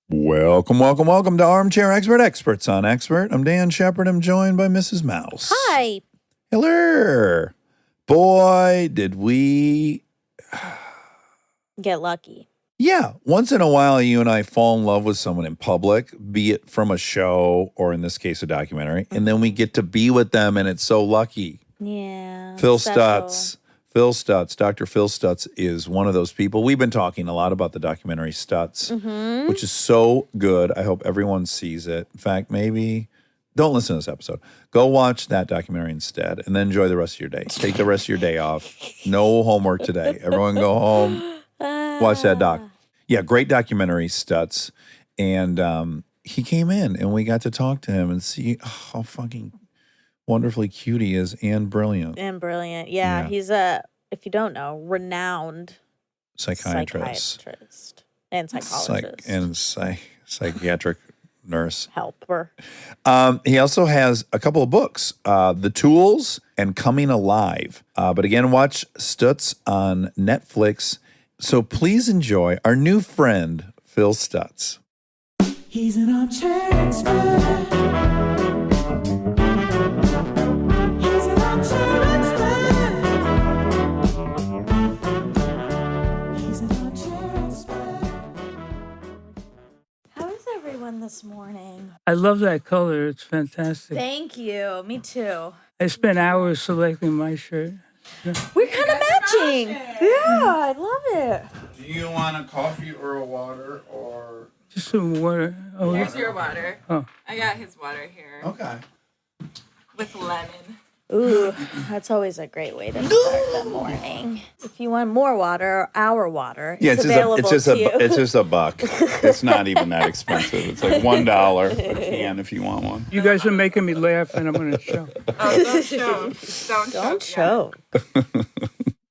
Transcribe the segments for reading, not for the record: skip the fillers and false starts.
Welcome to Armchair Expert, Experts on Expert. I'm Dan Shepard. I'm joined by Mrs. Mouse. Hi. Hello. Boy, did we get lucky. Yeah. Once in a while, you and I fall in love with someone in public, be it from a show or in this case, a documentary, and then we get to be with them and it's so lucky. Yeah. Phil Stutz. Dr. Phil Stutz is one of those people. We've been talking a lot about the documentary Stutz, which is so good. I hope everyone sees it. In fact, maybe don't listen to this episode. Go watch that documentary instead and then enjoy the rest of your day. Take the rest of your day off. No homework today. Everyone go home, watch that doc. Yeah, great documentary, Stutz. And he came in and we got to talk to him and see how fucking wonderfully cute he is and brilliant. Yeah. He's a, if you don't know, renowned psychiatrist and psychologist. Psychiatric nurse. Helper. He also has a couple of books, The Tools and Coming Alive. But again, watch Stutz on Netflix. So please enjoy our new friend, Phil Stutz. He's an armchair expert. This morning. I love that color. It's fantastic. Thank you. Me too. I spent hours selecting my shirt. We're kind of matching. Yeah, I love it. Do you want a coffee or a water or? Just some water. Oh, here's your water. Oh. I got his water here. Okay. With lemon. Ooh, that's always a great way to start the morning. If you want more water or our water, it's available to you. It's just a buck. It's not even that expensive. It's like $1 a can if you want one. You guys are making me laugh, and I'm going to choke. Oh, don't choke. Don't choke.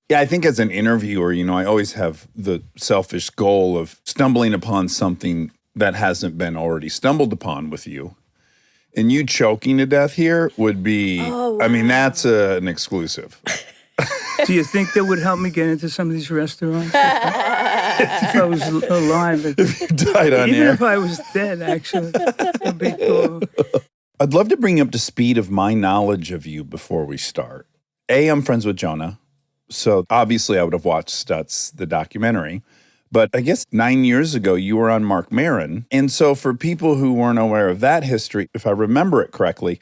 Yeah, I think as an interviewer, I always have the selfish goal of stumbling upon something that hasn't been already stumbled upon with you. And you choking to death here would be, I mean, that's an exclusive. Do you think that would help me get into some of these restaurants? If I was alive. If you died on Even air. if I was dead, actually. That'd be cool. I'd love to bring you up to speed of my knowledge of you before we start. I'm friends with Jonah. So obviously I would have watched Stutz, the documentary. But I guess 9 years ago, you were on Mark Maron. And so for people who weren't aware of that history, if I remember it correctly,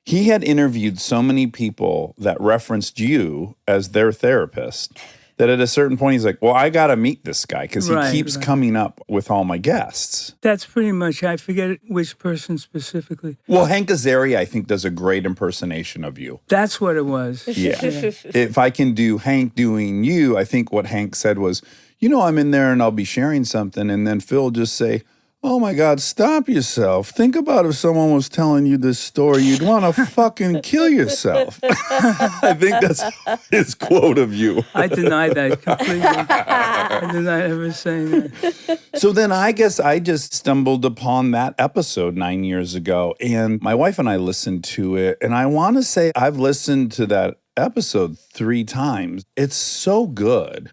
he had interviewed so many people that referenced you as their therapist that at a certain point, he's like, well, I got to meet this guy because he keeps coming up with all my guests. That's pretty much, I forget which person specifically. Well, Hank Azaria, I think, does a great impersonation of you. That's what it was. Yeah. If I can do Hank doing you, I think what Hank said was, I'm in there and I'll be sharing something. And then Phil just say, oh my God, stop yourself. Think about if someone was telling you this story, you'd want to fucking kill yourself. I think that's his quote of you. I deny that completely. I deny ever saying that. So then I guess I just stumbled upon that episode 9 years ago. And my wife and I listened to it. And I want to say I've listened to that episode 3 times. It's so good.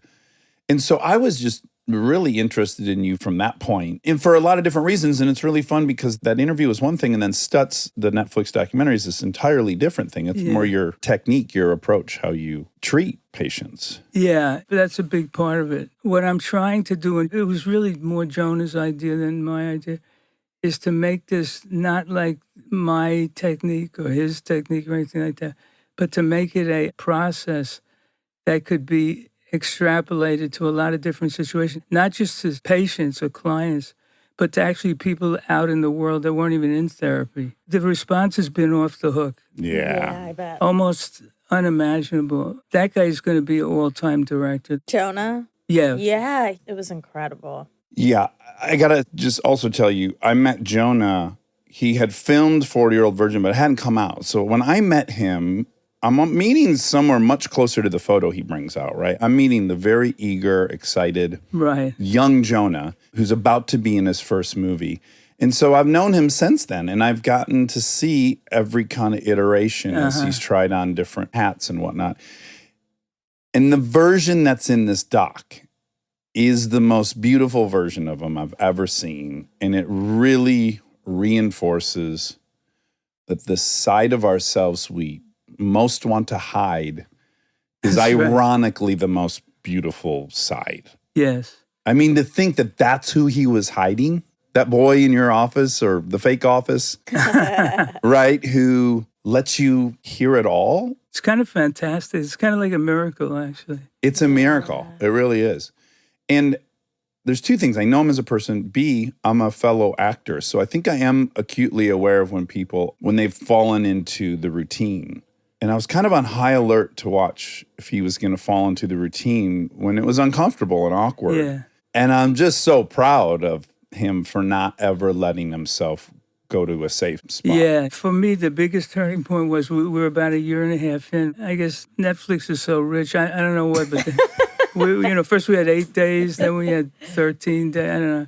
And so I was just really interested in you from that point, and for a lot of different reasons. And it's really fun because that interview was one thing, and then Stutz, the Netflix documentary, is this entirely different thing. It's more your technique, your approach, how you treat patients. Yeah, that's a big part of it. What I'm trying to do, and it was really more Jonah's idea than my idea, is to make this not like my technique or his technique or anything like that, but to make it a process that could be extrapolated to a lot of different situations, not just to patients or clients, but to actually people out in the world that weren't even in therapy. The response has been off the hook. Yeah, I bet. Almost unimaginable. That guy's going to be an all-time director. Jonah? Yeah. Yeah, it was incredible. Yeah, I got to just also tell you, I met Jonah. He had filmed 40-Year-Old Virgin, but it hadn't come out. So when I met him, I'm meeting somewhere much closer to the photo he brings out, right? I'm meeting the very eager, excited, young Jonah who's about to be in his first movie. And so I've known him since then, and I've gotten to see every kind of iteration as he's tried on different hats and whatnot. And the version that's in this doc is the most beautiful version of him I've ever seen. And it really reinforces that the side of ourselves we most want to hide is That's right. ironically the most beautiful side. Yes. I mean, to think that that's who he was hiding, that boy in your office or the fake office, right, who lets you hear it all. It's kind of fantastic. It's kind of like a miracle, actually. It's a miracle. It really is. And there's two things. I know him as a person. B, I'm a fellow actor. So I think I am acutely aware of when they've fallen into the routine. And I was kind of on high alert to watch if he was going to fall into the routine when it was uncomfortable and awkward. Yeah. And I'm just so proud of him for not ever letting himself go to a safe spot. Yeah. For me, the biggest turning point was we were about a year and a half in. I guess Netflix is so rich. I don't know what, but first we had 8 days, then we had 13 days. I don't know.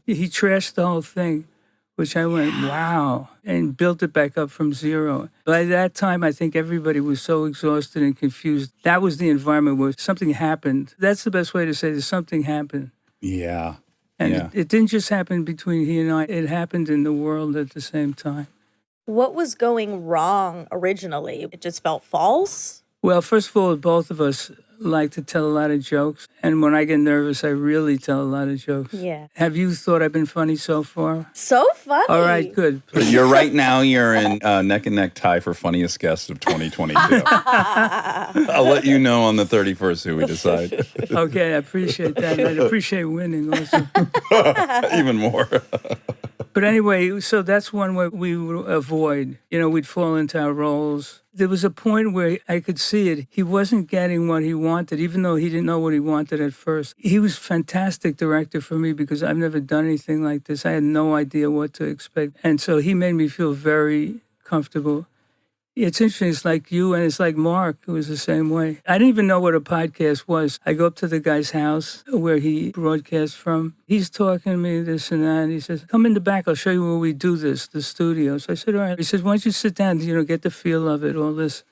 He trashed the whole thing, which I went, wow, and built it back up from zero. By that time, I think everybody was so exhausted and confused. That was the environment where something happened. That's the best way to say that something happened. Yeah. And it didn't just happen between he and I. It happened in the world at the same time. What was going wrong originally? It just felt false? Well, first of all, both of us like to tell a lot of jokes. And when I get nervous, I really tell a lot of jokes. Yeah. Have you thought I've been funny so far? So funny. All right, good. You're right now, you're in neck and neck tie for funniest guest of 2022. I'll let you know on the 31st who we decide. Okay, I appreciate that. I appreciate winning also. Even more. But anyway, so that's one way we would avoid. We'd fall into our roles. There was a point where I could see it. He wasn't getting what he wanted, even though he didn't know what he wanted at first. He was a fantastic director for me because I've never done anything like this. I had no idea what to expect. And so he made me feel very comfortable. It's interesting. It's like you and it's like Mark, who was the same way. I didn't even know what a podcast was. I go up to the guy's house where he broadcasts from. He's talking to me, this and that. And he says, come in the back. I'll show you where we do this, the studio. So I said, all right. He says, why don't you sit down, get the feel of it, all this.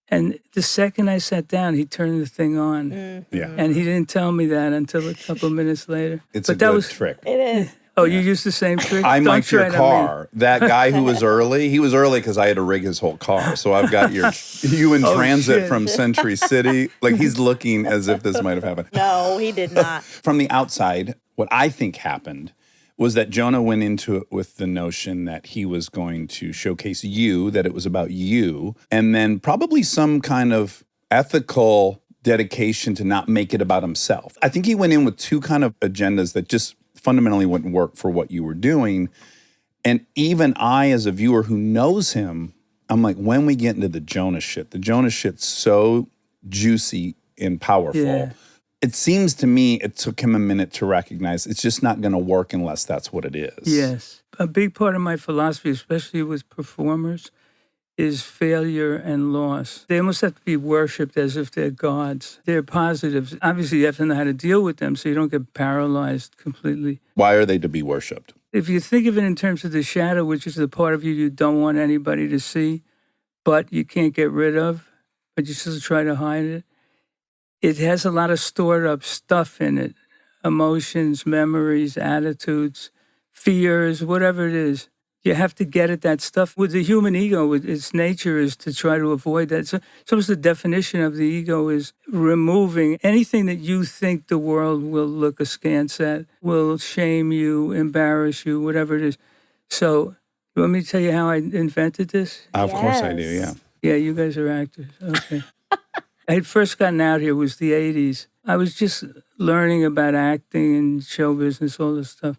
And the second I sat down, he turned the thing on. Mm-hmm. Yeah. And he didn't tell me that until a couple minutes later. It's but a that good was trick. It is. Oh, you used the same trick? I Don't mic'd your try it on me. car. That guy who was early, he was early because I had to rig his whole car. So I've got you in transit shit. from Century City. Like he's looking as if this might have happened. No, he did not. From the outside, what I think happened was that Jonah went into it with the notion that he was going to showcase you, that it was about you, and then probably some kind of ethical dedication to not make it about himself. I think he went in with two kind of agendas that just fundamentally wouldn't work for what you were doing. And even I, as a viewer who knows him, I'm like, when we get into the Jonah shit's so juicy and powerful. Yeah. It seems to me it took him a minute to recognize it's just not going to work unless that's what it is. Yes. A big part of my philosophy, especially with performers, is failure and loss. They almost have to be worshipped as if they're gods. They're positives. Obviously, you have to know how to deal with them so you don't get paralyzed completely. Why are they to be worshipped? If you think of it in terms of the shadow, which is the part of you don't want anybody to see, but you can't get rid of, but you still try to hide it, it has a lot of stored up stuff in it. Emotions, memories, attitudes, fears, whatever it is. You have to get at that stuff. With the human ego, its nature is to try to avoid that. So the definition of the ego is removing anything that you think the world will look askance at, will shame you, embarrass you, whatever it is. So you want me to tell you how I invented this? Of course I do, yeah. Yeah, you guys are actors. Okay. I had first gotten out here was the 80s. I was just learning about acting and show business, all this stuff.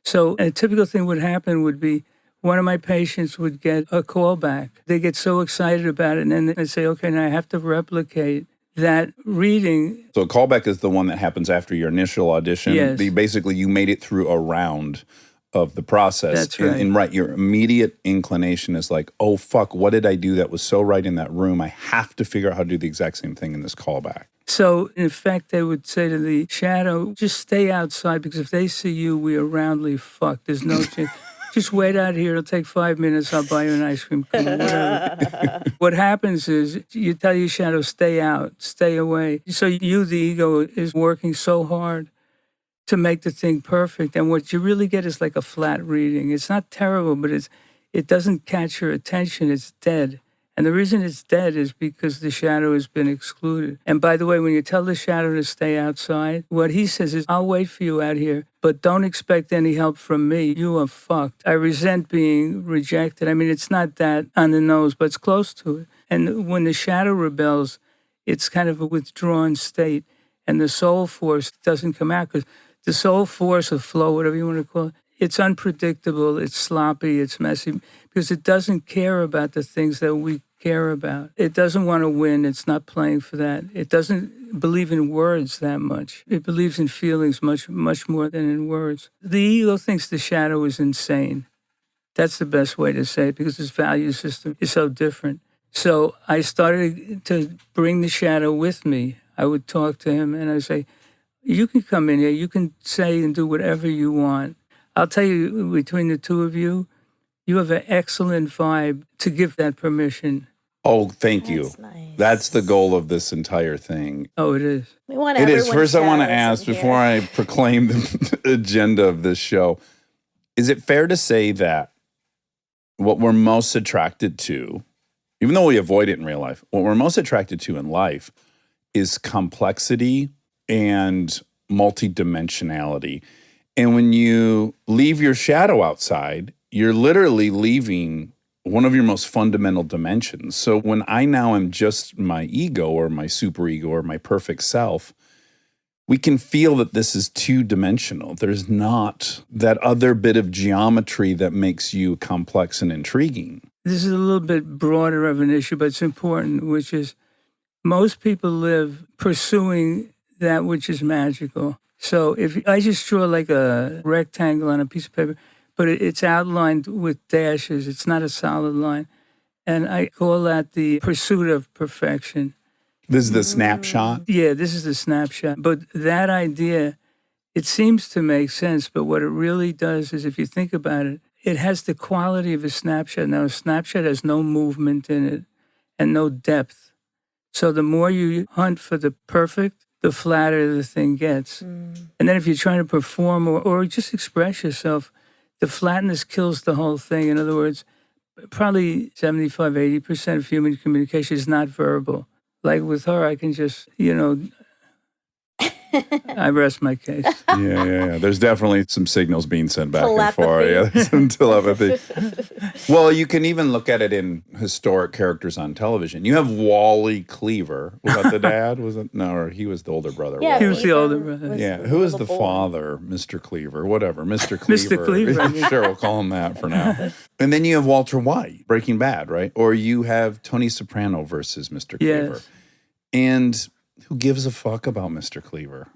So a typical thing would happen would be one of my patients would get a call back. They get so excited about it, and then they say, okay, now I have to replicate that reading. So a callback is the one that happens after your initial audition. Yes. Basically, you made it through a round of the process. That's right. And your immediate inclination is like, oh, fuck, what did I do that was so right in that room? I have to figure out how to do the exact same thing in this callback. So, in effect, they would say to the shadow, just stay outside, because if they see you, we are roundly fucked. There's no chance. Just wait out here. It'll take 5 minutes. I'll buy you an ice cream cone, whatever. What happens is you tell your shadow, stay out, stay away. So you, the ego, is working so hard to make the thing perfect. And what you really get is like a flat reading. It's not terrible, but it doesn't catch your attention. It's dead. And the reason it's dead is because the shadow has been excluded. And by the way, when you tell the shadow to stay outside, what he says is, I'll wait for you out here, but don't expect any help from me. You are fucked. I resent being rejected. I mean, it's not that on the nose, but it's close to it. And when the shadow rebels, it's kind of a withdrawn state, and the soul force doesn't come out, because the soul force or flow, whatever you want to call it, it's unpredictable, it's sloppy, it's messy, because it doesn't care about the things that we care about. It doesn't want to win. It's not playing for that. It doesn't believe in words that much. It believes in feelings much more than in words. The ego thinks the shadow is insane. That's the best way to say it, because his value system is so different. So I started to bring the shadow with me. I would talk to him and I'd say, you can come in here. You can say and do whatever you want. I'll tell you, between the two of you, you have an excellent vibe to give that permission. Oh, thank you. That's nice. That's the goal of this entire thing. Oh, it is. We want It is. everyone's First, I want to shadows ask, in before here. I proclaim the agenda of this show, is it fair to say that what we're most attracted to, even though we avoid it in real life, what we're most attracted to in life is complexity and multidimensionality. And when you leave your shadow outside, you're literally leaving one of your most fundamental dimensions. So when I now am just my ego or my superego or my perfect self, we can feel that this is two-dimensional. There's not that other bit of geometry that makes you complex and intriguing. This is a little bit broader of an issue, but it's important, which is most people live pursuing that which is magical. So if I just draw like a rectangle on a piece of paper, but it's outlined with dashes, it's not a solid line, and I call that the pursuit of perfection. This is the snapshot. Yeah, this is the snapshot. But that idea, it seems to make sense, but what it really does is, if you think about it, it has the quality of a snapshot. Now, a snapshot has no movement in it and no depth. So the more you hunt for the perfect, the flatter the thing gets. And then if you're trying to perform or just express yourself, the flatness kills the whole thing. In other words, probably 75, 80% of human communication is not verbal. Like with her, I can just, I rest my case. Yeah. There's definitely some signals being sent back and forth. Telepathy. Yeah, some telepathy. Well, you can even look at it in historic characters on television. You have Wally Cleaver. Was that the dad? Was it? No, or he was the older brother. Yeah, He was the older brother. Yeah, who is the father? Mr. Cleaver, whatever. Mr. Cleaver. Mr. Cleaver. Sure, we'll call him that for now. And then you have Walter White, Breaking Bad, right? Or you have Tony Soprano versus Mr. Cleaver. Yes. And who gives a fuck about Mr. Cleaver?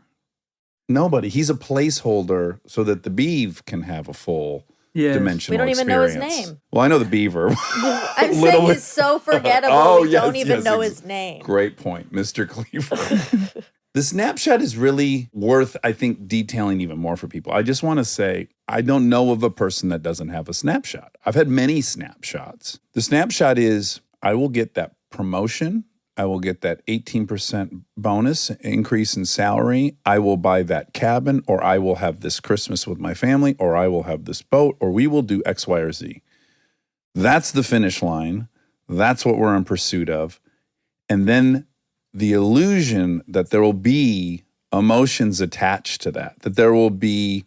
Nobody. He's a placeholder so that the beeve can have a full Yes. dimensional We don't even know his experience. name. Well, I know the beaver. I'm Little saying bit- he's so forgettable. Oh, we yes, don't even yes, know ex- his name. Great point, Mr. Cleaver. The snapshot is really worth, I think, detailing even more for people. I just want to say, I don't know of a person that doesn't have a snapshot. I've had many snapshots. The snapshot is, I will get that promotion. I will get that 18% bonus increase in salary. I will buy that cabin, or I will have this Christmas with my family, or I will have this boat, or we will do X, Y, or Z. That's the finish line. That's what we're in pursuit of. And then the illusion that there will be emotions attached to that there will be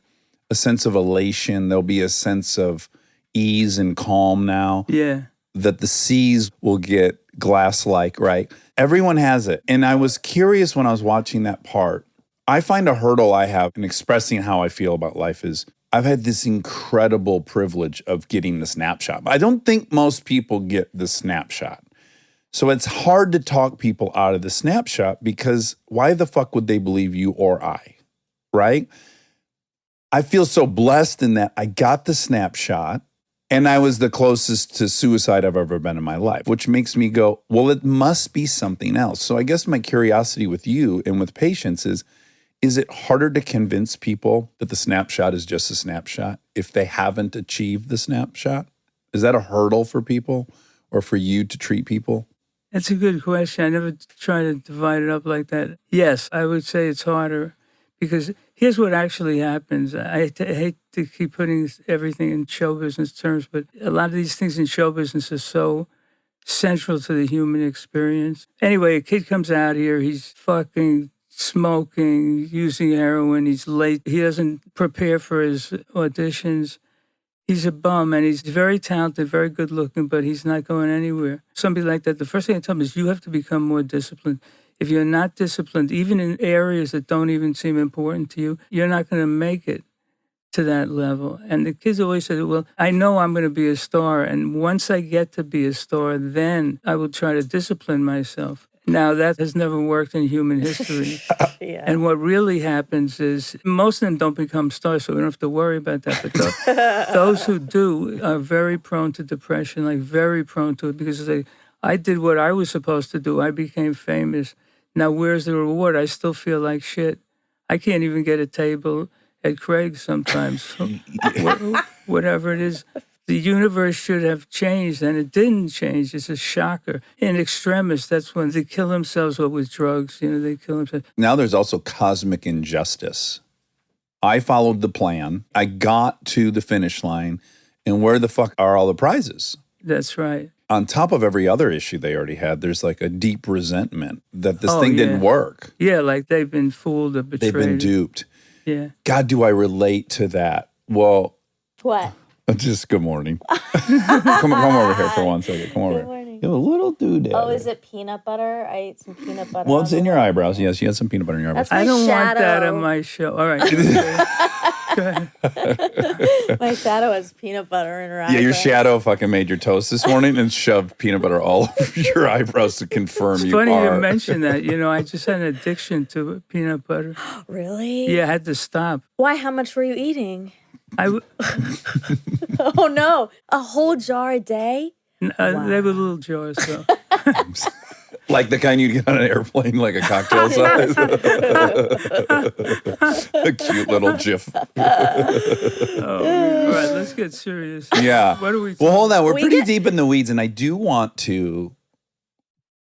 a sense of elation, there'll be a sense of ease and calm now. Yeah. That the seas will get glass-like, right? Everyone has it. And I was curious when I was watching that part. I find a hurdle I have in expressing how I feel about life is I've had this incredible privilege of getting the snapshot. I don't think most people get the snapshot. So it's hard to talk people out of the snapshot because why the fuck would they believe you or I, right? I feel so blessed in that I got the snapshot. And I was the closest to suicide I've ever been in my life, which makes me go, well, it must be something else. So I guess my curiosity with you and with patients is it harder to convince people that the snapshot is just a snapshot if they haven't achieved the snapshot? Is that a hurdle for people or for you to treat people? That's a good question. I never try to divide it up like that. Yes, I would say it's harder because Here's what actually happens. I hate to keep putting everything in show business terms, but a lot of these things in show business are so central to the human experience. Anyway, a kid comes out here, he's fucking smoking, using heroin, he's late, he doesn't prepare for his auditions. He's a bum, and he's very talented, very good looking, but he's not going anywhere. Somebody like that, the first thing I tell him is you have to become more disciplined. If you're not disciplined, even in areas that don't even seem important to you, you're not going to make it to that level. And the kids always say, well, I know I'm going to be a star, and once I get to be a star, then I will try to discipline myself. Now, that has never worked in human history. Yeah. And what really happens is most of them don't become stars, so we don't have to worry about that. But those who do are very prone to depression, like very prone to it, because I did what I was supposed to do. I became famous. Now, where's the reward? I still feel like shit. I can't even get a table at Craig's sometimes. Whatever it is. The universe should have changed, and it didn't change. It's a shocker. In extremis, that's when they kill themselves with drugs. They kill themselves. Now there's also cosmic injustice. I followed the plan. I got to the finish line, and where the fuck are all the prizes? That's right. On top of every other issue they already had, there's like a deep resentment that this thing didn't work. Yeah, like they've been fooled or betrayed. They've been duped. Yeah. God, do I relate to that? Well, What? just good morning. come over here for 1 second. Come over Good here. morning. You have a little doodad. Oh, is it peanut butter? I ate some peanut butter. Well, it's in your eyebrows. Yes, you had some peanut butter in your eyebrows. That's my I don't want that shadow. on my show. All right. Go ahead. My shadow has peanut butter in her eyes. Yeah, your shadow fucking made your toast this morning and shoved peanut butter all over your eyebrows to confirm It's you funny are. you mention that. I just had an addiction to peanut butter. Really? Yeah, I had to stop. Why? How much were you eating? I Oh, no. A whole jar a day? They were little jars, though. Like the kind you get on an airplane, like a cocktail size. A cute little jiff. All right, let's get serious. Yeah. What are we Well, hold on. We're We pretty get- deep in the weeds, and I do want to,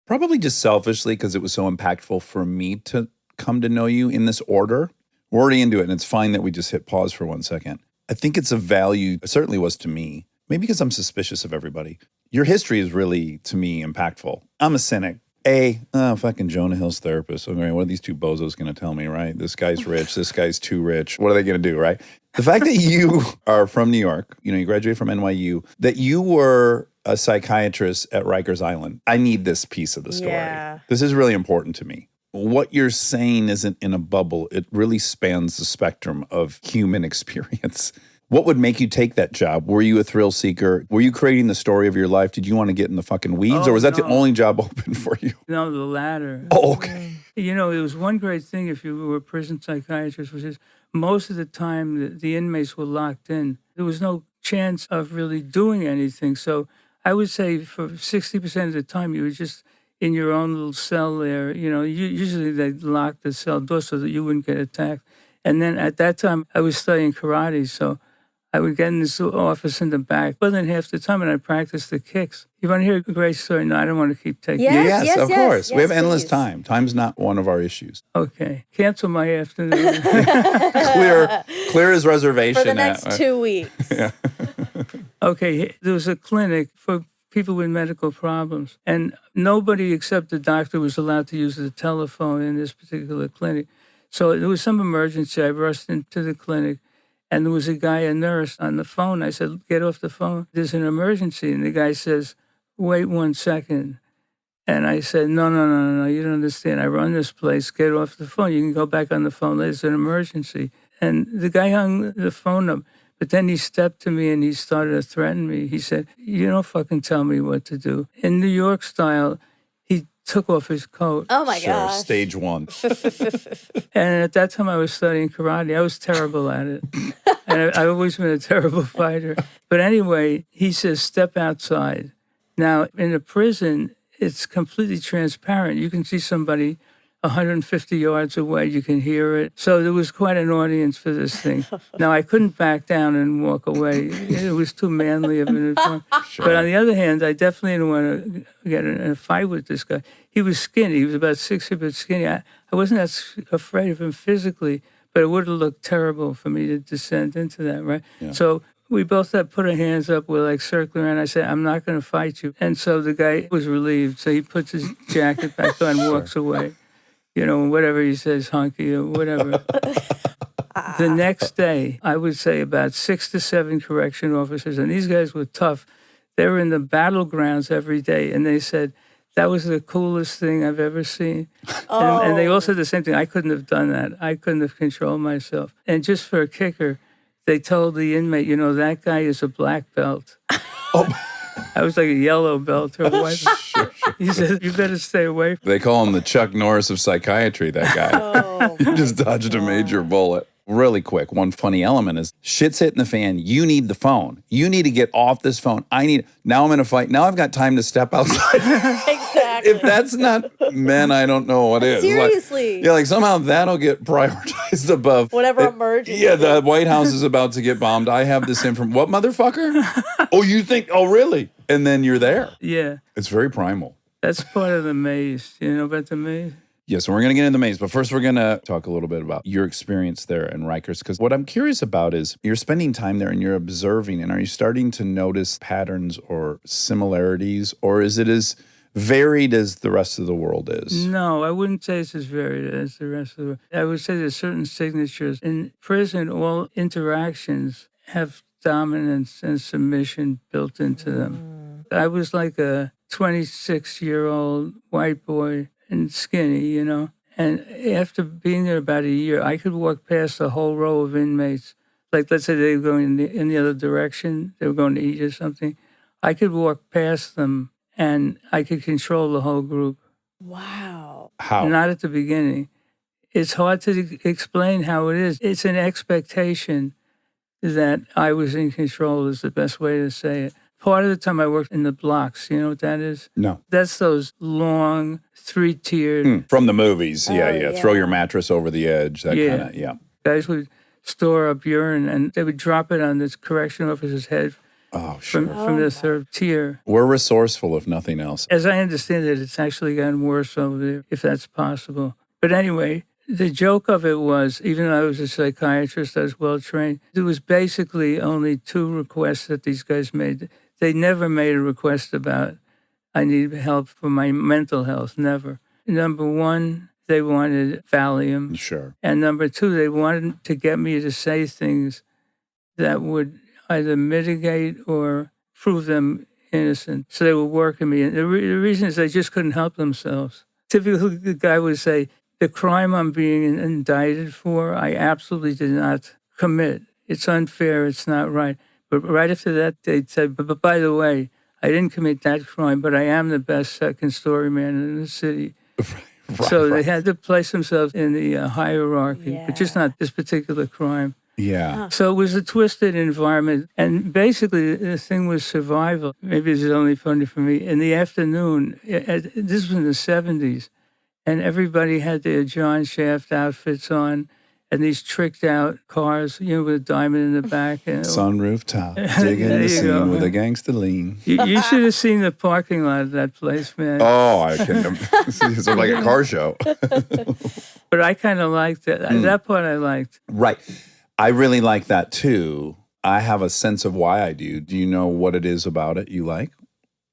probably just selfishly, because it was so impactful for me to come to know you in this order. We're already into it, and it's fine that we just hit pause for 1 second. I think it's a value, it certainly was to me, maybe because I'm suspicious of everybody. Your history is really, to me, impactful. I'm a cynic. Fucking Jonah Hill's therapist. Okay, what are these two bozos going to tell me, right? This guy's rich. This guy's too rich. What are they going to do, right? The fact that you are from New York, you graduated from NYU, that you were a psychiatrist at Rikers Island. I need this piece of the story. Yeah. This is really important to me. What you're saying isn't in a bubble. It really spans the spectrum of human experience. What would make you take that job? Were you a thrill seeker? Were you creating the story of your life? Did you want to get in the fucking weeds? Oh, or was that the no. only job open for you? No, the latter. Oh, okay. It was one great thing if you were a prison psychiatrist, which is most of the time the inmates were locked in. There was no chance of really doing anything. So I would say for 60% of the time, you were just in your own little cell there. Usually they locked the cell door so that you wouldn't get attacked. And then at that time, I was studying karate, so I would get in this office in the back, more than half the time, and I practiced the kicks. You want to hear a great story? No, I don't want to keep taking Yes, Yes, of course. We yes, have endless please. time. Time's not one of our issues. Okay. Cancel my afternoon. Clear as reservation. For the next 2 weeks. Okay, there was a clinic for people with medical problems, and nobody except the doctor was allowed to use the telephone in this particular clinic. So there was some emergency. I rushed into the clinic, and there was a nurse on the phone. I said, get off the phone. There's an emergency. And the guy says, wait 1 second. And I said, no, you don't understand. I run this place. Get off the phone. You can go back on the phone. There's an emergency. And the guy hung the phone up. But then he stepped to me and he started to threaten me. He said, you don't fucking tell me what to do. In New York style, he took off his coat. Oh, my Sure, gosh. stage one. And at that time, I was studying karate. I was terrible at it. And I've always been a terrible fighter. But anyway, he says, step outside. Now, in a prison, it's completely transparent. You can see somebody 150 yards away. You can hear it. So there was quite an audience for this thing. Now, I couldn't back down and walk away. It was too manly of an environment. Sure. But on the other hand, I definitely didn't want to get in a fight with this guy. He was skinny. He was about 6 feet, but skinny. I wasn't that afraid of him physically, But it would have looked terrible for me to descend into that, right? Yeah. So we both had put our hands up. We're like circling around. I said, I'm not going to fight you. And so the guy was relieved. So he puts his jacket back on, walks away. You know, whatever he says, hunky or whatever. The next day, I would say about 6 to 7 correction officers, and these guys were tough. They were in the battlegrounds every day, and they said, that was the coolest thing I've ever seen. And they all said the same thing. I couldn't have done that. I couldn't have controlled myself. And just for a kicker, they told the inmate, you know, that guy is a black belt. I was like a yellow belt or a white belt. He said, you better stay away from They call him the Chuck Norris of psychiatry, that guy. He just dodged a major bullet. Really quick, one funny element is shit's hitting the fan. You need the phone. You need to get off this phone. Now I'm in a fight. Now I've got time to step outside. Exactly. If that's not men, I don't know what is. Seriously. Like somehow that'll get prioritized above. Whatever emergency. Yeah, the White House is about to get bombed. I have this information. What, motherfucker? Oh, you think, oh, really? And then you're there. Yeah. It's very primal. That's part of the maze. You know about the maze? Yes, we're going to get into the maze, but first we're going to talk a little bit about your experience there in Rikers, because what I'm curious about is you're spending time there and you're observing, and are you starting to notice patterns or similarities, or is it as varied as the rest of the world is? No, I wouldn't say it's as varied as the rest of the world. I would say there's certain signatures. In prison, all interactions have dominance and submission built into them. I was like a 26-year-old white boy and skinny, you know. And after being there about a year, I could walk past a whole row of inmates. Like, let's say they were going in the other direction, they were going to eat or something. I could walk past them and I could control the whole group. Wow. How? Not at the beginning. It's hard to explain how it is. It's an expectation that I was in control is the best way to say it. Part of the time I worked in the blocks. You know what that is? No. That's those long, 3-tiered... From the movies. Yeah. yeah. Throw your mattress over the edge. That kind of, yeah. Guys would store up urine and they would drop it on this correction officer's head Oh, sure. from the third tier. We're resourceful, if nothing else. As I understand it, it's actually gotten worse over there, if that's possible. But anyway, the joke of it was, even though I was a psychiatrist, I was well-trained, there was basically only 2 requests that these guys made. They never made a request about, I need help for my mental health, never. Number 1, they wanted Valium. Sure. And number 2, they wanted to get me to say things that would either mitigate or prove them innocent. So they were working me. And the reason is they just couldn't help themselves. Typically, the guy would say, the crime I'm being indicted for, I absolutely did not commit. It's unfair. It's not right. But right after that, they'd say, but by the way, I didn't commit that crime, but I am the best second-story man in the city. So they had to place themselves in the hierarchy, but just not this particular crime. Yeah. So it was a twisted environment. And basically, the thing was survival. Maybe this is only funny for me. In the afternoon, this was in the 70s, and everybody had their John Shaft outfits on and these tricked out cars, you know, with a diamond in the back. And, Sunroof top, digging the scene with a gangster lean. You should have seen the parking lot of that place, man. Oh, I can. It's like a car show. But I kind of liked it. That part I liked. Right. I really like that too. I have a sense of why I do. Do you know what it is about it you like?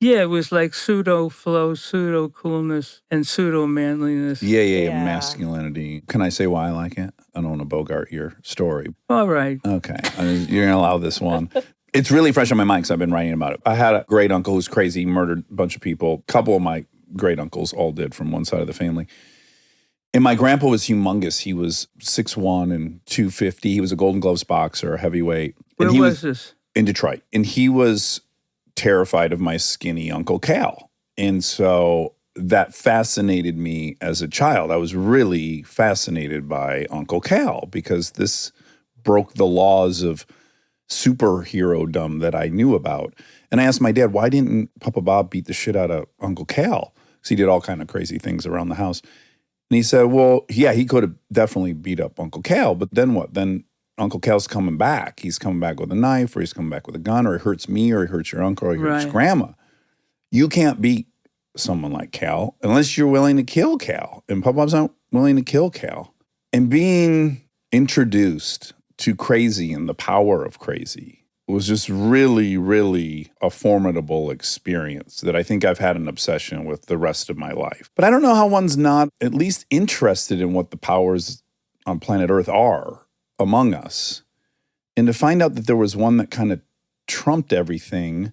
Yeah, it was like pseudo-flow, pseudo-coolness, and pseudo-manliness. Yeah. Masculinity. Can I say why I like it? I don't want to bogart your story. All right. Okay. You're going to allow this one. It's really fresh on my mind because I've been writing about it. I had a great uncle who's crazy, murdered a bunch of people. A couple of my great uncles all did from one side of the family. And my grandpa was humongous. He was 6'1" and 250. He was a Golden Gloves boxer, heavyweight. Where was this? In Detroit. And he was terrified of my skinny Uncle Cal. And so that fascinated me as a child. I was really fascinated by Uncle Cal because this broke the laws of superhero-dom that I knew about. And I asked my dad, why didn't Papa Bob beat the shit out of Uncle Cal? Because he did all kind of crazy things around the house. And he said, well, yeah, he could have definitely beat up Uncle Cal, but then what? Then Uncle Cal's coming back. He's coming back with a knife, or he's coming back with a gun, or he hurts me, or he hurts your uncle, or he hurts grandma. You can't beat someone like Cal unless you're willing to kill Cal. And Papa Bob's not willing to kill Cal. And being introduced to crazy and the power of crazy was just really, really a formidable experience that I think I've had an obsession with the rest of my life. But I don't know how one's not at least interested in what the powers on planet Earth are among us. And to find out that there was one that kind of trumped everything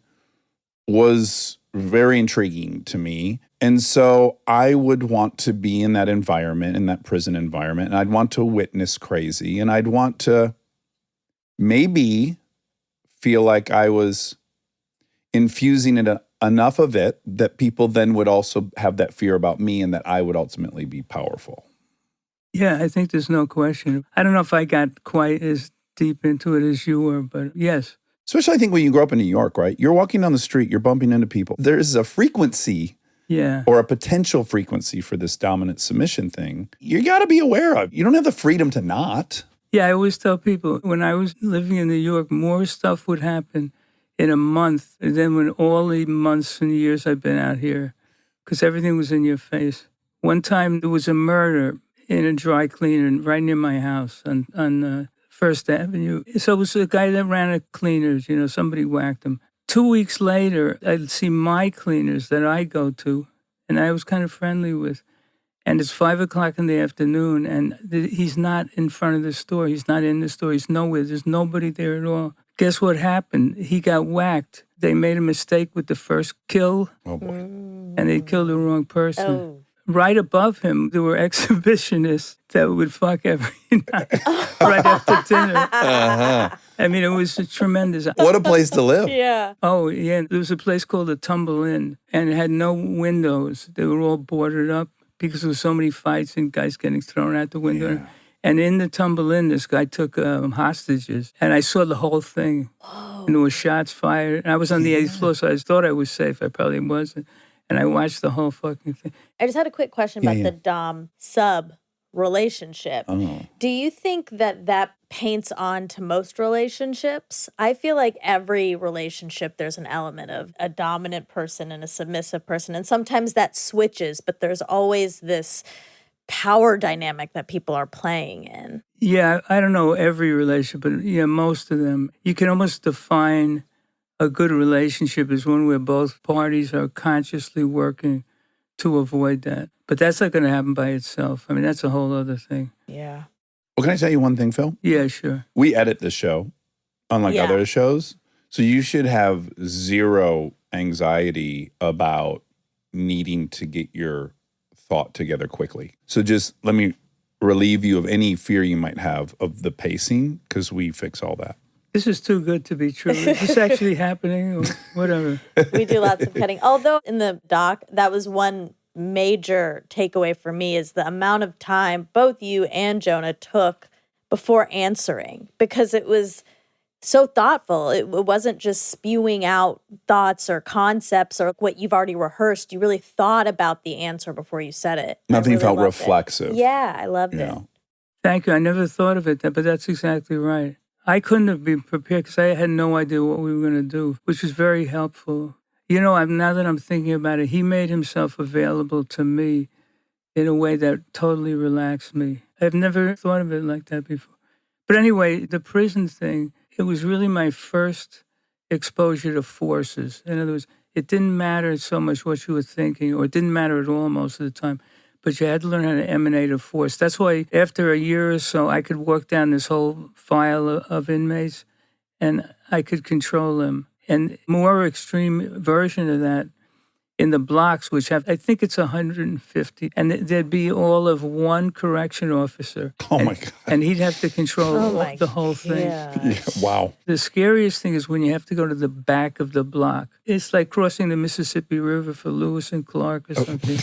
was very intriguing to me. And so I would want to be in that environment, in that prison environment, and I'd want to witness crazy, and I'd want to maybe feel like I was infusing it enough of it that people then would also have that fear about me and that I would ultimately be powerful. Yeah, I think there's no question. I don't know if I got quite as deep into it as you were, but yes. Especially I think when you grow up in New York, right? You're walking down the street, you're bumping into people. There's a frequency or a potential frequency for this dominant submission thing. You got to be aware of. You don't have the freedom to not. Yeah, I always tell people when I was living in New York, more stuff would happen in a month than when all the months and years I've been out here, because everything was in your face. One time there was a murder in a dry cleaner right near my house on First Avenue. So it was the guy that ran a cleaners, somebody whacked him. 2 weeks later, I'd see my cleaners that I go to, and I was kind of friendly with. And it's 5 o'clock in the afternoon, and he's not in front of the store. He's not in the store. He's nowhere. There's nobody there at all. Guess what happened? He got whacked. They made a mistake with the first kill. Oh, boy. And they killed the wrong person. Oh. Right above him, there were exhibitionists that would fuck every night right after dinner. Uh-huh. I mean, it was tremendous. What a place to live. Yeah. Oh, yeah. There was a place called the Tumble Inn, and it had no windows. They were all boarded up because there were so many fights and guys getting thrown out the window. Yeah. And in the Tumble Inn, this guy took hostages, and I saw the whole thing. Whoa. And there were shots fired. And I was on the 8th floor, so I thought I was safe. I probably wasn't. And I watched the whole fucking thing. I just had a quick question about the dom-sub relationship. Oh. Do you think that paints on to most relationships? I feel like every relationship, there's an element of a dominant person and a submissive person. And sometimes that switches, but there's always this power dynamic that people are playing in. Yeah, I don't know every relationship, but yeah, most of them. You can almost define a good relationship as one where both parties are consciously working to avoid that. But that's not going to happen by itself. I mean, that's a whole other thing. Yeah. Well, can I tell you one thing, Phil? Yeah, sure. We edit this show, unlike other shows. So you should have zero anxiety about needing to get your thought together quickly. So just let me relieve you of any fear you might have of the pacing, because we fix all that. This is too good to be true. Is this actually happening or whatever? We do lots of cutting. Although in the doc, that was one major takeaway for me is the amount of time both you and Jonah took before answering, because it was so thoughtful. It wasn't just spewing out thoughts or concepts or what you've already rehearsed. You really thought about the answer before you said it. Nothing really felt loved reflexive. it. Yeah, I loved it. Thank you. I never thought of it, but that's exactly right. I couldn't have been prepared because I had no idea what we were going to do, which was very helpful. Now that I'm thinking about it, he made himself available to me in a way that totally relaxed me. I've never thought of it like that before. But anyway, the prison thing, it was really my first exposure to forces. In other words, it didn't matter so much what you were thinking, or it didn't matter at all most of the time, but you had to learn how to emanate a force. That's why after a year or so, I could walk down this whole file of inmates, and I could control them. And more extreme version of that in the blocks, which have, I think it's 150, and there'd be all of one correction officer. Oh, my God. And he'd have to control the whole thing. Yeah, wow. The scariest thing is when you have to go to the back of the block. It's like crossing the Mississippi River for Lewis and Clark or something.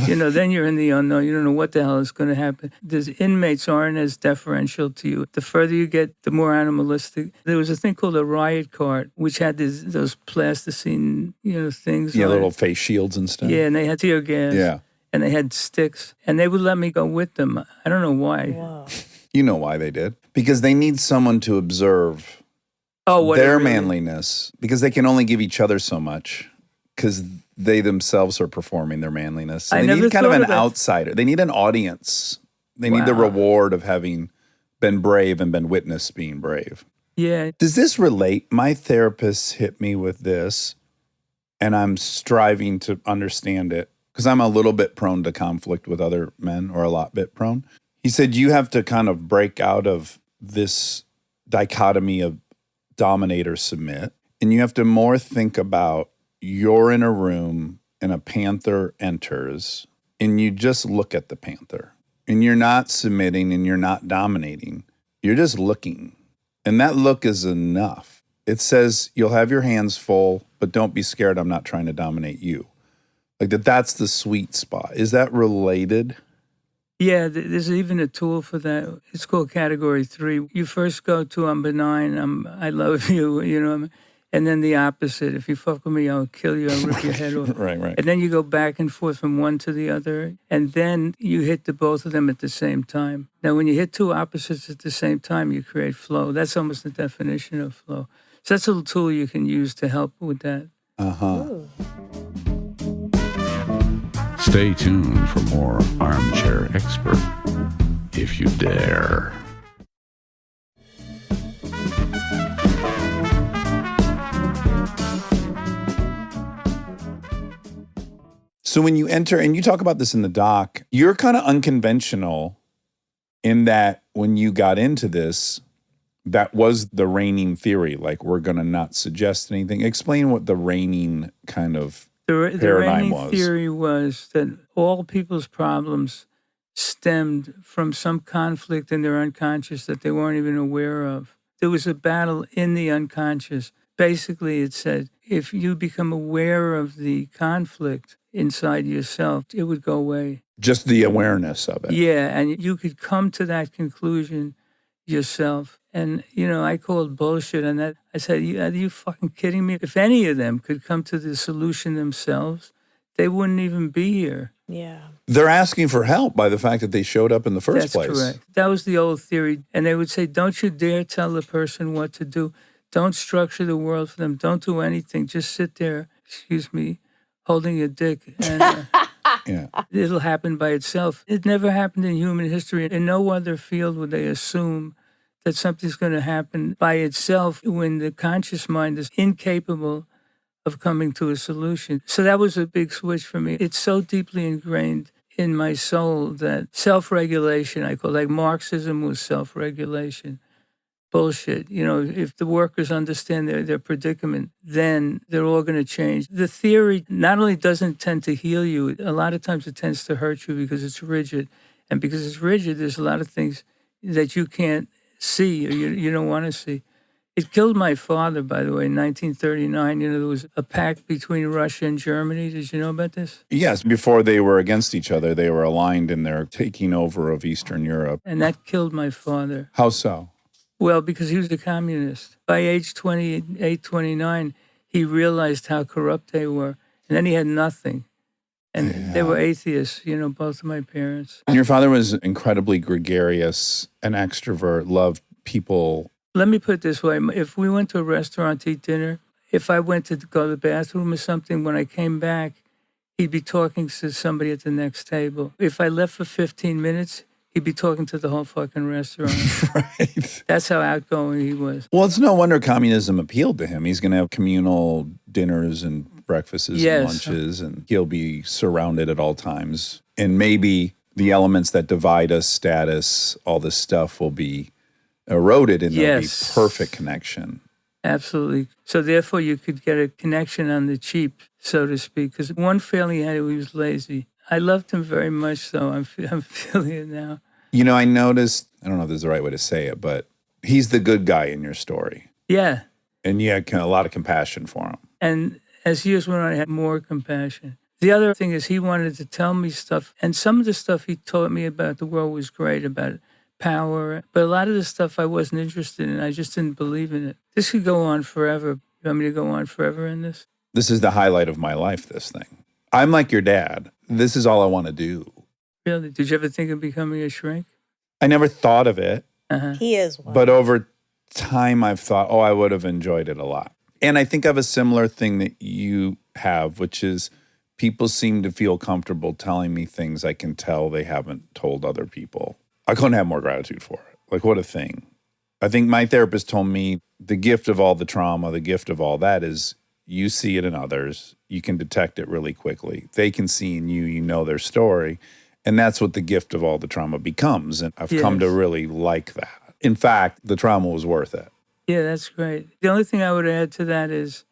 Then you're in the unknown. You don't know what the hell is going to happen. The inmates aren't as deferential to you. The further you get, the more animalistic. There was a thing called a riot cart, which had those plasticine, things. Yeah, little face shields and stuff. Yeah, and they had tear gas. Yeah. And they had sticks. And they would let me go with them. I don't know why. Whoa. You know why they did. Because they need someone to observe their manliness, because they can only give each other so much, because they themselves are performing their manliness. So they need kind of an outsider. They need an audience. They need the reward of having been brave and been witnessed being brave. Yeah. Does this relate? My therapist hit me with this, and I'm striving to understand it because I'm a little bit prone to conflict with other men, or a lot bit prone. He said, you have to kind of break out of this dichotomy of dominate or submit, and you have to more think about you're in a room and a panther enters, and you just look at the panther, and you're not submitting and you're not dominating. You're just looking. And that look is enough. It says you'll have your hands full, but don't be scared. I'm not trying to dominate you. Like that's the sweet spot. Is that related? Yeah, there's even a tool for that. It's called Category 3. You first go to I'm benign, I love you, you know, and then the opposite. If you fuck with me, I'll kill you, I'll rip your head off. Right. And then you go back and forth from one to the other, and then you hit both of them at the same time. Now, when you hit two opposites at the same time, you create flow. That's almost the definition of flow. So that's a little tool you can use to help with that. Ooh. Stay tuned for more Armchair Expert, if you dare. So when you enter, and you talk about this in the doc, you're kind of unconventional in that when you got into this, that was the reigning theory. Like, we're going to not suggest anything. Explain what the reigning kind of The paradigm reigning was. theory was that all people's problems stemmed from some conflict in their unconscious that they weren't even aware of. There was a battle in the unconscious. Basically, it said, if you become aware of the conflict inside yourself, it would go away. Just the awareness of it. Yeah, and you could come to that conclusion yourself. And, you know, I called bullshit on that. I said, are you fucking kidding me? If any of them could come to the solution themselves, they wouldn't even be here. Yeah. They're asking for help by the fact that they showed up in the first That's place. correct. That was the old theory. And they would say, don't you dare tell the person what to do. Don't structure the world for them. Don't do anything. Just sit there, excuse me, holding your dick. And Yeah. it'll happen by itself. It never happened in human history. In no other field would they assume that something's going to happen by itself when the conscious mind is incapable of coming to a solution. So that was a big switch for me. It's so deeply ingrained in my soul that self-regulation, I call it, like Marxism was self-regulation. Bullshit. You know, if the workers understand their predicament, then they're all going to change. The theory not only doesn't tend to heal you, a lot of times it tends to hurt you because it's rigid. And because it's rigid, there's a lot of things that you can't see or you don't want to see. It killed my father, by the way, in 1939. You know, there was a pact between Russia and Germany. Did you know about this? Yes, before they were against each other, they were aligned in their taking over of Eastern Europe. And that killed my father. How so? Well, because he was a communist. By age 28, 29, he realized how corrupt they were. And then he had nothing. And they were atheists, you know, both of my parents. And your father was incredibly gregarious, an extrovert, loved people. Let me put it this way. If we went to a restaurant to eat dinner, if I went to go to the bathroom or something, when I came back, he'd be talking to somebody at the next table. If I left for 15 minutes, he'd be talking to the whole fucking restaurant. Right. That's how outgoing he was. Well, it's no wonder communism appealed to him. He's going to have communal dinners and breakfasts and lunches, and he'll be surrounded at all times. And maybe the elements that divide us, status, all this stuff will be eroded, and there'll be perfect connection. Absolutely. So therefore, you could get a connection on the cheap, so to speak. Because one failing he had, he was lazy. I loved him very much, though. I'm feeling it now. You know, I noticed, I don't know if this is the right way to say it, but he's the good guy in your story. Yeah. And you had a lot of compassion for him. And as years went on, I had more compassion. The other thing is he wanted to tell me stuff. And some of the stuff he taught me about the world was great, about power. But a lot of the stuff I wasn't interested in. I just didn't believe in it. This could go on forever. You want me to go on forever in this? This is the highlight of my life, this thing. I'm like your dad. This is all I want to do. Really? Did you ever think of becoming a shrink? I never thought of it. He is one. But over time, I've thought, I would have enjoyed it a lot. And I think I have a similar thing that you have, which is people seem to feel comfortable telling me things I can tell they haven't told other people. I couldn't have more gratitude for it. Like, what a thing. I think my therapist told me the gift of all the trauma, the gift of all that is you see it in others. You can detect it really quickly. They can see in you, you know their story. And that's what the gift of all the trauma becomes. And I've come to really like that. In fact, the trauma was worth it. Yeah, that's great. The only thing I would add to that is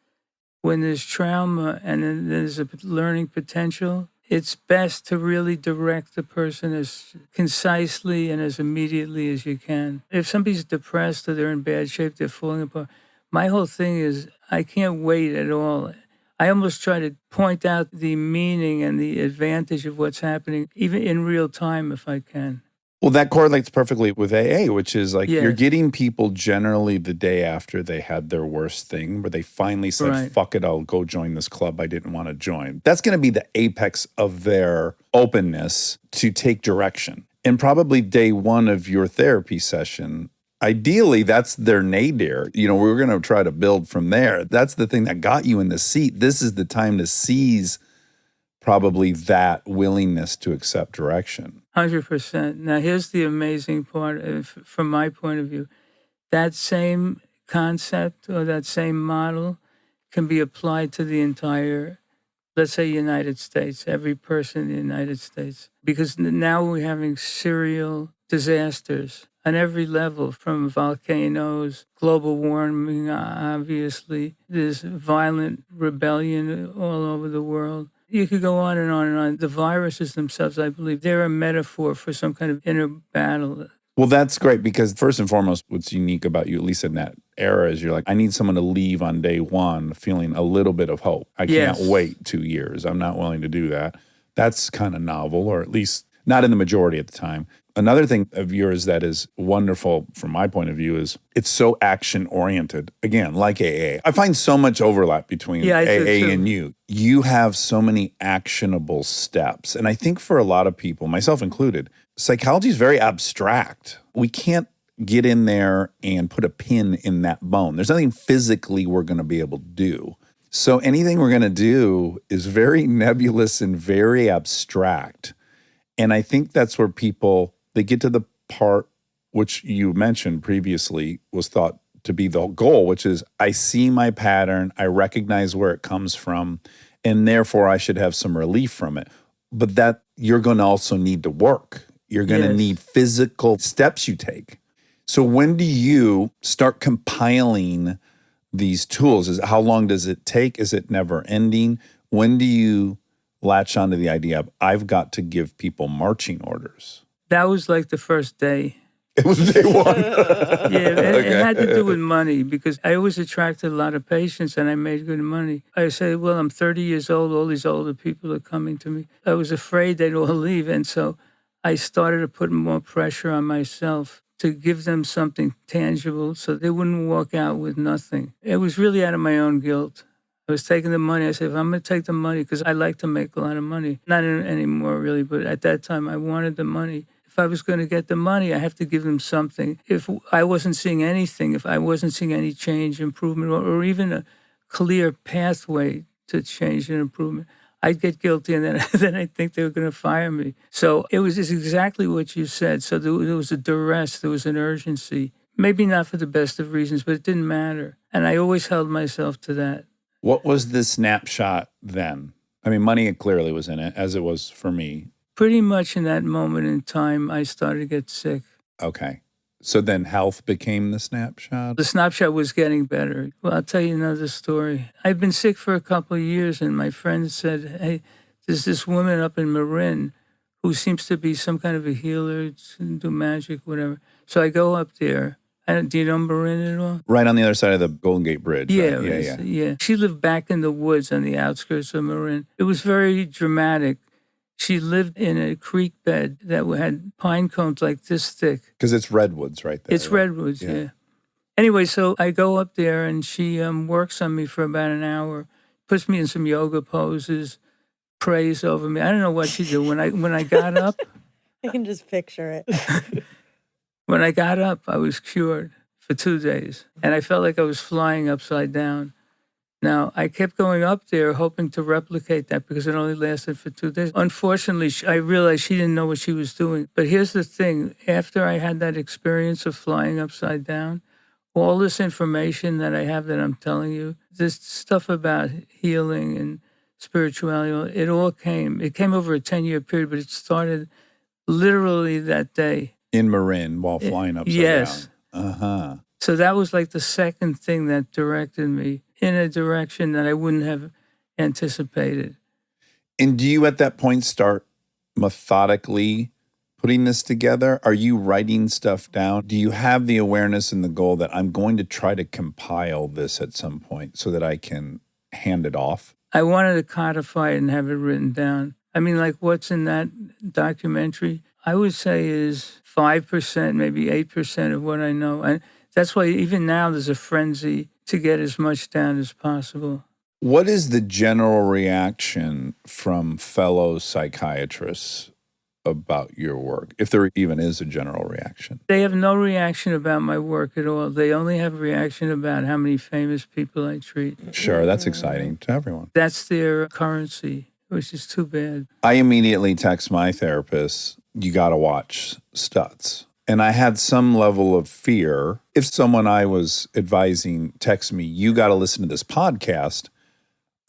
when there's trauma and then there's a learning potential, it's best to really direct the person as concisely and as immediately as you can. If somebody's depressed or they're in bad shape, they're falling apart, my whole thing is I can't wait at all. I almost try to point out the meaning and the advantage of what's happening, even in real time if I can. Well, that correlates perfectly with AA, which is like you're Yes. getting people generally the day after they had their worst thing, where they finally said, Right. fuck it, I'll go join this club I didn't want to join. That's going to be the apex of their openness to take direction. And probably day one of your therapy session, ideally, that's their nadir. You know, we're going to try to build from there. That's the thing that got you in the seat. This is the time to seize probably that willingness to accept direction. 100%. Now, here's the amazing part from my point of view. That same concept or that same model can be applied to the entire, let's say, United States, every person in the United States. Because now we're having serial disasters on every level, from volcanoes, global warming, obviously. There's violent rebellion all over the world. You could go on and on and on. The viruses themselves, I believe, they're a metaphor for some kind of inner battle. Well, that's great because first and foremost, what's unique about you, at least in that era, is you're like, I need someone to leave on day one feeling a little bit of hope. I can't wait 2 years. I'm not willing to do that. That's kind of novel, or at least not in the majority at the time. Another thing of yours that is wonderful from my point of view is it's so action-oriented. Again, like AA. I find so much overlap between AA and you. You have so many actionable steps. And I think for a lot of people, myself included, psychology is very abstract. We can't get in there and put a pin in that bone. There's nothing physically we're going to be able to do. So anything we're going to do is very nebulous and very abstract. And I think that's where people, they get to the part which you mentioned previously was thought to be the goal, which is I see my pattern, I recognize where it comes from, and therefore I should have some relief from it. But that you're going to also need to work. You're going to need physical steps you take. So when do you start compiling these tools? How long does it take? Is it never ending? When do you latch onto the idea of I've got to give people marching orders? That was like the first day. It was day one. It had to do with money because I always attracted a lot of patients and I made good money. I said, well, I'm 30 years old. All these older people are coming to me. I was afraid they'd all leave. And so I started to put more pressure on myself to give them something tangible so they wouldn't walk out with nothing. It was really out of my own guilt. I was taking the money. I said, if I'm going to take the money, because I like to make a lot of money. Not anymore, really, but at that time, I wanted the money. If I was going to get the money, I have to give them something. If I wasn't seeing anything, if I wasn't seeing any change, improvement, or even a clear pathway to change and improvement, I'd get guilty, and then I'd think they were going to fire me. So it was just exactly what you said. So there was a duress, there was an urgency. Maybe not for the best of reasons, but it didn't matter. And I always held myself to that. What was the snapshot then? I mean, money clearly was in it, as it was for me. Pretty much in that moment in time, I started to get sick. Okay. So then health became the snapshot? The snapshot was getting better. Well, I'll tell you another story. I've been sick for a couple of years, and my friend said, hey, there's this woman up in Marin who seems to be some kind of a healer, do magic, whatever. So I go up there. Do you know Marin at all? Right on the other side of the Golden Gate Bridge. Yeah, right? yeah. She lived back in the woods on the outskirts of Marin. It was very dramatic. She lived in a creek bed that had pine cones like this thick. Because it's redwoods right there. It's right? redwoods, yeah. Anyway, so I go up there and she works on me for about an hour, puts me in some yoga poses, prays over me. I don't know what she did. When I got up, I can just picture it. when I got up, I was cured for 2 days. And I felt like I was flying upside down. Now, I kept going up there hoping to replicate that because it only lasted for 2 days. Unfortunately, I realized she didn't know what she was doing. But here's the thing. After I had that experience of flying upside down, all this information that I have that I'm telling you, this stuff about healing and spirituality, it all came. It came over a 10-year period, but it started literally that day. In Marin while flying upside yes. down. Uh-huh. So that was like the second thing that directed me in a direction that I wouldn't have anticipated. And do you at that point start methodically putting this together? Are you writing stuff down? Do you have the awareness and the goal that I'm going to try to compile this at some point so that I can hand it off? I wanted to codify it and have it written down. I mean, like what's in that documentary, I would say is 5%, maybe 8% of what I know. And that's why even now there's a frenzy to get as much down as possible. What is the general reaction from fellow psychiatrists about your work, if there even is a general reaction? They have no reaction about my work at all. They only have reaction about how many famous people I treat. Sure, that's exciting to everyone. That's their currency, which is too bad. I immediately text my therapist, you got to watch Stutz. And I had some level of fear. If someone I was advising texts me, you got to listen to this podcast,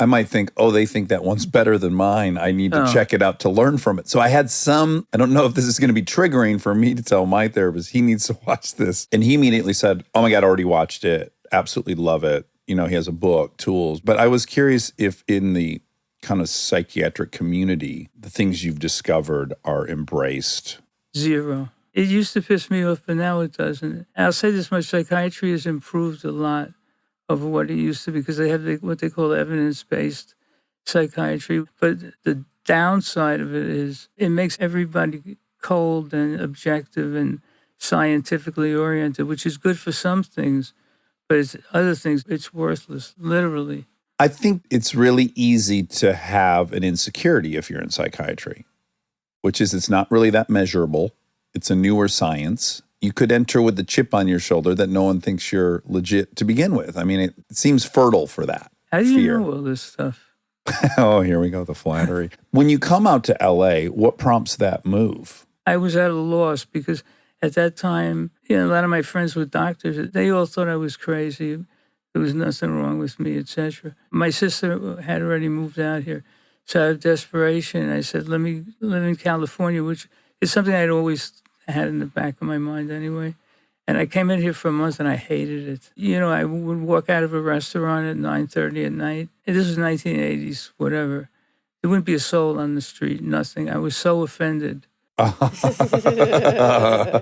I might think, oh, they think that one's better than mine. I need to check it out to learn from it. So I had some, I don't know if this is going to be triggering for me to tell my therapist, he needs to watch this. And he immediately said, oh my God, I already watched it. Absolutely love it. You know, he has a book, tools. But I was curious if in the kind of psychiatric community, the things you've discovered are embraced. Zero. It used to piss me off, but now it doesn't. I'll say this much, psychiatry has improved a lot over what it used to be because they have what they call evidence-based psychiatry. But the downside of it is it makes everybody cold and objective and scientifically oriented, which is good for some things, but it's other things, it's worthless, literally. I think it's really easy to have an insecurity if you're in psychiatry, which is it's not really that measurable. It's a newer science. You could enter with the chip on your shoulder that no one thinks you're legit to begin with. I mean, it seems fertile for that. How do you fear. know all this stuff? Oh, here we go, the flattery. When you come out to LA, what prompts that move? I was at a loss because at that time, a lot of my friends were doctors. They all thought I was crazy. There was nothing wrong with me, etc. My sister had already moved out here. So out of desperation, I said, let me live in California, which is something I'd always had in the back of my mind anyway. And I came in here for a month and I hated it. I would walk out of a restaurant at 9:30 at night. And this was 1980s, whatever. There wouldn't be a soul on the street, nothing. I was so offended.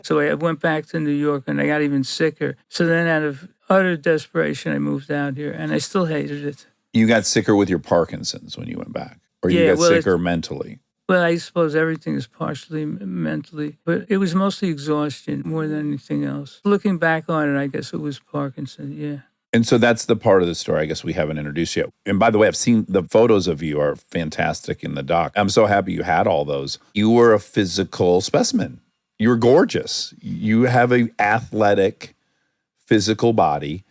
So I went back to New York and I got even sicker. So then out of utter desperation, I moved out here and I still hated it. You got sicker with your Parkinson's when you went back? Or you got sicker mentally? Well, I suppose everything is partially mentally, but it was mostly exhaustion more than anything else. Looking back on it, I guess it was Parkinson, yeah. And so that's the part of the story I guess we haven't introduced yet. And by the way, I've seen the photos of you are fantastic in the doc. I'm so happy you had all those. You were a physical specimen. You were gorgeous. You have an athletic, physical body,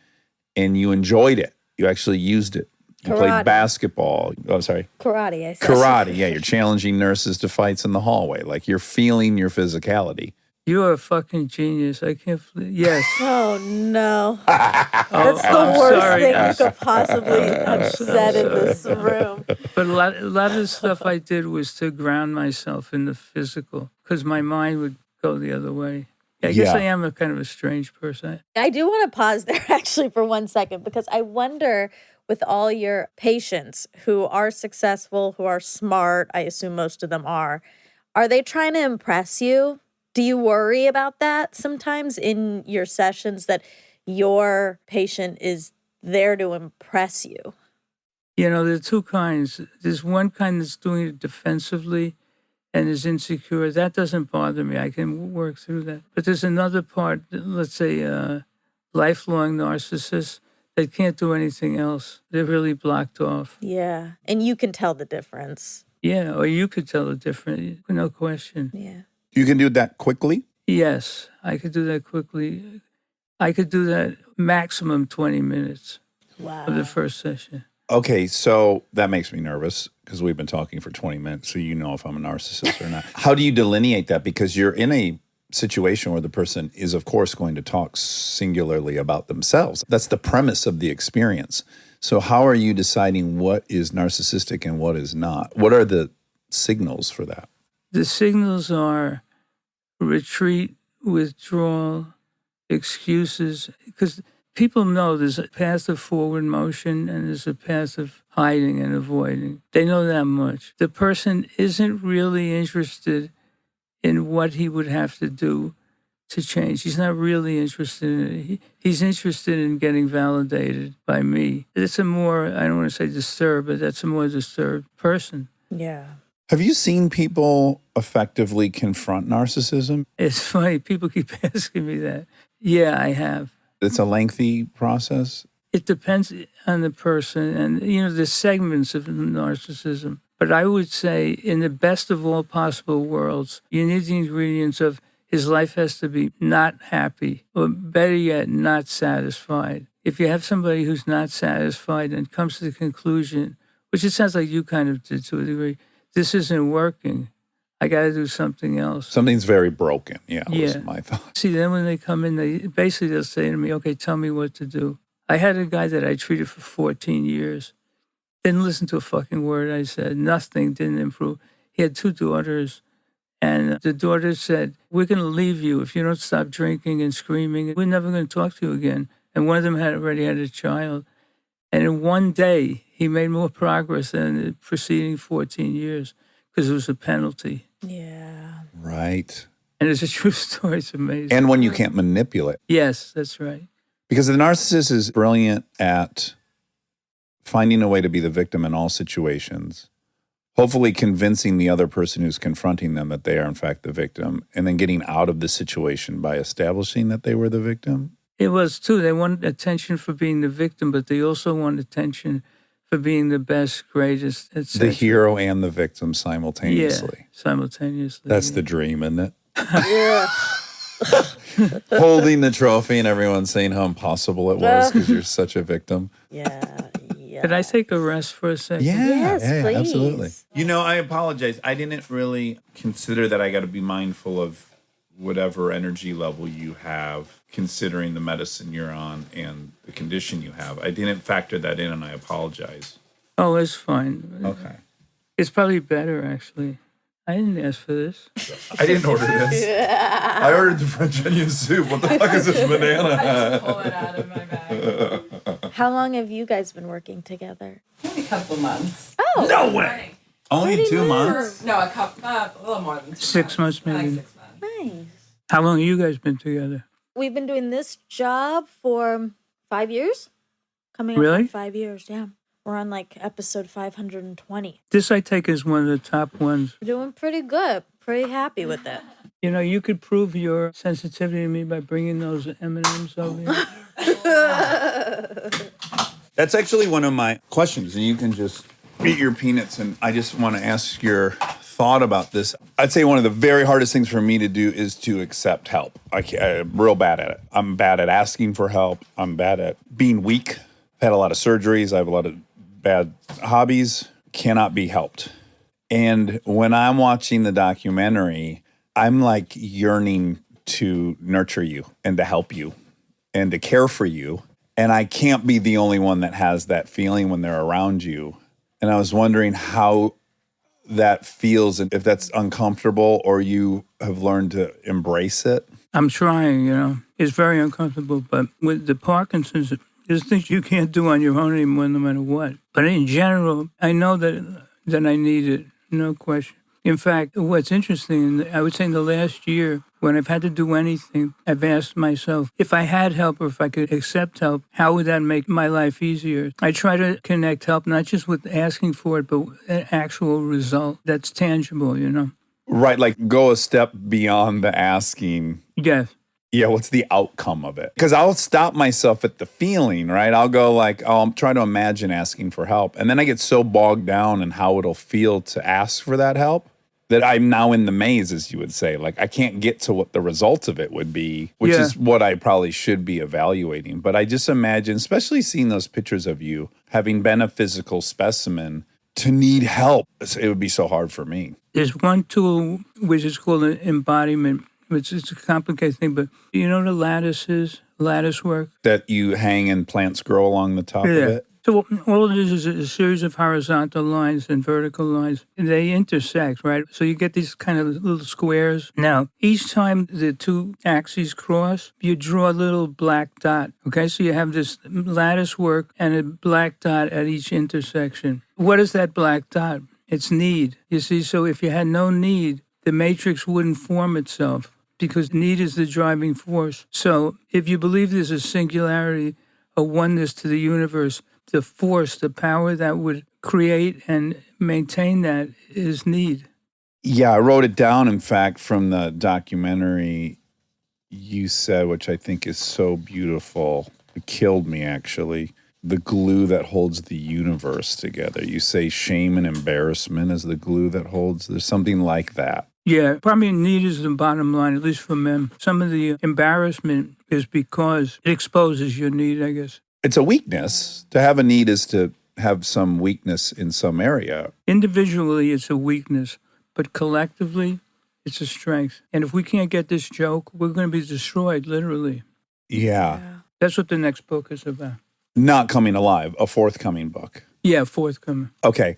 and you enjoyed it. You actually used it. You played basketball. Oh, sorry. Karate, I said. Karate, yeah. You're challenging nurses to fights in the hallway. Like you're feeling your physicality. You're a fucking genius. I can't believe. Yes. Oh, no. That's the worst thing you could possibly have said in this room. But a lot of the stuff I did was to ground myself in the physical because my mind would go the other way. I guess I am a kind of a strange person. I do want to pause there actually for 1 second because I wonder with all your patients who are successful, who are smart, I assume most of them are they trying to impress you? Do you worry about that sometimes in your sessions that your patient is there to impress you? There are two kinds. There's one kind that's doing it defensively and is insecure. That doesn't bother me. I can work through that. But there's another part, let's say lifelong narcissists, that can't do anything else. They're really blocked off. Yeah. And you can tell the difference. Yeah, or you could tell the difference, no question. Yeah. You can do that quickly? Yes, I could do that quickly. I could do that maximum 20 minutes Wow. of the first session. Okay, so that makes me nervous because we've been talking for 20 minutes, so you know if I'm a narcissist or not. How do you delineate that? Because you're in a situation where the person is, of course, going to talk singularly about themselves. That's the premise of the experience. So how are you deciding what is narcissistic and what is not? What are the signals for that? The signals are retreat, withdrawal, excuses, because people know there's a path of forward motion and there's a path of hiding and avoiding. They know that much. The person isn't really interested in what he would have to do to change. He's not really interested in it. He's interested in getting validated by me. It's a more, I don't want to say disturbed, but that's a more disturbed person. Yeah. Have you seen people effectively confront narcissism? It's funny. People keep asking me that. Yeah, I have. It's a lengthy process. It depends on the person and, the segments of narcissism. But I would say in the best of all possible worlds, you need the ingredients of his life has to be not happy, or better yet, not satisfied. If you have somebody who's not satisfied and comes to the conclusion, which it sounds like you kind of did to a degree, this isn't working. I got to do something else. Something's very broken. Yeah, was my thought. See, then when they come in, they'll say to me, okay, tell me what to do. I had a guy that I treated for 14 years. Didn't listen to a fucking word I said. Nothing, didn't improve. He had 2 daughters. And the daughter said, we're going to leave you if you don't stop drinking and screaming. We're never going to talk to you again. And one of them had already had a child. And in one day, he made more progress than the preceding 14 years because it was a penalty. Yeah. Right. And it's a true story. It's amazing. And when you can't manipulate. Yes, that's right. Because the narcissist is brilliant at finding a way to be the victim in all situations, hopefully convincing the other person who's confronting them that they are in fact the victim, and then getting out of the situation by establishing that they were the victim. It was too. They want attention for being the victim, but they also want attention for being the best, greatest, etc. The hero and the victim simultaneously. Yeah, simultaneously. That's the dream, isn't it? Yeah. Holding the trophy and everyone saying how impossible it was because you're such a victim. Yeah. Could I take a rest for a second? Yes, please. Absolutely. I apologize. I didn't really consider that I got to be mindful of whatever energy level you have, considering the medicine you're on and the condition you have. I didn't factor that in, and I apologize. Oh, it's fine. Okay. It's probably better, actually. I didn't ask for this. I didn't order this. I ordered the French onion soup. What the fuck is this banana? I just pull it out of my bag. How long have you guys been working together? Maybe a couple months. Oh. No way. Only 2 months? No, a little more than 2 6 months, maybe. Like 6 months. Nice. How long have you guys been together? We've been doing this job for 5 years. Coming up Really? on 5 years, yeah. We're on like episode 520. This I take as one of the top ones. We're doing pretty good. Pretty happy with it. You could prove your sensitivity to me by bringing those M&Ms over here. That's actually one of my questions, and you can just eat your peanuts, and I just want to ask your thought about this. I'd say one of the very hardest things for me to do is to accept help. I'm real bad at it. I'm bad at asking for help. I'm bad at being weak. I've had a lot of surgeries. I have a lot of bad hobbies. Cannot be helped. And when I'm watching the documentary, I'm like yearning to nurture you and to help you and to care for you. And I can't be the only one that has that feeling when they're around you. And I was wondering how that feels and if that's uncomfortable or you have learned to embrace it. I'm trying, It's very uncomfortable, but with the Parkinson's, there's things you can't do on your own anymore, no matter what. But in general, I know that I need it, no question. In fact, what's interesting, I would say in the last year, when I've had to do anything, I've asked myself, if I had help or if I could accept help, how would that make my life easier? I try to connect help, not just with asking for it, but an actual result that's tangible, Right, like go a step beyond the asking. Yes. Yeah, what's the outcome of it? Because I'll stop myself at the feeling, right? I'll go like, I'll try to imagine asking for help. And then I get so bogged down in how it'll feel to ask for that help that I'm now in the maze, as you would say. Like, I can't get to what the result of it would be, which is what I probably should be evaluating. But I just imagine, especially seeing those pictures of you, having been a physical specimen, to need help, it would be so hard for me. There's one tool which is called an embodiment, which is a complicated thing, but you know what a lattice is? Lattice work? That you hang and plants grow along the top of it? So all it is a series of horizontal lines and vertical lines. And they intersect, right? So you get these kind of little squares. Now, each time the two axes cross, you draw a little black dot. Okay, so you have this lattice work and a black dot at each intersection. What is that black dot? It's need. You see, so if you had no need, the matrix wouldn't form itself because need is the driving force. So if you believe there's a singularity, a oneness to the universe, the force, the power that would create and maintain that is need. Yeah, I wrote it down, in fact, from the documentary you said, which I think is so beautiful. It killed me, actually. The glue that holds the universe together. You say shame and embarrassment is the glue that holds. There's something like that. Yeah, probably need is the bottom line, at least for men. Some of the embarrassment is because it exposes your need, I guess. It's a weakness. To have a need is to have some weakness in some area. Individually, it's a weakness, but collectively, it's a strength. And if we can't get this joke, we're going to be destroyed, literally. Yeah. That's what the next book is about. Not Coming Alive, a forthcoming book. Yeah, forthcoming. Okay.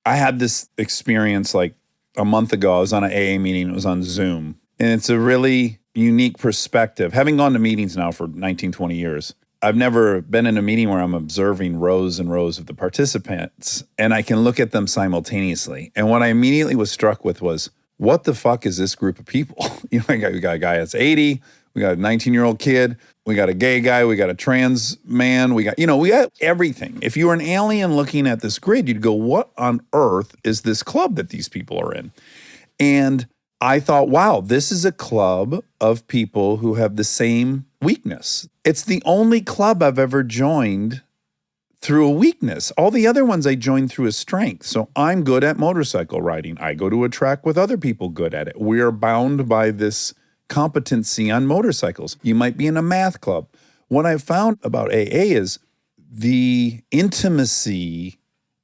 I had this experience like a month ago. I was on an AA meeting. It was on Zoom. And it's a really unique perspective. Having gone to meetings now for 19, 20 years, I've never been in a meeting where I'm observing rows and rows of the participants, and I can look at them simultaneously. And what I immediately was struck with was, what the fuck is this group of people? We got a guy that's 80, we got a 19-year-old kid, we got a gay guy, we got a trans man, we got everything. If you were an alien looking at this grid, you'd go, what on earth is this club that these people are in? And I thought, wow, this is a club of people who have the same weakness. It's the only club I've ever joined through a weakness. All the other ones I joined through a strength. So I'm good at motorcycle riding. I go to a track with other people good at it. We are bound by this competency on motorcycles. You might be in a math club. What I found about AA is the intimacy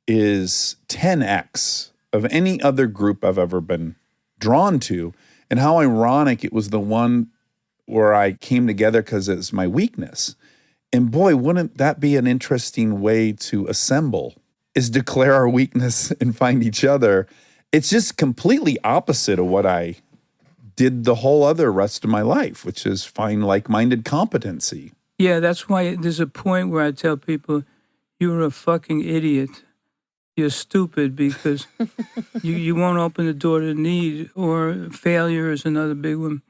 is 10x of any other group I've ever been drawn to, and how ironic it was the one where I came together because it's my weakness. And boy, wouldn't that be an interesting way to assemble, is declare our weakness and find each other. It's just completely opposite of what I did the whole other rest of my life, which is find like-minded competency. Yeah, that's why there's a point where I tell people, you're a fucking idiot. You're stupid because you won't open the door to need, or failure is another big one.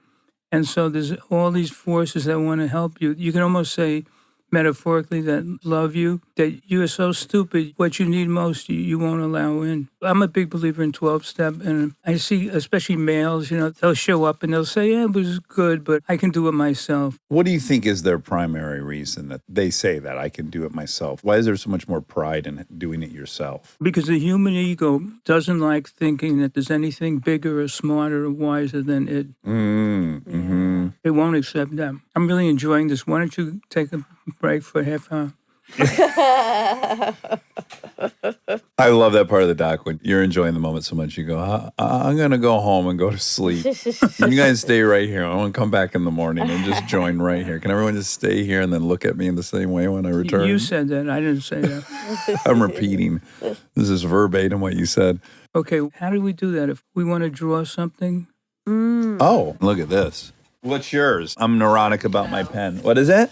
And so there's all these forces that want to help you. You can almost say, metaphorically, that love you, that you are so stupid, what you need most, you won't allow in. I'm a big believer in 12-step, and I see, especially males, they'll show up and they'll say, yeah, it was good, but I can do it myself. What do you think is their primary reason that they say that I can do it myself? Why is there so much more pride in doing it yourself? Because the human ego doesn't like thinking that there's anything bigger or smarter or wiser than it. Mm-hmm. It won't accept that. I'm really enjoying this. Why don't you take a break for a half hour? I love that part of the doc when you're enjoying the moment so much. You go, I'm going to go home and go to sleep. You guys stay right here. I want to come back in the morning and just join right here. Can everyone just stay here and then look at me in the same way when I return? You said that. I didn't say that. I'm repeating. This is verbatim what you said. Okay, how do we do that? If we want to draw something? Oh, look at this. What's yours? I'm neurotic about my pen. What is it?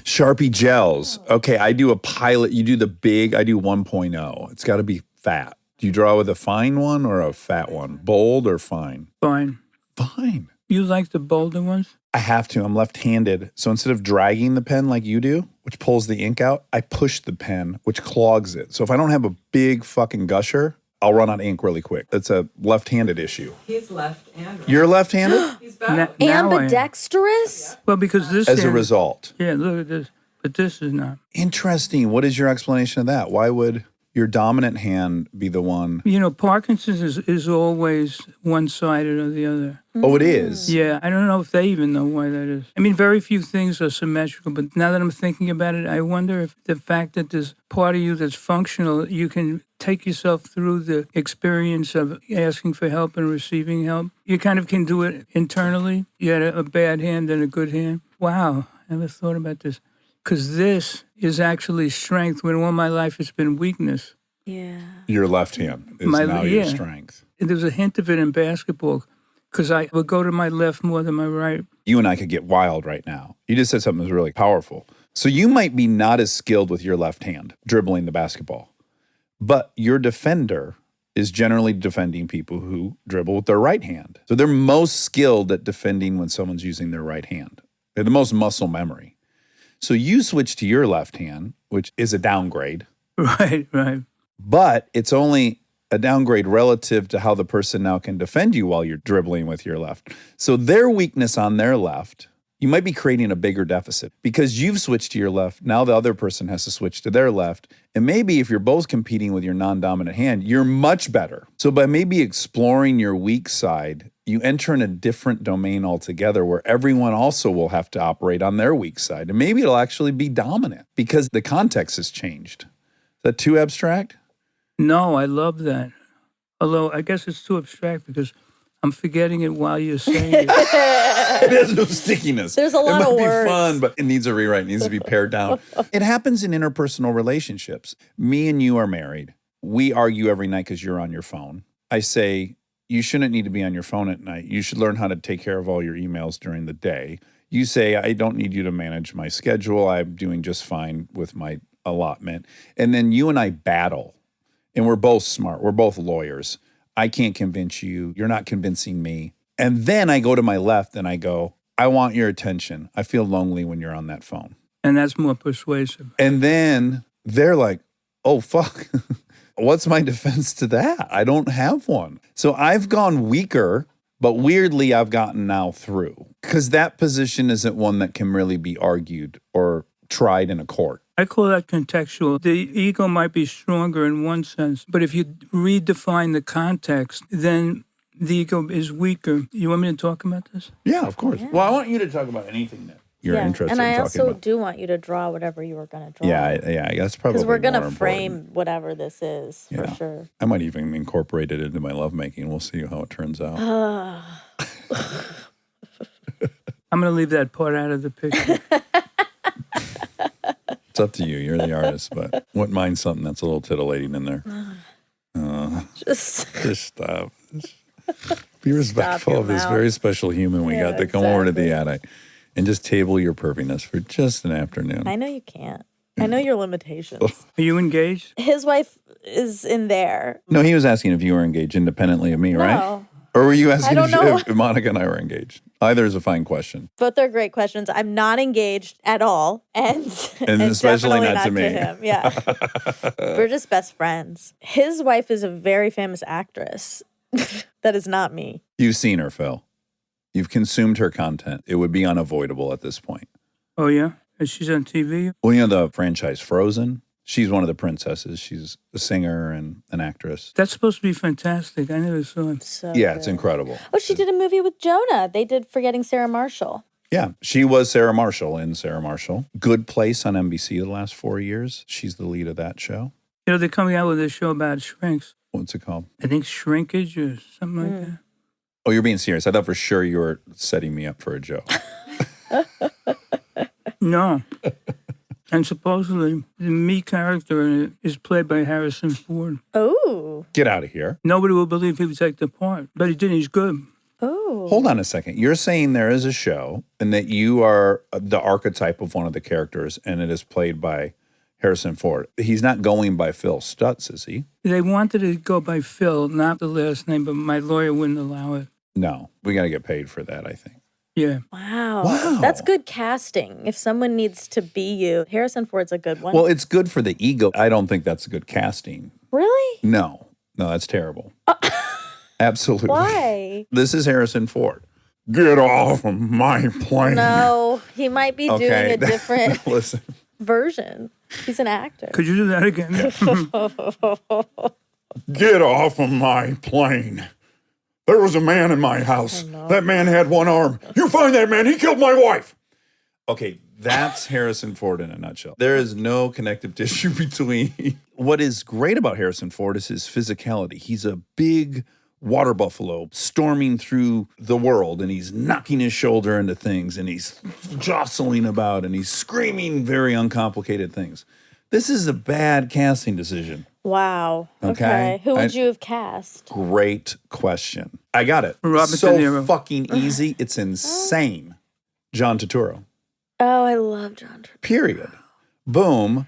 Sharpie gels. Okay, I do a pilot. You do the big. I do 1.0. It's got to be fat. Do you draw with a fine one or a fat one? Bold or fine? Fine. Fine. You like the bolder ones? I have to. I'm left-handed. So instead of dragging the pen like you do, which pulls the ink out, I push the pen, which clogs it. So if I don't have a big fucking gusher, I'll run out of ink really quick. It's a left-handed issue. He's left and right. You're left-handed? He's back. Now I am. Ambidextrous? Well, because this As a hand- result. Yeah, look at this. But this is not. Interesting. What is your explanation of that? Why would your dominant hand be the one. You know, Parkinson's is always one-sided or the other. Oh, it is? Yeah, I don't know if they even know why that is. I mean, very few things are symmetrical, but now that I'm thinking about it, I wonder if the fact that there's part of you that's functional, you can take yourself through the experience of asking for help and receiving help. You kind of can do it internally. You had a bad hand and a good hand. Wow, I never thought about this. Because this is actually strength when all my life it's been weakness. Yeah. Your left hand is now your strength. And there's a hint of it in basketball because I would go to my left more than my right. You and I could get wild right now. You just said something that's really powerful. So you might be not as skilled with your left hand dribbling the basketball, but your defender is generally defending people who dribble with their right hand. So they're most skilled at defending when someone's using their right hand. They're the most muscle memory. So you switch to your left hand, which is a downgrade. Right. But it's only a downgrade relative to how the person now can defend you while you're dribbling with your left. So their weakness on their left, you might be creating a bigger deficit because you've switched to your left. Now the other person has to switch to their left. And maybe if you're both competing with your non-dominant hand, you're much better. So by maybe exploring your weak side, you enter in a different domain altogether where everyone also will have to operate on their weak side. And maybe it'll actually be dominant because the context has changed. Is that too abstract? No, I love that. Although I guess it's too abstract because I'm forgetting it while you're saying it. It has no stickiness. There's a lot of words. It might be fun, but it needs a rewrite. It needs to be pared down. It happens in interpersonal relationships. Me and you are married. We argue every night because you're on your phone. I say, you shouldn't need to be on your phone at night. You should learn how to take care of all your emails during the day. You say, I don't need you to manage my schedule. I'm doing just fine with my allotment. And then you and I battle. And we're both smart. We're both lawyers. I can't convince you. You're not convincing me. And then I go to my left and I go, I want your attention. I feel lonely when you're on that phone. And that's more persuasive. And then they're like, oh, fuck. What's my defense to that? I don't have one. So I've gone weaker, but weirdly I've gotten now through. Because that position isn't one that can really be argued or tried in a court. I call that contextual. The ego might be stronger in one sense, but if you redefine the context, then the ego is weaker. You want me to talk about this? Yeah, of course. Yeah. Well, I want you to talk about anything that you're interested in talking about. And I also do want you to draw whatever you were going to draw. Yeah, that's probably because we're going to frame whatever this is, for sure. I might even incorporate it into my lovemaking. We'll see how it turns out. I'm going to leave that part out of the picture. It's up to you. You're the artist, but wouldn't mind something that's a little titillating in there. Just stop. Be respectful of this very special human we got to come over to the attic and just table your perviness for just an afternoon. I know you can't. I know your limitations. Are you engaged? His wife is in there. No, he was asking if you were engaged independently of me, right? No. Or were you asking if Monica and I were engaged? Either is a fine question. Both are great questions. I'm not engaged at all. And especially not to me. Him. Yeah. We're just best friends. His wife is a very famous actress. That is not me. You've seen her, Phil. You've consumed her content. It would be unavoidable at this point. Oh, yeah? And she's on TV? Well, you know the franchise Frozen? She's one of the princesses. She's a singer and an actress. That's supposed to be fantastic. I never saw it. So yeah, good. It's incredible. Oh, she did a movie with Jonah. They did Forgetting Sarah Marshall. Yeah, she was Sarah Marshall in Sarah Marshall. Good Place on NBC the last 4 years. She's the lead of that show. You know, they're coming out with a show about shrinks. What's it called? I think Shrinkage or something like that. Oh, you're being serious. I thought for sure you were setting me up for a joke. No. And supposedly, the me character in it is played by Harrison Ford. Oh. Get out of here. Nobody will believe he would take the part, but he did. He's good. Oh. Hold on a second. You're saying there is a show and that you are the archetype of one of the characters and it is played by Harrison Ford. He's not going by Phil Stutz, is he? They wanted to go by Phil, not the last name, but my lawyer wouldn't allow it. No. We got to get paid for that, I think. Yeah. Wow. That's good casting. If someone needs to be you, Harrison Ford's a good one. Well, it's good for the ego. I don't think that's good casting. Really? No, that's terrible. Absolutely. Why? This is Harrison Ford. Get off of my plane. No, he might be doing a different. Listen, version. He's an actor. Could you do that again? Get off of my plane. There was a man in my house. That man had one arm. You find that man. He killed my wife. Okay, that's Harrison Ford in a nutshell. There is no connective tissue between. What is great about Harrison Ford is his physicality. He's a big water buffalo storming through the world, and he's knocking his shoulder into things, and he's jostling about, and he's screaming very uncomplicated things. This is a bad casting decision. Wow. Okay. Who would you have cast? Great question. I got it. Robert De So Niro. fucking easy. It's insane. John Turturro. Oh, I love John Turturro. Period. Boom.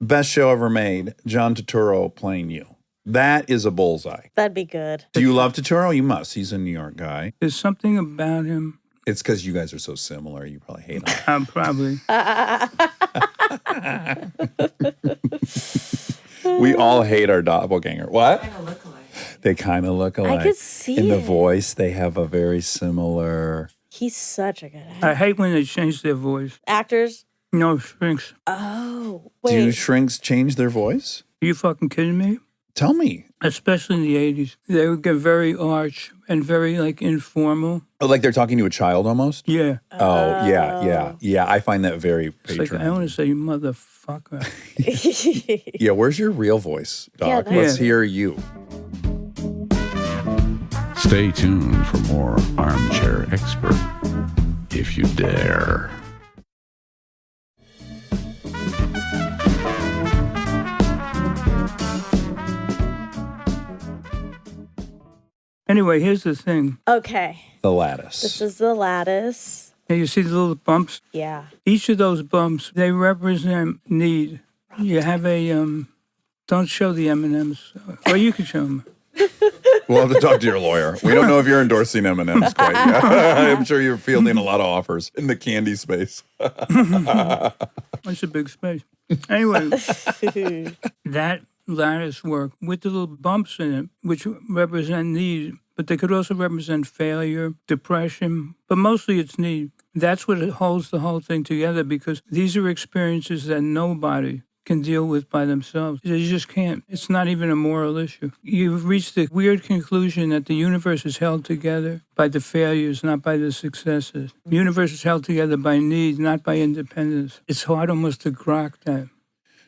Best show ever made. John Turturro playing you. That is a bullseye. That'd be good. Do you love Turturro? You must. He's a New York guy. There's something about him. It's because you guys are so similar. You probably hate him. Probably. We all hate our doppelganger. What? Kind of look alike. They kind of look alike. I could see In the it. voice, they have a very similar. He's such a good actor. I hate when they change their voice. Actors? No, shrinks. Oh, Do wait. shrinks change their voice? Are you fucking kidding me? Tell me. Especially in the 80s. They would get very arch and very, informal. Oh, like they're talking to a child almost? Yeah. Oh, yeah. I find that very It's like, I want to say, motherfucker. Yeah, where's your real voice, Doc? Yeah, Let's Yeah. hear you. Stay tuned for more Armchair Expert, if you dare. Anyway, here's the thing. Okay. The lattice. This is the lattice. Now, you see the little bumps? Yeah. Each of those bumps, they represent need. You have a, don't show the M&Ms. Or you can show them. We'll have to talk to your lawyer. We don't know if you're endorsing M&M's quite yet. I'm sure you're fielding a lot of offers in the candy space. It's a big space. Anyway, that lattice work with the little bumps in it, which represent need, but they could also represent failure, depression, but mostly it's need. That's what holds the whole thing together, because these are experiences that nobody can deal with by themselves. You just can't. It's not even a moral issue. You've reached the weird conclusion that the universe is held together by the failures, not by the successes. The universe is held together by need, not by independence. It's hard almost to grok that.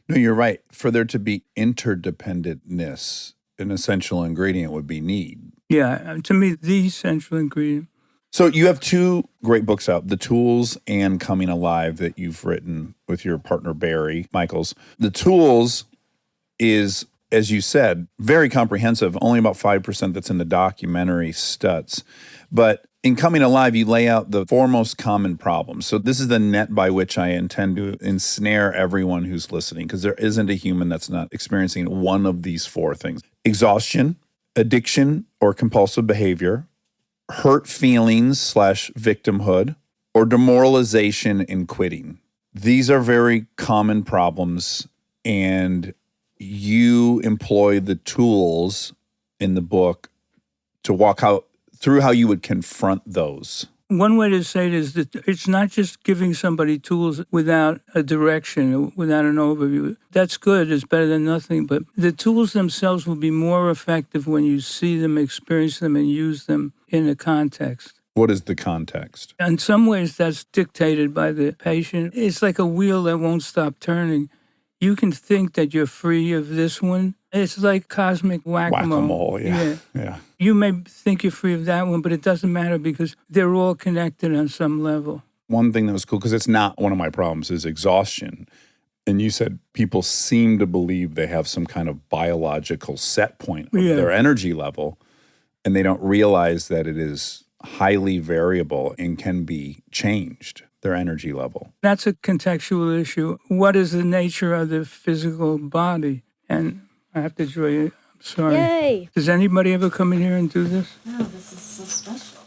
No, you're right. For there to be interdependentness, an essential ingredient would be need. Yeah, to me, the central ingredient. So you have two great books out, The Tools and Coming Alive, that you've written with your partner, Barry Michaels. The Tools is, as you said, very comprehensive, only about 5% that's in the documentary Stutz. But in Coming Alive, you lay out the four most common problems. So this is the net by which I intend to ensnare everyone who's listening, because there isn't a human that's not experiencing one of these four things: exhaustion, addiction or compulsive behavior, hurt feelings / victimhood, or demoralization and quitting. These are very common problems, and you employ the tools in the book to walk through how you would confront those. One way to say it is that it's not just giving somebody tools without a direction, without an overview. That's good. It's better than nothing. But the tools themselves will be more effective when you see them, experience them, and use them in a context. What is the context? In some ways, that's dictated by the patient. It's like a wheel that won't stop turning. You can think that you're free of this one. It's like cosmic whack-a-mole. Whack-a-mole, yeah. You may think you're free of that one, but it doesn't matter because they're all connected on some level. One thing that was cool, because it's not one of my problems, is exhaustion. And you said people seem to believe they have some kind of biological set point of their energy level, and they don't realize that it is highly variable and can be changed, their energy level. That's a contextual issue. What is the nature of the physical body? And I have to draw you. I'm sorry. Yay. Does anybody ever come in here and do this? No, this is so special.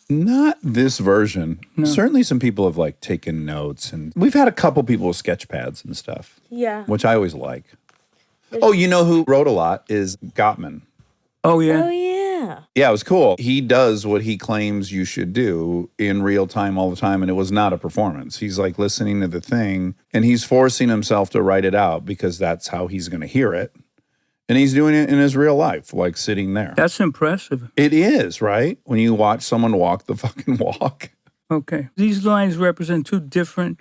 Not this version. No. Certainly some people have taken notes, and we've had a couple people with sketch pads and stuff, Yeah. which I always like. Oh, you know who wrote a lot is Gottman. Oh, yeah. Oh, yeah. Yeah. Yeah, it was cool. He does what he claims you should do in real time all the time, and it was not a performance. He's like listening to the thing, and he's forcing himself to write it out because that's how he's going to hear it. And he's doing it in his real life, like sitting there. That's impressive. It is, right? When you watch someone walk the fucking walk. Okay. These lines represent two different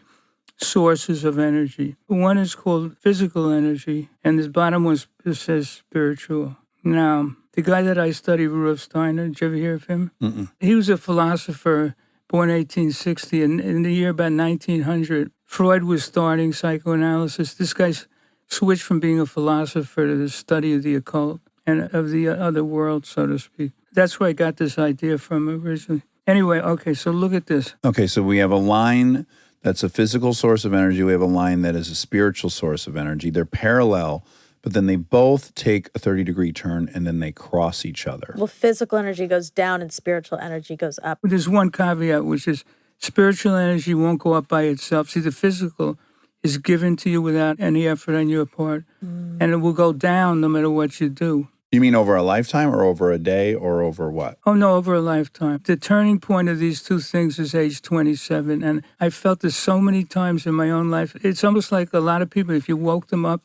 sources of energy. One is called physical energy, and this bottom one says spiritual. Now, the guy that I study, Rudolf Steiner, did you ever hear of him? Mm-mm. He was a philosopher born 1860, and in the year about 1900, Freud was starting psychoanalysis. This guy's switched from being a philosopher to the study of the occult and of the other world, so to speak. That's where I got this idea from originally. Anyway, okay, so look at this. Okay, so we have a line that's a physical source of energy. We have a line that is a spiritual source of energy. They're parallel, but then they both take a 30-degree turn and then they cross each other. Well, physical energy goes down and spiritual energy goes up. There's one caveat, which is spiritual energy won't go up by itself. See, the physical is given to you without any effort on your part, and it will go down no matter what you do. You mean over a lifetime or over a day or over what? Oh, no, over a lifetime. The turning point of these two things is age 27, and I felt this so many times in my own life. It's almost like a lot of people, if you woke them up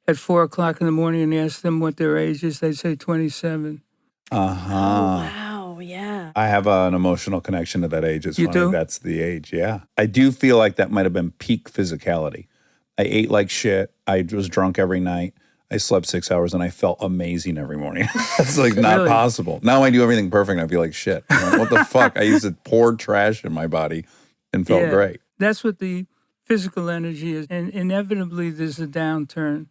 at 4 o'clock in the morning and asked them what their age is, they'd say 27. Uh-huh. Wow, yeah. I have an emotional connection to that age. It's You funny do? that's the age, yeah. I do feel like that might have been peak physicality. I ate like shit. I was drunk every night. I slept 6 hours and I felt amazing every morning. That's like not Really? possible. Now I do everything perfect and I feel like shit. I'm like, what the fuck? I used to pour trash in my body and felt great. That's what the physical energy is. And inevitably, there's a downturn.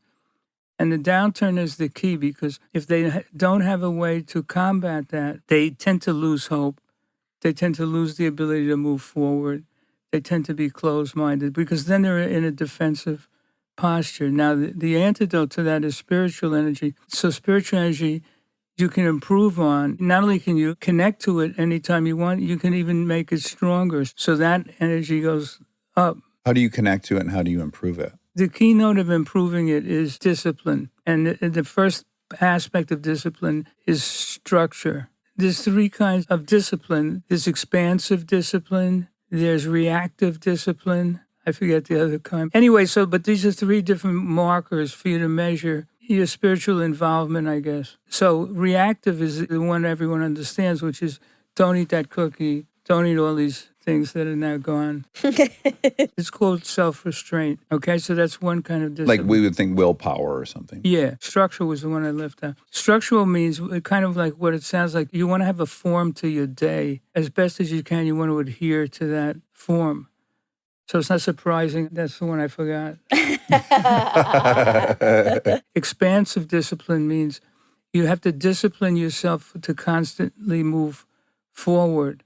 And the downturn is the key, because if they don't have a way to combat that, they tend to lose hope. They tend to lose the ability to move forward. They tend to be closed-minded, because then they're in a defensive posture. Now, the antidote to that is spiritual energy. So spiritual energy you can improve on. Not only can you connect to it anytime you want, you can even make it stronger. So that energy goes up. How do you connect to it and how do you improve it? The keynote of improving it is discipline. And the first aspect of discipline is structure. There's three kinds of discipline. There's expansive discipline. There's reactive discipline. I forget the other kind. Anyway, but these are three different markers for you to measure your spiritual involvement, I guess. So reactive is the one everyone understands, which is don't eat that cookie, don't eat all these things that are now gone. It's called self-restraint. Okay, so that's one kind of discipline. Like we would think willpower or something. Yeah, structure was the one I left out. Structural means kind of like what it sounds like. You want to have a form to your day. As best as you can, you want to adhere to that form. So it's not surprising. That's the one I forgot. Expansive discipline means you have to discipline yourself to constantly move forward.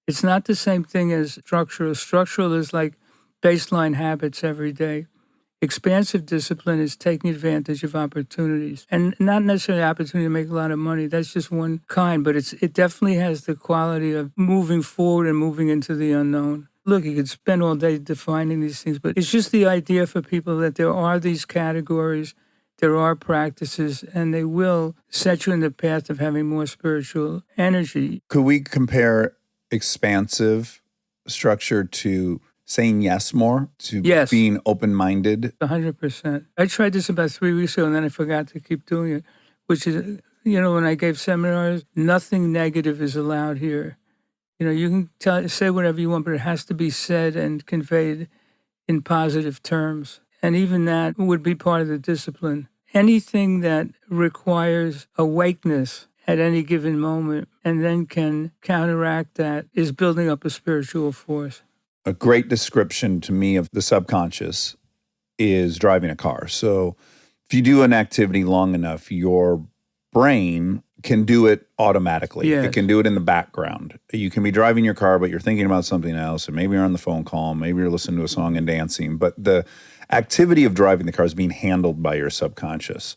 It's not the same thing as structural. Structural is like baseline habits every day. Expansive discipline is taking advantage of opportunities, and not necessarily opportunity to make a lot of money. That's just one kind, but it definitely has the quality of moving forward and moving into the unknown. Look, you could spend all day defining these things, but it's just the idea for people that there are these categories, there are practices, and they will set you in the path of having more spiritual energy. Could we compare expansive structure to saying yes more, to Yes. being open-minded? 100%. I tried this about 3 weeks ago, and then I forgot to keep doing it, which is, when I gave seminars, nothing negative is allowed here. You can say whatever you want, but it has to be said and conveyed in positive terms. And even that would be part of the discipline. Anything that requires awakeness at any given moment and then can counteract that is building up a spiritual force. A great description to me of the subconscious is driving a car. So if you do an activity long enough, your brain can do it automatically. Yes. It can do it in the background. You can be driving your car, but you're thinking about something else, and maybe you're on the phone call, maybe you're listening to a song and dancing, but the activity of driving the car is being handled by your subconscious.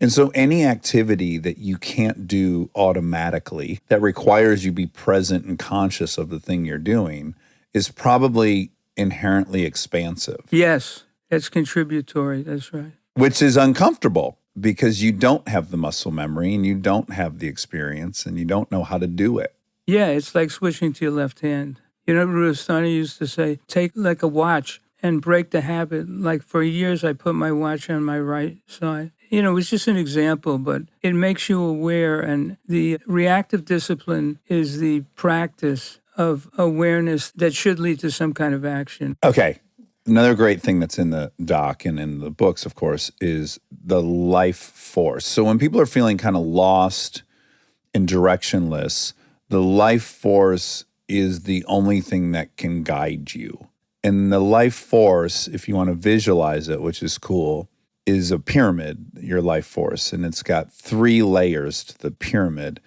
And so any activity that you can't do automatically that requires you be present and conscious of the thing you're doing is probably inherently expansive. Yes, that's contributory. That's right. Which is uncomfortable because you don't have the muscle memory and you don't have the experience and you don't know how to do it. Yeah, it's like switching to your left hand. You know, Rudolf Steiner used to say, take like a watch and break the habit. Like for years, I put my watch on my right side. You know, it's just an example, but it makes you aware. And the reactive discipline is the practice of awareness that should lead to some kind of action. Okay. Another great thing that's in the doc and in the books, of course, is the life force. So when people are feeling kind of lost and directionless, the life force is the only thing that can guide you. And the life force, if you want to visualize it, which is cool, is a pyramid, your life force. And it's got 3 layers to the pyramid.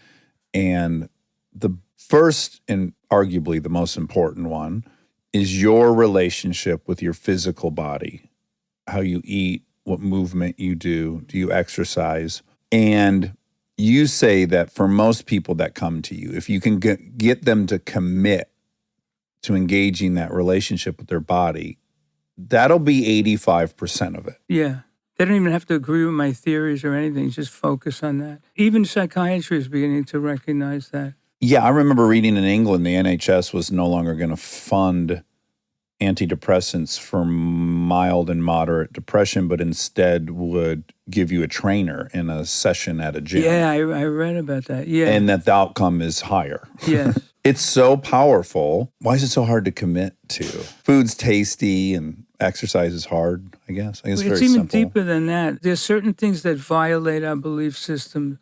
And the first and arguably the most important one is your relationship with your physical body, how you eat, what movement you do you exercise? And you say that for most people that come to you, if you can get them to commit to engaging that relationship with their body, that'll be 85% of it. Yeah. They don't even have to agree with my theories or anything, just focus on that. Even psychiatry is beginning to recognize that. Yeah, I remember reading in England, the NHS was no longer going to fund antidepressants for mild and moderate depression, but instead would give you a trainer in a session at a gym. Yeah, I read about that. Yeah. And that the outcome is higher. Yes. It's so powerful. Why is it so hard to commit to? Food's tasty and exercise is hard, I guess. It's very even simple. deeper than that. There's certain things that violate our belief system.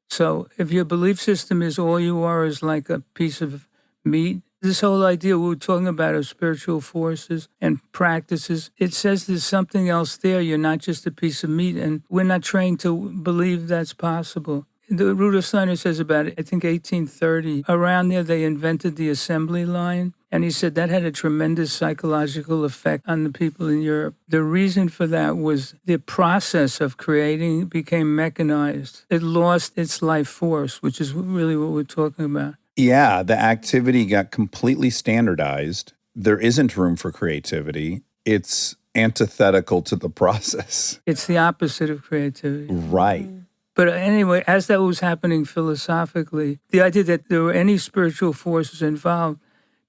So if your belief system is all you are is like a piece of meat, this whole idea we were talking about of spiritual forces and practices, it says there's something else there. You're not just a piece of meat, and we're not trained to believe that's possible. The Rudolf Steiner says about, I think, 1830. Around there, they invented the assembly line. And he said that had a tremendous psychological effect on the people in Europe. The reason for that was the process of creating became mechanized. It lost its life force, which is really what we're talking about. Yeah, the activity got completely standardized. There isn't room for creativity. It's antithetical to the process. It's the opposite of creativity. Right. But anyway, as that was happening philosophically, the idea that there were any spiritual forces involved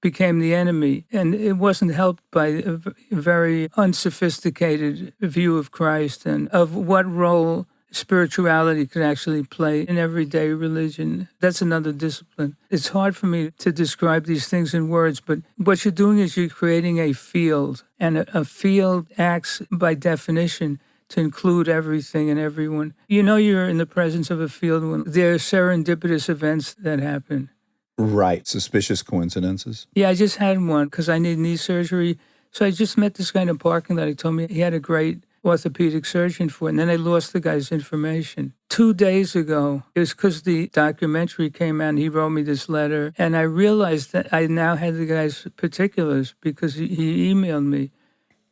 became the enemy. And it wasn't helped by a very unsophisticated view of Christ and of what role spirituality could actually play in everyday religion. That's another discipline. It's hard for me to describe these things in words, but what you're doing is you're creating a field, and a field acts by definition to include everything and everyone. You know you're in the presence of a field when there are serendipitous events that happen. Right. Suspicious coincidences. Yeah, I just had one because I need knee surgery. So I just met this guy in a parking lot. He told me he had a great orthopedic surgeon for it. And then I lost the guy's information. 2 days ago, it was because the documentary came out and he wrote me this letter. And I realized that I now had the guy's particulars because he emailed me.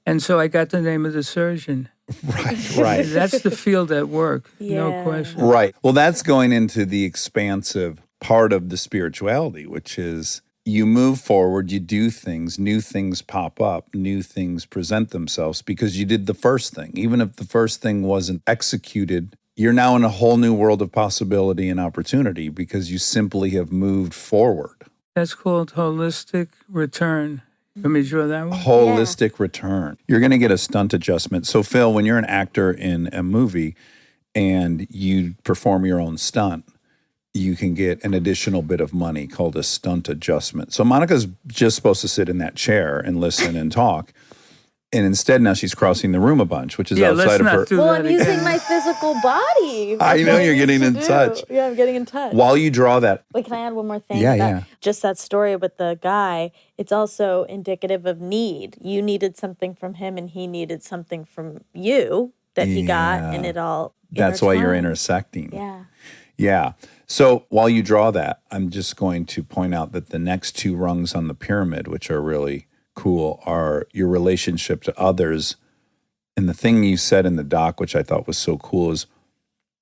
And so I got the name of the surgeon. Right. That's the field at work, no question. Right. Well, that's going into the expansive part of the spirituality, which is you move forward, you do things, new things pop up, new things present themselves because you did the first thing. Even if the first thing wasn't executed, you're now in a whole new world of possibility and opportunity because you simply have moved forward. That's called holistic return. Let me draw that one. Holistic return. You're going to get a stunt adjustment. So, Phil, when you're an actor in a movie and you perform your own stunt, you can get an additional bit of money called a stunt adjustment. So Monica's just supposed to sit in that chair and listen and talk. And instead now she's crossing the room a bunch, which is outside of her. Well, I'm using my physical body. I know you're getting in touch. Yeah, I'm getting in touch. While you draw that. Wait, can I add one more thing? Yeah. Just that story with the guy, it's also indicative of need. You needed something from him and he needed something from you that he got, and it all That's why you're intertwined. intersecting. Yeah. So while you draw that, I'm just going to point out that the next 2 rungs on the pyramid, which are really cool, are your relationship to others. And the thing you said in the doc, which I thought was so cool, is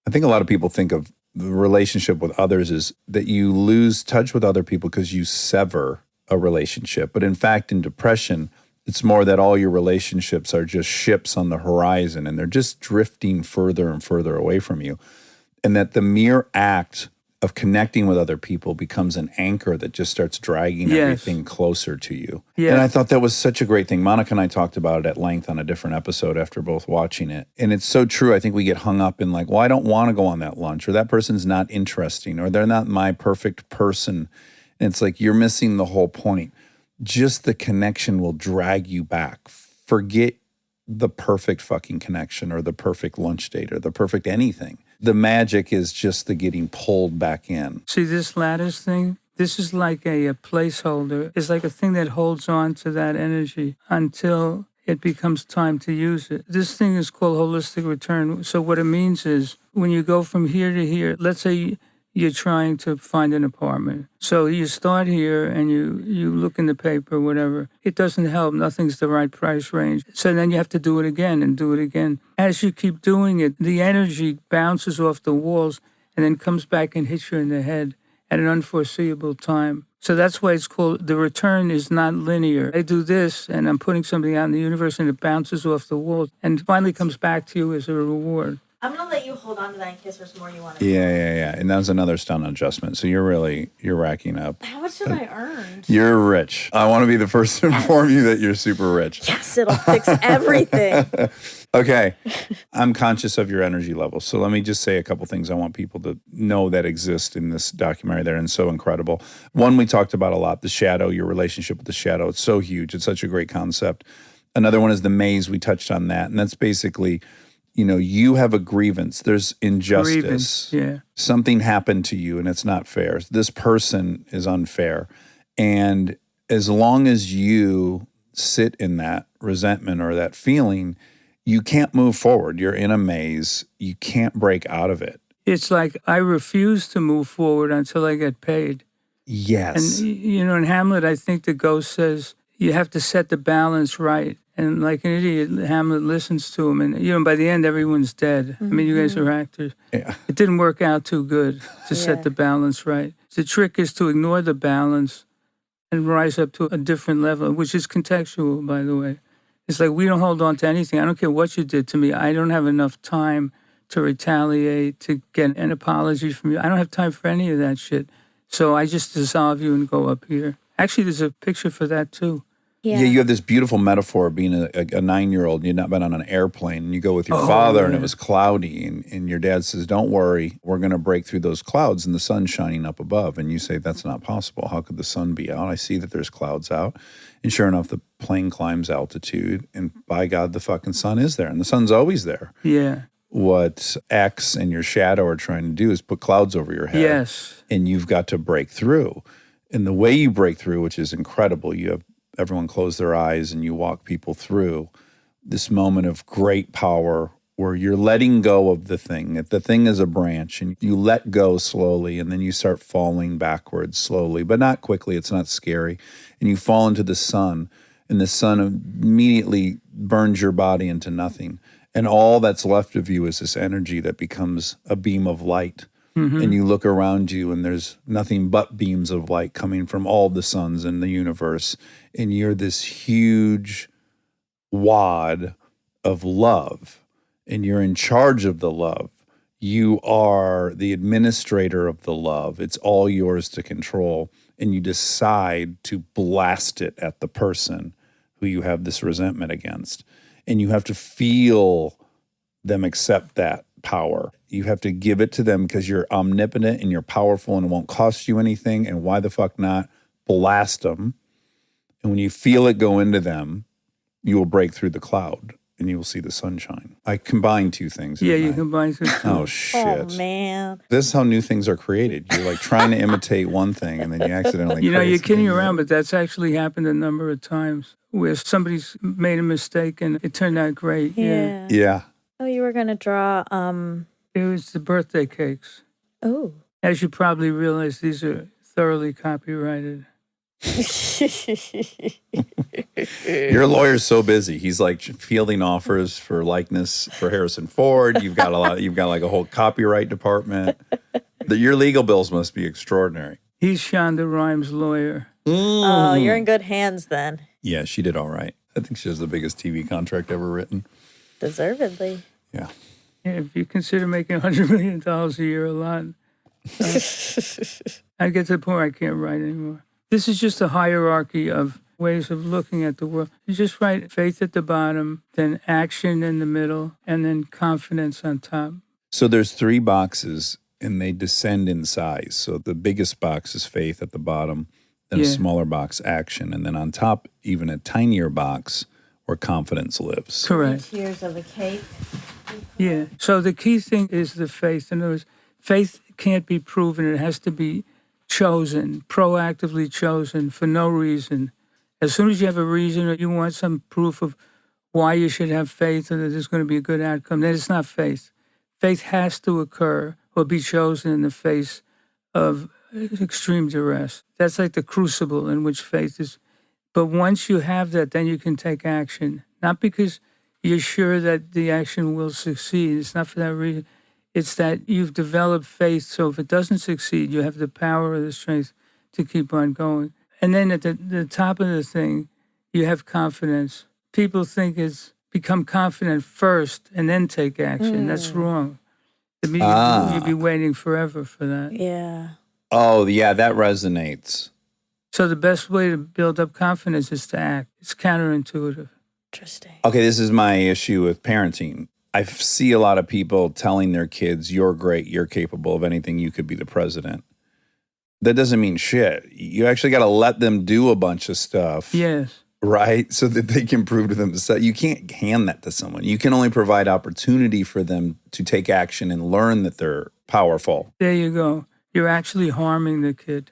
I think a lot of people think of the relationship with others is that you lose touch with other people because you sever a relationship. But in fact, in depression, It's more that all your relationships are just ships on the horizon and they're just drifting further and further away from you. And that the mere act of connecting with other people becomes an anchor that just starts dragging everything closer to you. Yeah. And I thought that was such a great thing. Monica and I talked about it at length on a different episode after both watching it. And it's so true. I think we get hung up in like, well, I don't want to go on that lunch, or that person's not interesting, or they're not my perfect person. And it's like, you're missing the whole point. Just the connection will drag you back. Forget the perfect fucking connection or the perfect lunch date or the perfect anything. The magic is just the getting pulled back in. See this lattice thing? This is like a placeholder. It's like a thing that holds on to that energy until it becomes time to use it. This thing is called holistic return. So what it means is when you go from here to here, let's say you're trying to find an apartment. So you start here and you look in the paper, whatever. It doesn't help. Nothing's the right price range. So then you have to do it again and do it again. As you keep doing it, the energy bounces off the walls and then comes back and hits you in the head at an unforeseeable time. So that's why it's called, the return is not linear. I do this and I'm putting something out in the universe and it bounces off the walls and finally comes back to you as a reward. I'm going to let you hold on to that in case there's more you want to Yeah. And that was another stunt adjustment. So you're racking up. How much have I earned? You're rich. I want to be the first to inform you that you're super rich. Yes, it'll fix everything. Okay. I'm conscious of your energy levels. So let me just say a couple things I want people to know that exist in this documentary that are so incredible. One, we talked about a lot, the shadow, your relationship with the shadow. It's so huge. It's such a great concept. Another one is the maze. We touched on that. And that's basically, you have a grievance. There's injustice. Yeah. Something happened to you and it's not fair. This person is unfair. And as long as you sit in that resentment or that feeling, you can't move forward. You're in a maze. You can't break out of it. It's like I refuse to move forward until I get paid. Yes. And, in Hamlet, I think the ghost says, you have to set the balance right. And like an idiot, Hamlet listens to him. And, by the end, everyone's dead. I mean, you guys are actors. Yeah. It didn't work out too good to set the balance right. The trick is to ignore the balance and rise up to a different level, which is contextual, by the way. It's like we don't hold on to anything. I don't care what you did to me. I don't have enough time to retaliate, to get an apology from you. I don't have time for any of that shit. So I just dissolve you and go up here. Actually, there's a picture for that, too. Yeah, you have this beautiful metaphor of being a 9-year-old and you've not been on an airplane and you go with your father and it was cloudy and your dad says, don't worry, we're going to break through those clouds and the sun's shining up above. And you say, that's not possible. How could the sun be out? I see that there's clouds out. And sure enough, the plane climbs altitude and by God, the fucking sun is there and the sun's always there. Yeah. What X and your shadow are trying to do is put clouds over your head. Yes. And you've got to break through. And the way you break through, which is incredible, you have everyone close their eyes and you walk people through this moment of great power where you're letting go of the thing. If the thing is a branch and you let go slowly and then you start falling backwards slowly, but not quickly, it's not scary. And you fall into the sun and the sun immediately burns your body into nothing. And all that's left of you is this energy that becomes a beam of light. Mm-hmm. And you look around you and there's nothing but beams of light coming from all the suns in the universe. And you're this huge wad of love. And you're in charge of the love. You are the administrator of the love. It's all yours to control. And you decide to blast it at the person who you have this resentment against. And you have to feel them accept that power. You have to give it to them because you're omnipotent and you're powerful and it won't cost you anything. And why the fuck not blast them? And when you feel it go into them, you will break through the cloud and you will see the sunshine. I combine two things. Yeah, you combine two. Oh, shit. Oh, man. This is how new things are created. You're like trying to imitate one thing and then you accidentally you're kidding around, but that's actually happened a number of times where somebody's made a mistake and it turned out great. Yeah. Yeah. Oh, you were going to draw, It was the birthday cakes. Oh. As you probably realize, these are thoroughly copyrighted. Your lawyer's so busy. He's like fielding offers for likeness for Harrison Ford. You've got like a whole copyright department. Your legal bills must be extraordinary. He's Shonda Rhimes' lawyer. Oh, you're in good hands then. Yeah, she did all right. I think she has the biggest TV contract ever written. Deservedly. Yeah. Yeah, if you consider making $100 million a year a lot, I get to the point where I can't write anymore. This is just a hierarchy of ways of looking at the world. You just write faith at the bottom, then action in the middle, and then confidence on top. So there's 3 boxes, and they descend in size. So the biggest box is faith at the bottom, then a smaller box, action, and then on top, even a tinier box where confidence lives. Correct. Tiers of a cake. Yeah. So the key thing is the faith. In other words, faith can't be proven. It has to be chosen, proactively chosen for no reason. As soon as you have a reason or you want some proof of why you should have faith or that there's going to be a good outcome, then it's not faith. Faith has to occur or be chosen in the face of extreme duress. That's like the crucible in which faith is. But once you have that, then you can take action. Not because you're sure that the action will succeed. It's not for that reason. It's that you've developed faith, so if it doesn't succeed, you have the power or the strength to keep on going. And then at the top of the thing, you have confidence. People think it's become confident first and then take action. That's wrong. You'd be waiting forever for that. Yeah. Oh, yeah, that resonates. So the best way to build up confidence is to act. It's counterintuitive. Interesting. Okay, this is my issue with parenting. I see a lot of people telling their kids, you're great, you're capable of anything, you could be the president. That doesn't mean shit. You actually got to let them do a bunch of stuff. Yes. Right? So that they can prove to themselves. You can't hand that to someone. You can only provide opportunity for them to take action and learn that they're powerful. There you go. You're actually harming the kid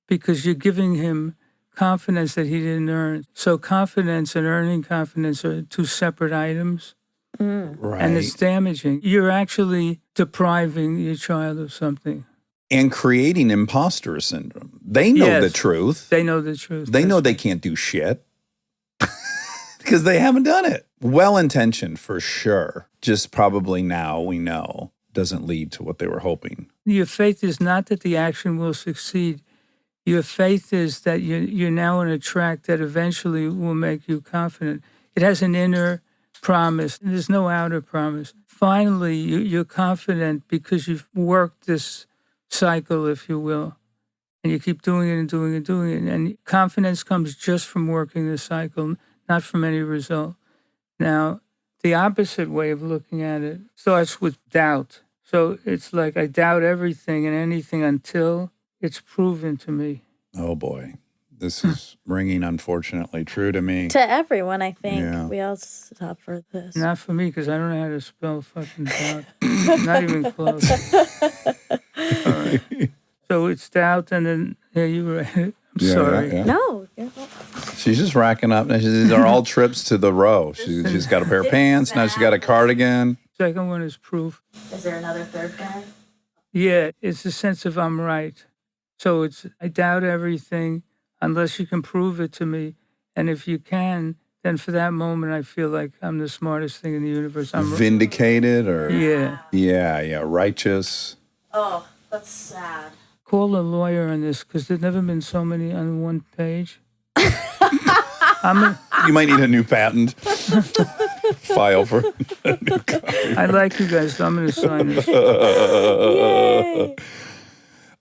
because you're giving him confidence that he didn't earn. So confidence and earning confidence are 2 separate items. Right. And it's damaging. You're actually depriving your child of something. And creating imposter syndrome. They know the truth. They know the truth. They know they can't do shit because they haven't done it. Well-intentioned for sure. Just probably now we know doesn't lead to what they were hoping. Your faith is not that the action will succeed. Your faith is that you're now on a track that eventually will make you confident. It has an inner promise. There's no outer promise. Finally, you're confident because you've worked this cycle, if you will, and you keep doing it and doing it and doing it. And confidence comes just from working the cycle, not from any result. Now, the opposite way of looking at it starts with doubt. So it's like I doubt everything and anything until it's proven to me. Oh, boy. This is ringing, unfortunately, true to me. To everyone, I think. Yeah. We all stop for this. Not for me, because I don't know how to spell fucking doubt. Not even close. All right. So it's doubt, and then, yeah, you were right. I'm sorry. Yeah. No. She's just racking up. These are all trips to the row. She's got a pair of pants. Now she's got a cardigan. Second one is proof. Is there another third guy? Yeah, it's a sense of I'm right. So it's I doubt everything unless you can prove it to me. And if you can, then for that moment, I feel like I'm the smartest thing in the universe. I'm Vindicated or? Yeah. Yeah, righteous. Oh, that's sad. Call a lawyer on this because there's never been so many on one page. You might need a new patent. File for a new copy. I like you guys, so I'm going to sign this.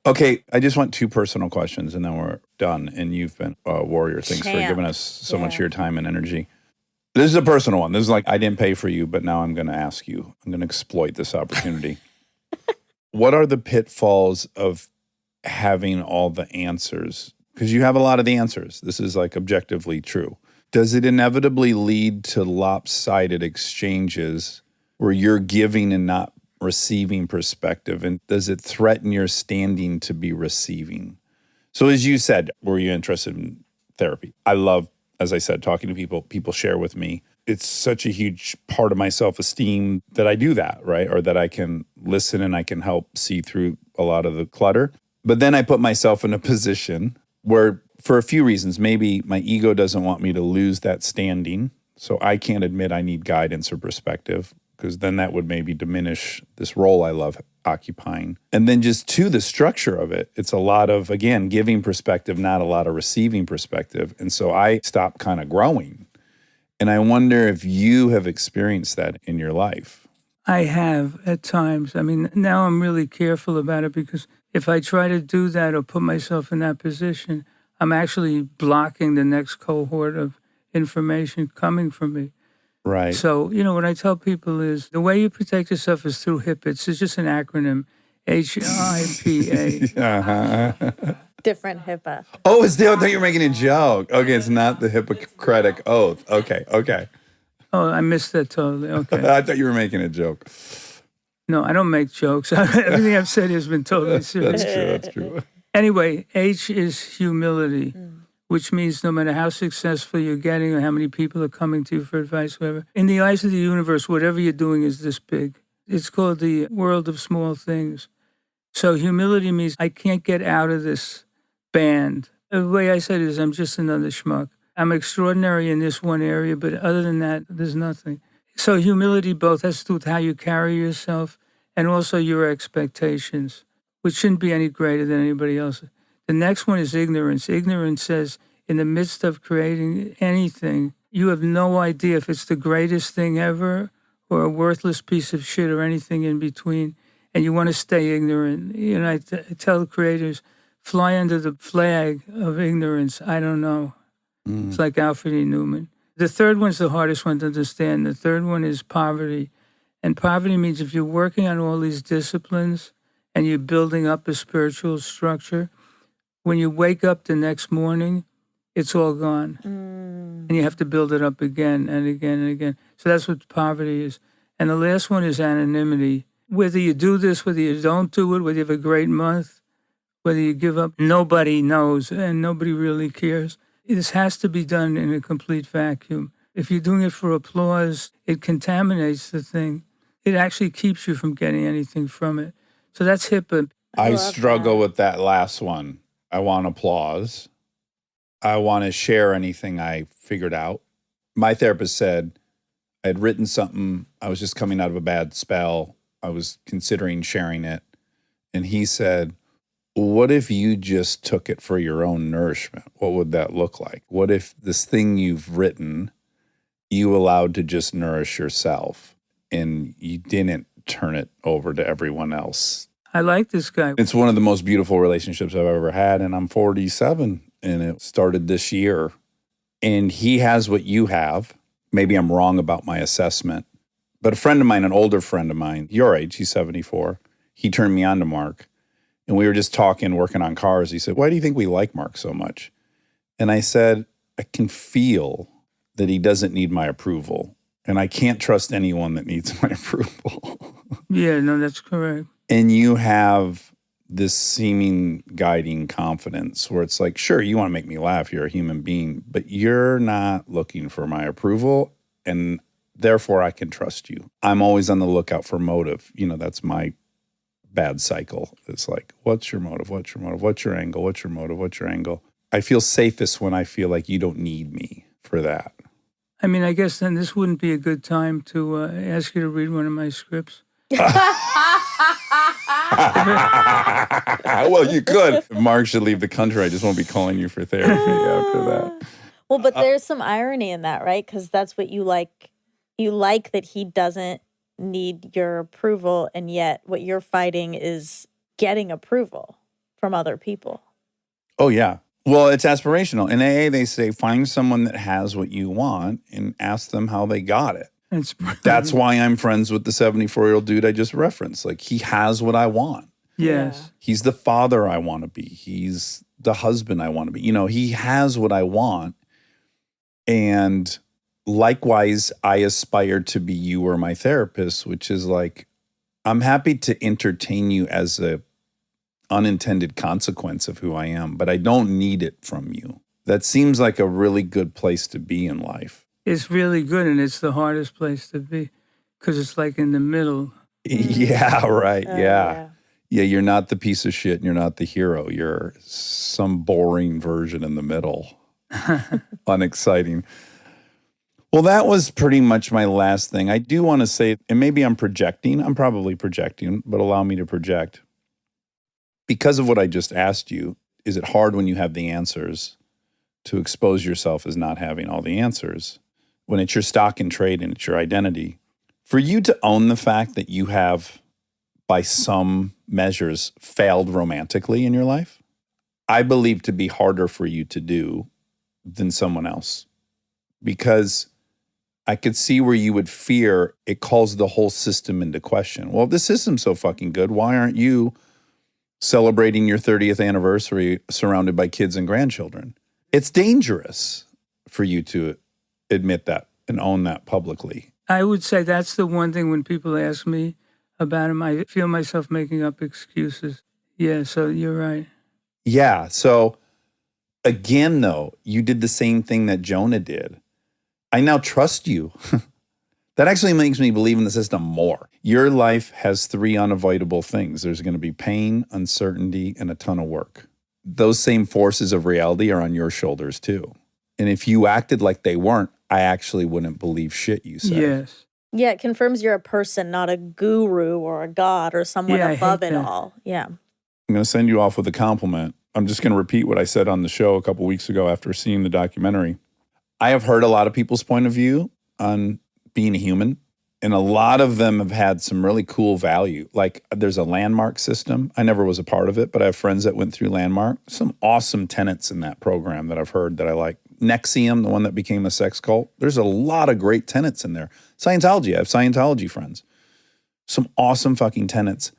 Okay, I just want 2 personal questions and then we're done. And you've been a warrior. Thanks for giving us so much of your time and energy. This is a personal one. This is like, I didn't pay for you, but now I'm going to ask you. I'm going to exploit this opportunity. What are the pitfalls of having all the answers? Because you have a lot of the answers. This is like objectively true. Does it inevitably lead to lopsided exchanges where you're giving and not receiving perspective? And does it threaten your standing to be receiving? So as you said, were you interested in therapy? I love, as I said, talking to people. People share with me. It's such a huge part of my self-esteem that I do that, right? Or that I can listen and I can help see through a lot of the clutter. But then I put myself in a position where, for a few reasons, maybe my ego doesn't want me to lose that standing. So I can't admit I need guidance or perspective, because then that would maybe diminish this role I love occupying. And then just to the structure of it, it's a lot of, again, giving perspective, not a lot of receiving perspective. And so I stopped kind of growing. And I wonder if you have experienced that in your life. I have at times. I mean, now I'm really careful about it because if I try to do that or put myself in that position, I'm actually blocking the next cohort of information coming from me. Right. So, what I tell people is the way you protect yourself is through HIPAA. It's just an acronym, HIPA. Uh-huh. Different HIPAA. Oh, it's the, I thought you were making a joke. Okay, it's not the Hippocratic Oath. Okay. Oh, I missed that totally. Okay. I thought you were making a joke. No, I don't make jokes. Everything I've said has been totally serious. That's true. Anyway, H is humility, which means no matter how successful you're getting or how many people are coming to you for advice, whatever, in the eyes of the universe, whatever you're doing is this big. It's called the world of small things. So humility means I can't get out of this band. The way I said it is I'm just another schmuck. I'm extraordinary in this one area, but other than that, there's nothing. So humility both has to do with how you carry yourself and also your expectations, which shouldn't be any greater than anybody else's. The next one is ignorance. Ignorance says in the midst of creating anything, you have no idea if it's the greatest thing ever or a worthless piece of shit or anything in between, and you want to stay ignorant. I tell the creators, fly under the flag of ignorance. I don't know. It's like Alfred E. Newman. The third one's the hardest one to understand. The third one is poverty. And poverty means if you're working on all these disciplines and you're building up a spiritual structure, when you wake up the next morning, it's all gone. And you have to build it up again and again and again. So that's what poverty is. And the last one is anonymity. Whether you do this, whether you don't do it, whether you have a great month, whether you give up, nobody knows and nobody really cares. This has to be done in a complete vacuum. If you're doing it for applause, it contaminates the thing. It actually keeps you from getting anything from it. So that's HIPAA. I struggle with that last one. I want applause. I want to share anything I figured out. My therapist said I had written something. I was just coming out of a bad spell. I was considering sharing it. And he said, what if you just took it for your own nourishment? What would that look like? What if this thing you've written, you allowed to just nourish yourself and you didn't turn it over to everyone else? I like this guy. It's one of the most beautiful relationships I've ever had, and I'm 47, and it started this year. And he has what you have. Maybe I'm wrong about my assessment, but a friend of mine, an older friend of mine, your age, he's 74, he turned me on to Mark. And we were just talking, working on cars. He said, why do you think we like Mark so much? And I said, I can feel that he doesn't need my approval. And I can't trust anyone that needs my approval. Yeah, no, that's correct. And you have this seeming guiding confidence where it's like, sure, you want to make me laugh. You're a human being, but you're not looking for my approval. And therefore, I can trust you. I'm always on the lookout for motive. That's my bad cycle. It's like, what's your motive? What's your motive? What's your angle? What's your motive? What's your angle? I feel safest when I feel like you don't need me for that. I mean, I guess then this wouldn't be a good time to ask you to read one of my scripts. Well, you could. Mark should leave the country. I just won't be calling you for therapy after that. Well, but there's some irony in that, right? Because that's what you like. You like that he doesn't need your approval, and yet what you're fighting is getting approval from other people. Oh, yeah. Well, it's aspirational. In AA, they say find someone that has what you want and ask them how they got it. That's why I'm friends with the 74-year-old dude I just referenced. Like, he has what I want. Yes. He's the father I want to be. He's the husband I want to be. He has what I want. And likewise, I aspire to be you or my therapist, which is like, I'm happy to entertain you as a unintended consequence of who I am, but I don't need it from you. That seems like a really good place to be in life. It's really good, and it's the hardest place to be because it's like in the middle. Yeah, right. Yeah, you're not the piece of shit and you're not the hero. You're some boring version in the middle. Unexciting. Well, that was pretty much my last thing. I do want to say, and maybe I'm projecting. I'm probably projecting, but allow me to project. Because of what I just asked you, is it hard when you have the answers to expose yourself as not having all the answers? when it's your stock and trade and it's your identity, for you to own the fact that you have, by some measures, failed romantically in your life, I believe to be harder for you to do than someone else. Because I could see where you would fear it calls the whole system into question. Well, if the system's so fucking good, why aren't you celebrating your 30th anniversary surrounded by kids and grandchildren? It's dangerous for you to admit that and own that publicly. I would say that's the one thing when people ask me about him, I feel myself making up excuses. Yeah, so you're right. Yeah. So again, though, you did the same thing that Jonah did. I now trust you. That actually makes me believe in the system more. Your life has 3 unavoidable things. There's going to be pain, uncertainty, and a ton of work. Those same forces of reality are on your shoulders too. And if you acted like they weren't, I actually wouldn't believe shit you said. Yes. Yeah, it confirms you're a person, not a guru or a god or someone Yeah, I above hate it that. all. Yeah. I'm going to send you off with a compliment. I'm just going to repeat what I said on the show a couple weeks ago after seeing the documentary. I have heard a lot of people's point of view on being a human, and a lot of them have had some really cool value. Like there's a landmark system. I never was a part of it, but I have friends that went through landmark. Some awesome tenets in that program that I've heard that I like. Nexium, the one that became a sex cult. There's a lot of great tenets in there. Scientology, I have Scientology friends. Some awesome fucking tenets.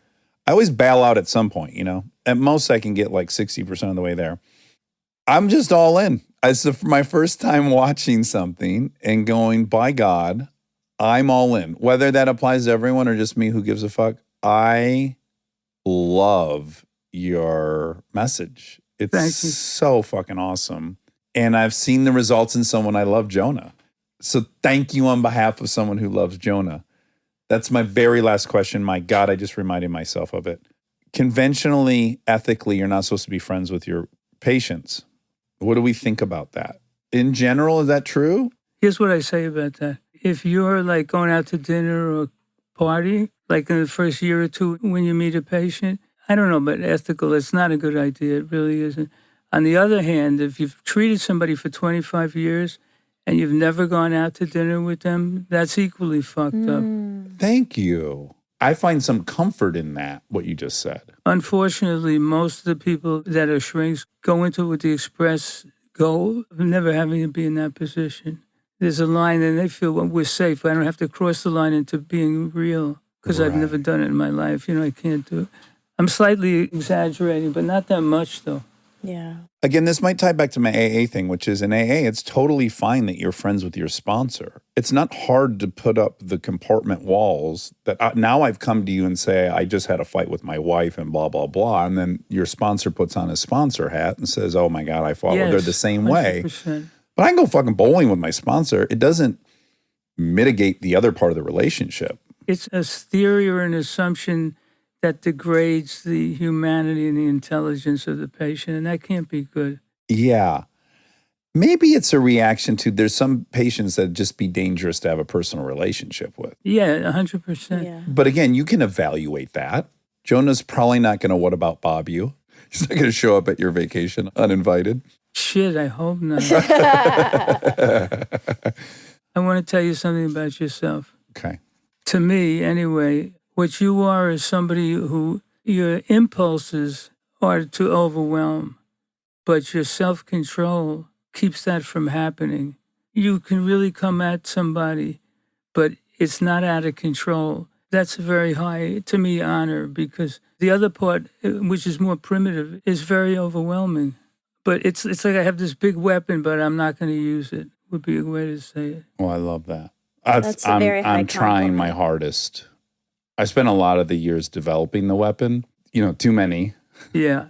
I always bail out at some point, you know. At most, I can get like 60% of the way there. I'm just all in. It's my first time watching something and going, by God, I'm all in. Whether that applies to everyone or just me, who gives a fuck? I love your message. Thank It's you. so fucking awesome. And I've seen the results in someone I love, Jonah. So thank you on behalf of someone who loves Jonah. That's my very last question. My God, I just reminded myself of it. Conventionally, ethically, you're not supposed to be friends with your patients. What do we think about that? In general, is that true? Here's what I say about that. If you're like going out to dinner or party, like in the first year or two when you meet a patient, I don't know, but ethical, it's not a good idea. It really isn't. On the other hand, if you've treated somebody for 25 years and you've never gone out to dinner with them, that's equally fucked up. Thank you. I find some comfort in that, what you just said. Unfortunately, most of the people that are shrinks go into it with the express goal of never having to be in that position. There's a line and they feel, well, we're safe. I don't have to cross the line into being real because I've never done it in my life. You know, I can't do it. I'm slightly exaggerating, but not that much, though. Yeah. Again, this might tie back to my AA thing, which is in AA, it's totally fine that you're friends with your sponsor. It's not hard to put up the compartment walls that now I've come to you and say, I just had a fight with my wife and blah, blah, blah. And then your sponsor puts on his sponsor hat and says, oh my God, I fought with her the same way. 100%. But I can go fucking bowling with my sponsor. It doesn't mitigate the other part of the relationship. It's a theory or an assumption that degrades the humanity and the intelligence of the patient, and that can't be good. Yeah. Maybe it's a reaction to there's some patients that just be dangerous to have a personal relationship with. Yeah, 100%. Yeah. But again, you can evaluate that. Jonah's probably not going to what about Bob you? He's not going to show up at your vacation uninvited. Shit, I hope not. I want to tell you something about yourself. Okay. To me, anyway, what you are is somebody who your impulses are to overwhelm, but your self-control keeps that from happening. You can really come at somebody, but it's not out of control. That's a very high, to me, honor, because the other part, which is more primitive, is very overwhelming. But it's like I have this big weapon, but I'm not going to use it, would be a way to say it. Well, I love that. That's a very high I'm trying compliment. my hardest. I spent a lot of the years developing the weapon. You know, too many. Yeah.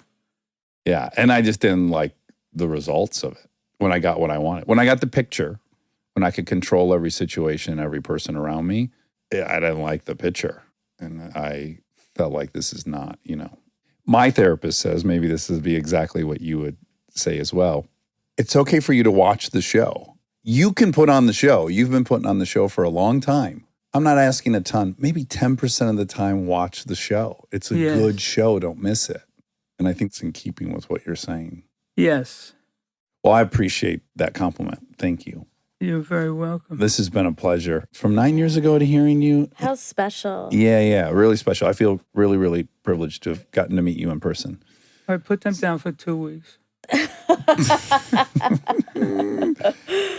Yeah. And I just didn't like the results of it when I got what I wanted. When I got the picture, when I could control every situation, every person around me, I didn't like the picture. And I felt like this is not, you know. My therapist says, maybe this would be exactly what you would say as well. It's okay for you to watch the show. You can put on the show. You've been putting on the show for a long time. I'm not asking a ton. Maybe 10% of the time, watch the show. It's a good show. Don't miss it. And I think it's in keeping with what you're saying. Yes. Well, I appreciate that compliment. Thank you. You're very welcome. This has been a pleasure. From 9 years ago to hearing you. How special. Yeah, really special. I feel really, really privileged to have gotten to meet you in person. All right, put them down for 2 weeks.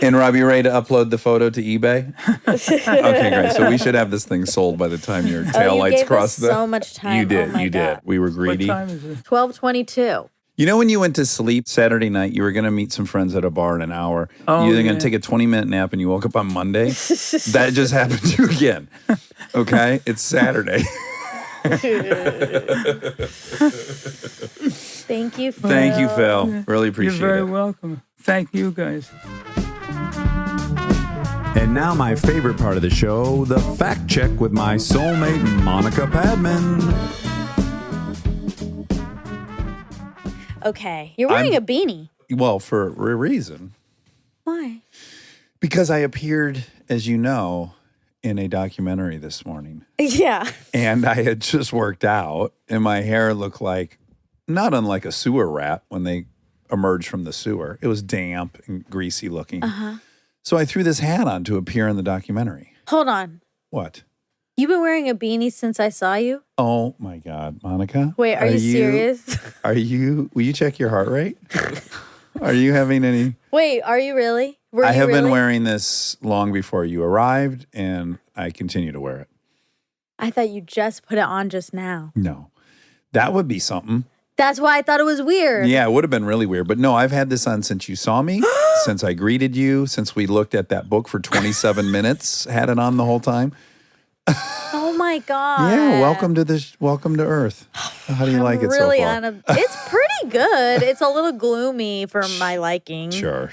And Rob, you ready to upload the photo to eBay? Okay, great. So we should have this thing sold by the time your taillights cross the... so much time. You did, Oh my you God. did. We were greedy. What time is it? 12:22. You know when you went to sleep Saturday night, you were going to meet some friends at a bar in an hour. Oh, you were going yeah. to take a 20-minute nap and you woke up on Monday. That just happened to you again. Okay? It's Saturday. Thank you, Phil. Thank you, Phil. Really appreciate You're very it. welcome. Thank you, guys. And now my favorite part of the show, the fact check with my soulmate, Monica Padman. Okay. You're wearing a beanie. Well, for a reason. Why? Because I appeared, as you know, in a documentary this morning. Yeah. And I had just worked out, and my hair looked like, not unlike a sewer rat when they emerged from the sewer. It was damp and greasy looking. So I threw this hat on to appear in the documentary. Hold on. What? You've been wearing a beanie since I saw you? Oh my God, Monica. Wait, are you serious? Will you check your heart rate? Are you having any? Wait, are you really? I have been wearing this long before you arrived, and I continue to wear it. I thought you just put it on just now. No, that would be something. That's why I thought it was weird. Yeah, it would have been really weird. But no, I've had this on since you saw me, since I greeted you, since we looked at that book for 27 minutes, had it on the whole time. Oh my God. Yeah, welcome to Earth. How do you like it really so far? It's pretty good. It's a little gloomy for my liking. Sure.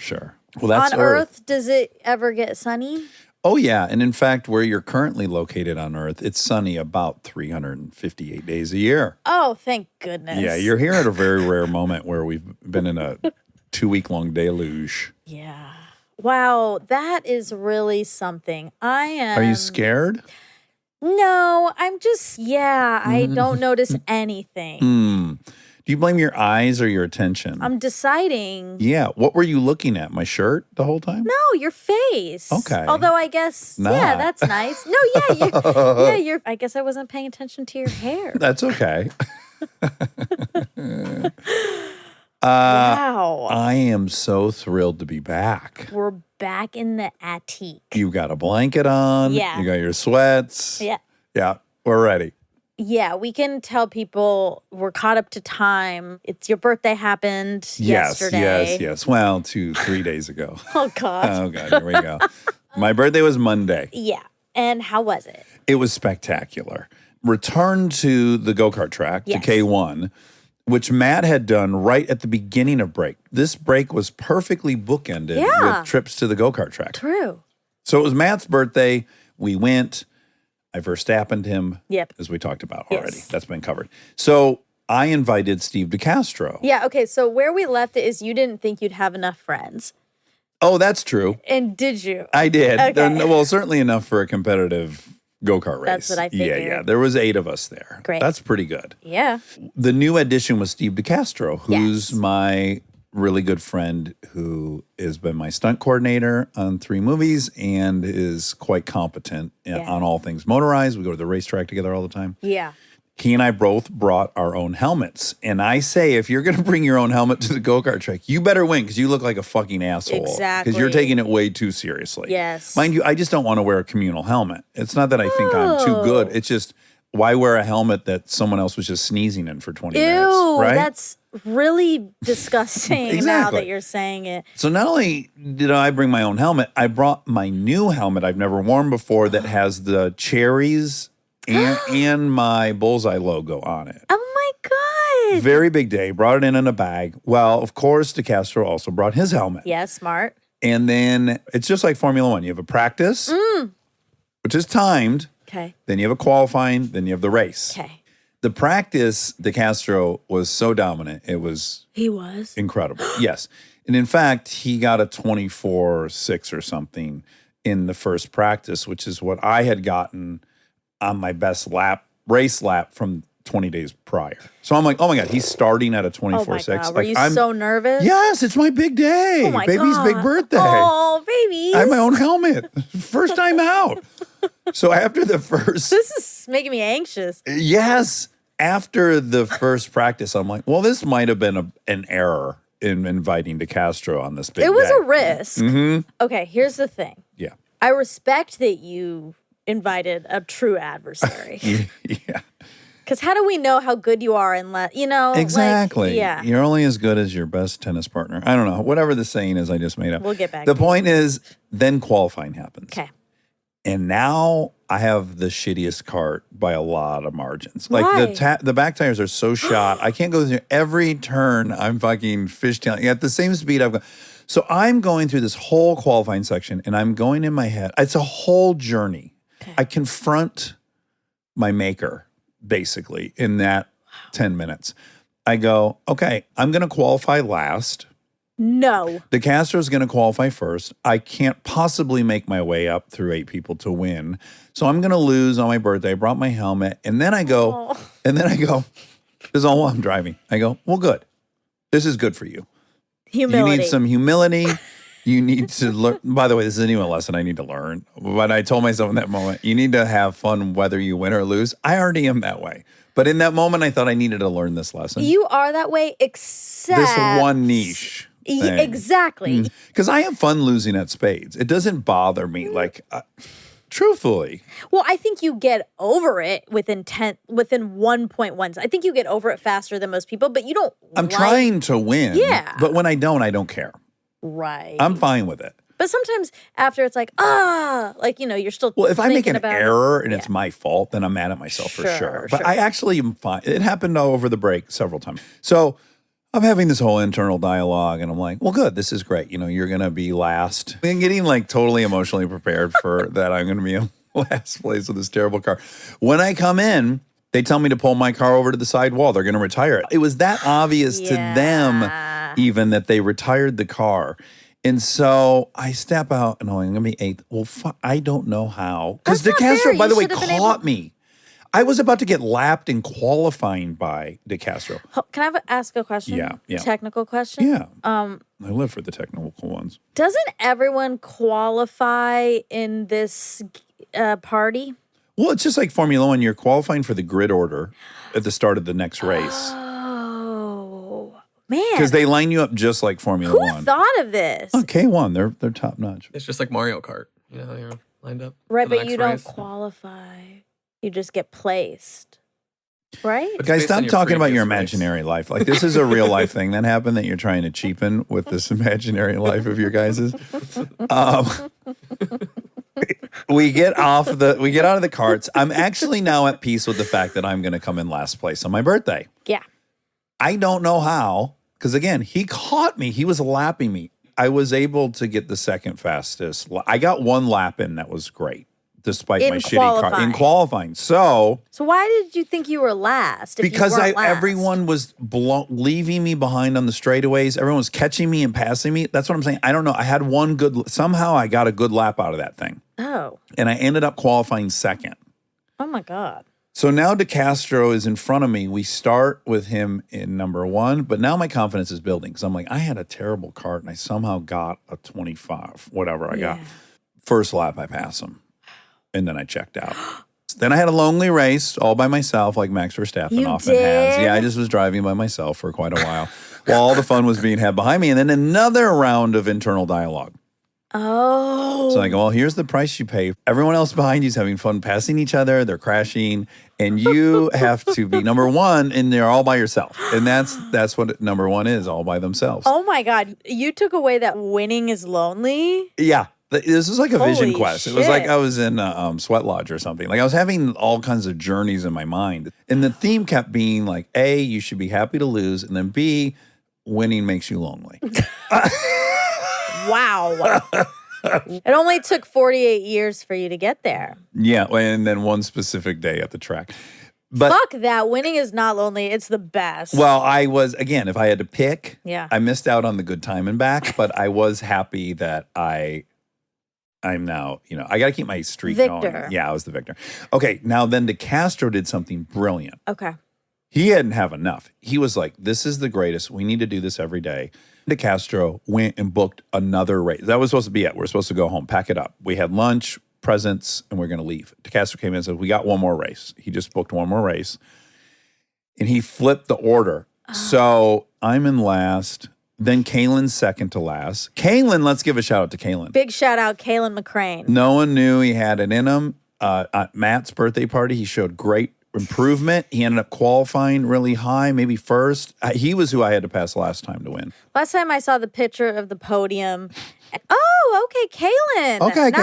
Well, that's on Earth, does it ever get sunny? Oh, yeah. And in fact, where you're currently located on Earth, it's sunny about 358 days a year. Oh, thank goodness. Yeah, you're here at a very rare moment where we've been in a 2-week-long deluge. Yeah. Wow, that is really something. I am. Are you scared? No, I'm just, I don't notice anything. Do you blame your eyes or your attention? I'm deciding. Yeah. What were you looking at? My shirt the whole time? No, your face. Okay. Although I guess, Nah. yeah, that's nice. No, you're. I guess I wasn't paying attention to your hair. That's okay. Wow. I am so thrilled to be back. We're back in the attic. You got a blanket on. Yeah. You got your sweats. Yeah. Yeah. We're ready. Yeah, we can tell people we're caught up to time. It's your birthday happened yesterday. Yes. Well, 3 days ago. Oh, God. Oh, God. Here we go. My birthday was Monday. Yeah. And how was it? It was spectacular. Returned to the go-kart track, Yes. to K1, which Matt had done right at the beginning of break. This break was perfectly bookended with trips to the go-kart track. True. So it was Matt's birthday. We went. I Verstappened him, Yep. as we talked about Yes. already. That's been covered. So I invited Steve DeCastro. Yeah, okay. So where we left it is you didn't think you'd have enough friends. Oh, that's true. And did you? I did. Okay. Well, certainly enough for a competitive go-kart race. That's what I figured. Yeah. There was 8 of us there. Great. That's pretty good. Yeah. The new addition was Steve DeCastro, who's Yes. my really good friend who has been my stunt coordinator on 3 movies and is quite competent on all things motorized. We go to the racetrack together all the time. Yeah. He and I both brought our own helmets. And I say, if you're going to bring your own helmet to the go-kart track, you better win because you look like a fucking asshole. Exactly. Because you're taking it way too seriously. Yes. Mind you, I just don't want to wear a communal helmet. It's not that I think I'm too good. It's just, why wear a helmet that someone else was just sneezing in for 20 minutes? Ew, Right? that's really disgusting now Exactly. that you're saying it. So not only did I bring my own helmet, I brought my new helmet I've never worn before that has the cherries and my bullseye logo on it. Oh my God. Very big day. Brought it in a bag. Well, of course, DeCastro also brought his helmet. Yeah, smart. And then it's just like Formula One. You have a practice, which is timed. Okay. Then you have a qualifying. Then you have the race. Okay. The practice, DeCastro was so dominant. It was He was. incredible. Yes. And in fact, he got a 24.6 or something in the first practice, which is what I had gotten on my best race lap from 20 days prior. So I'm like, oh my God, he's starting at a Oh my 24/6. God. Were Like, you I'm so nervous? Yes, it's my big day. Oh my Baby's God. big birthday. Oh, baby. I have my own helmet. First time out. So after the first, This is making me anxious. yes, after the first practice, I'm like, well, this might have been an error in inviting DeCastro on this big It was day. a risk. Mm-hmm. Okay, here's the thing. Yeah. I respect that you invited a true adversary. Yeah. Because how do we know how good you are unless, like, Exactly. yeah. You're only as good as your best tennis partner. I don't know. Whatever the saying is, I just made up. We'll get back The to it. point is, then qualifying happens. Okay. And now I have the shittiest cart by a lot of margins. Like Why? the back tires are so shot. I can't go through every turn. I'm fucking fishtailing at the same speed I've gone. So I'm going through this whole qualifying section and I'm going in my head. It's a whole journey. Okay. I confront my maker basically in that 10 minutes. I go, okay, I'm going to qualify last. No. DeCastro's going to qualify first. I can't possibly make my way up through 8 people to win. So I'm going to lose on my birthday. I brought my helmet. And then I go, this is all while I'm driving. I go, well, good. This is good for you. Humility. You need some humility. You need to learn. By the way, this isn't even a lesson I need to learn. But I told myself in that moment, you need to have fun whether you win or lose. I already am that way. But in that moment, I thought I needed to learn this lesson. You are that way, except This one niche. thing. Exactly. Because I have fun losing at spades. It doesn't bother me. Like, truthfully. Well, I think you get over it within 1.1. I think you get over it faster than most people, but you don't. I'm trying to win. Yeah. But when I don't care. Right. I'm fine with it. But sometimes after it's like, you're still. Well, if I make thinking an about error it. and it's my fault, then I'm mad at myself for Sure, sure. But sure. I actually am fine. It happened over the break several times. So I'm having this whole internal dialogue and I'm like, well, good. This is great. You're going to be last. I'm getting like totally emotionally prepared for that. I'm going to be in last place with this terrible car. When I come in, they tell me to pull my car over to the side wall. They're going to retire it. It was that obvious to them even that they retired the car. And so I step out and I'm going to be 8th. Well, I don't know how. Because That's not fair. DeCastro, by You the way, should have been caught me. I was about to get lapped in qualifying by DeCastro. Can I ask a question? Yeah. Technical question? Yeah. I live for the technical ones. Doesn't everyone qualify in this party? Well, it's just like Formula One. You're qualifying for the grid order at the start of the next race. Oh, man. Because they line you up just like Formula Who One. thought of this? Oh, K1, they're top notch. It's just like Mario Kart. You're lined up. Right, for the but next you don't race. qualify. You just get placed. Right? It's Guys, based on stop your talking about your previous race. imaginary life. Like, this is a real life thing that happened that you're trying to cheapen with this imaginary life of your guys's. We get out of the carts. I'm actually now at peace with the fact that I'm going to come in last place on my birthday. Yeah. I don't know how, because again, he caught me. He was lapping me. I was able to get the second fastest. I got one lap in. That was great, despite In my shitty car qualifying. in qualifying. So why did you think you were last? If you because weren't last? everyone was leaving me behind on the straightaways. Everyone was catching me and passing me. That's what I'm saying. I don't know. I had somehow I got a good lap out of that thing. Oh. And I ended up qualifying second. Oh my God. So now DeCastro is in front of me. We start with him in number 1, but now my confidence is building because I'm like, I had a terrible cart and I somehow got a 25, whatever I got. First lap, I pass him. And then I checked out. Then I had a lonely race all by myself, like Max Verstappen You often has. did? Yeah, I just was driving by myself for quite a while while all the fun was being had behind me. And then another round of internal dialogue. Oh. So I go, well, here's the price you pay. Everyone else behind you is having fun passing each other. They're crashing. And you have to be number 1, and they're all by yourself. And that's what number 1 is, all by themselves. Oh my God. You took away that winning is lonely? Yeah. This was like a vision Holy quest. It was like shit. I was in a sweat lodge or something. Like I was having all kinds of journeys in my mind. And the theme kept being like, A, you should be happy to lose. And then B, winning makes you lonely. Wow. It only took 48 years for you to get there. Yeah. And then one specific day at the track. But Fuck that. Winning is not lonely. It's the best. well, I was, again, if I had to pick, Yeah. I missed out on the good time and back, but I was happy that I'm now, I got to keep my streak Victor. going. Yeah, I was the victor. Okay, now then DeCastro did something brilliant. Okay. He hadn't have enough. He was like, this is the greatest. We need to do this every day. DeCastro went and booked another race. That was supposed to be it. We're supposed to go home, pack it up. We had lunch, presents, and we're going to leave. DeCastro came in and said, we got one more race. He just booked one more race. And he flipped the order. So I'm in last. Then Kaylin's second to last. Kaylin, let's give a shout out to Kaylin. Big shout out, Kaylin McCrane. No one knew he had it in him. At Matt's birthday party, he showed great improvement. He ended up qualifying really high, maybe first. He was who I had to pass last time to win. Last time I saw the picture of the podium. Oh, okay, Kaylin. Okay, nice.